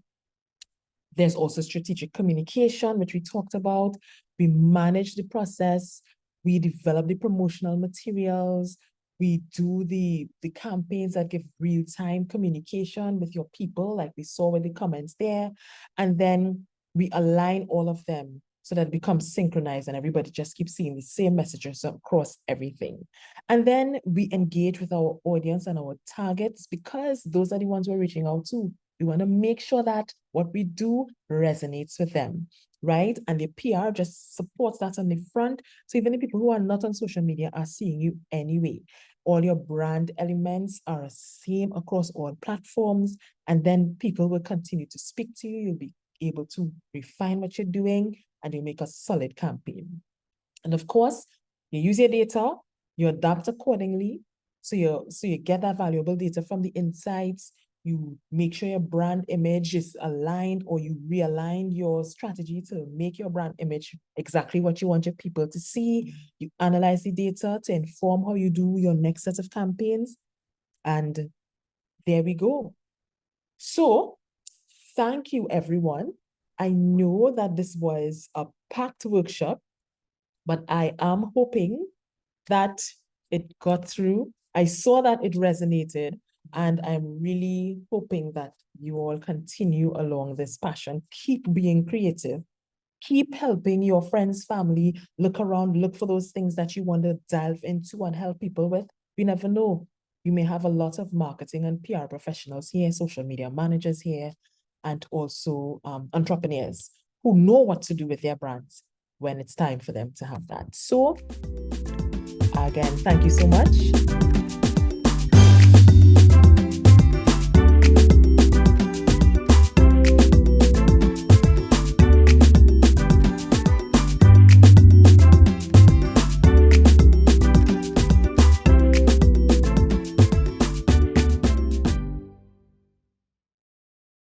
There's also strategic communication, which we talked about. We manage the process. We develop the promotional materials. We do the campaigns that give real-time communication with your people, like we saw with the comments there. And then we align all of them so that it becomes synchronized and everybody just keeps seeing the same messages across everything. And then we engage with our audience and our targets, because those are the ones we're reaching out to. We want to make sure that what we do resonates with them, right? And the PR just supports that on the front. So even the people who are not on social media are seeing you anyway. All your brand elements are same across all platforms. And then people will continue to speak to you. You'll be able to refine what you're doing, and you make a solid campaign. And of course, you use your data, you adapt accordingly. So you get that valuable data from the insights. You make sure your brand image is aligned, or you realign your strategy to make your brand image exactly what you want your people to see. You analyze the data to inform how you do your next set of campaigns. And there we go. So thank you, everyone. I know that this was a packed workshop, but I am hoping that it got through. I saw that it resonated, and I'm really hoping that you all continue along this passion. Keep being creative. Keep helping your friends, family, look around, look for those things that you want to delve into and help people with. You never know. You may have a lot of marketing and PR professionals here, social media managers here, and also entrepreneurs who know what to do with their brands when it's time for them to have that. So again, thank you so much.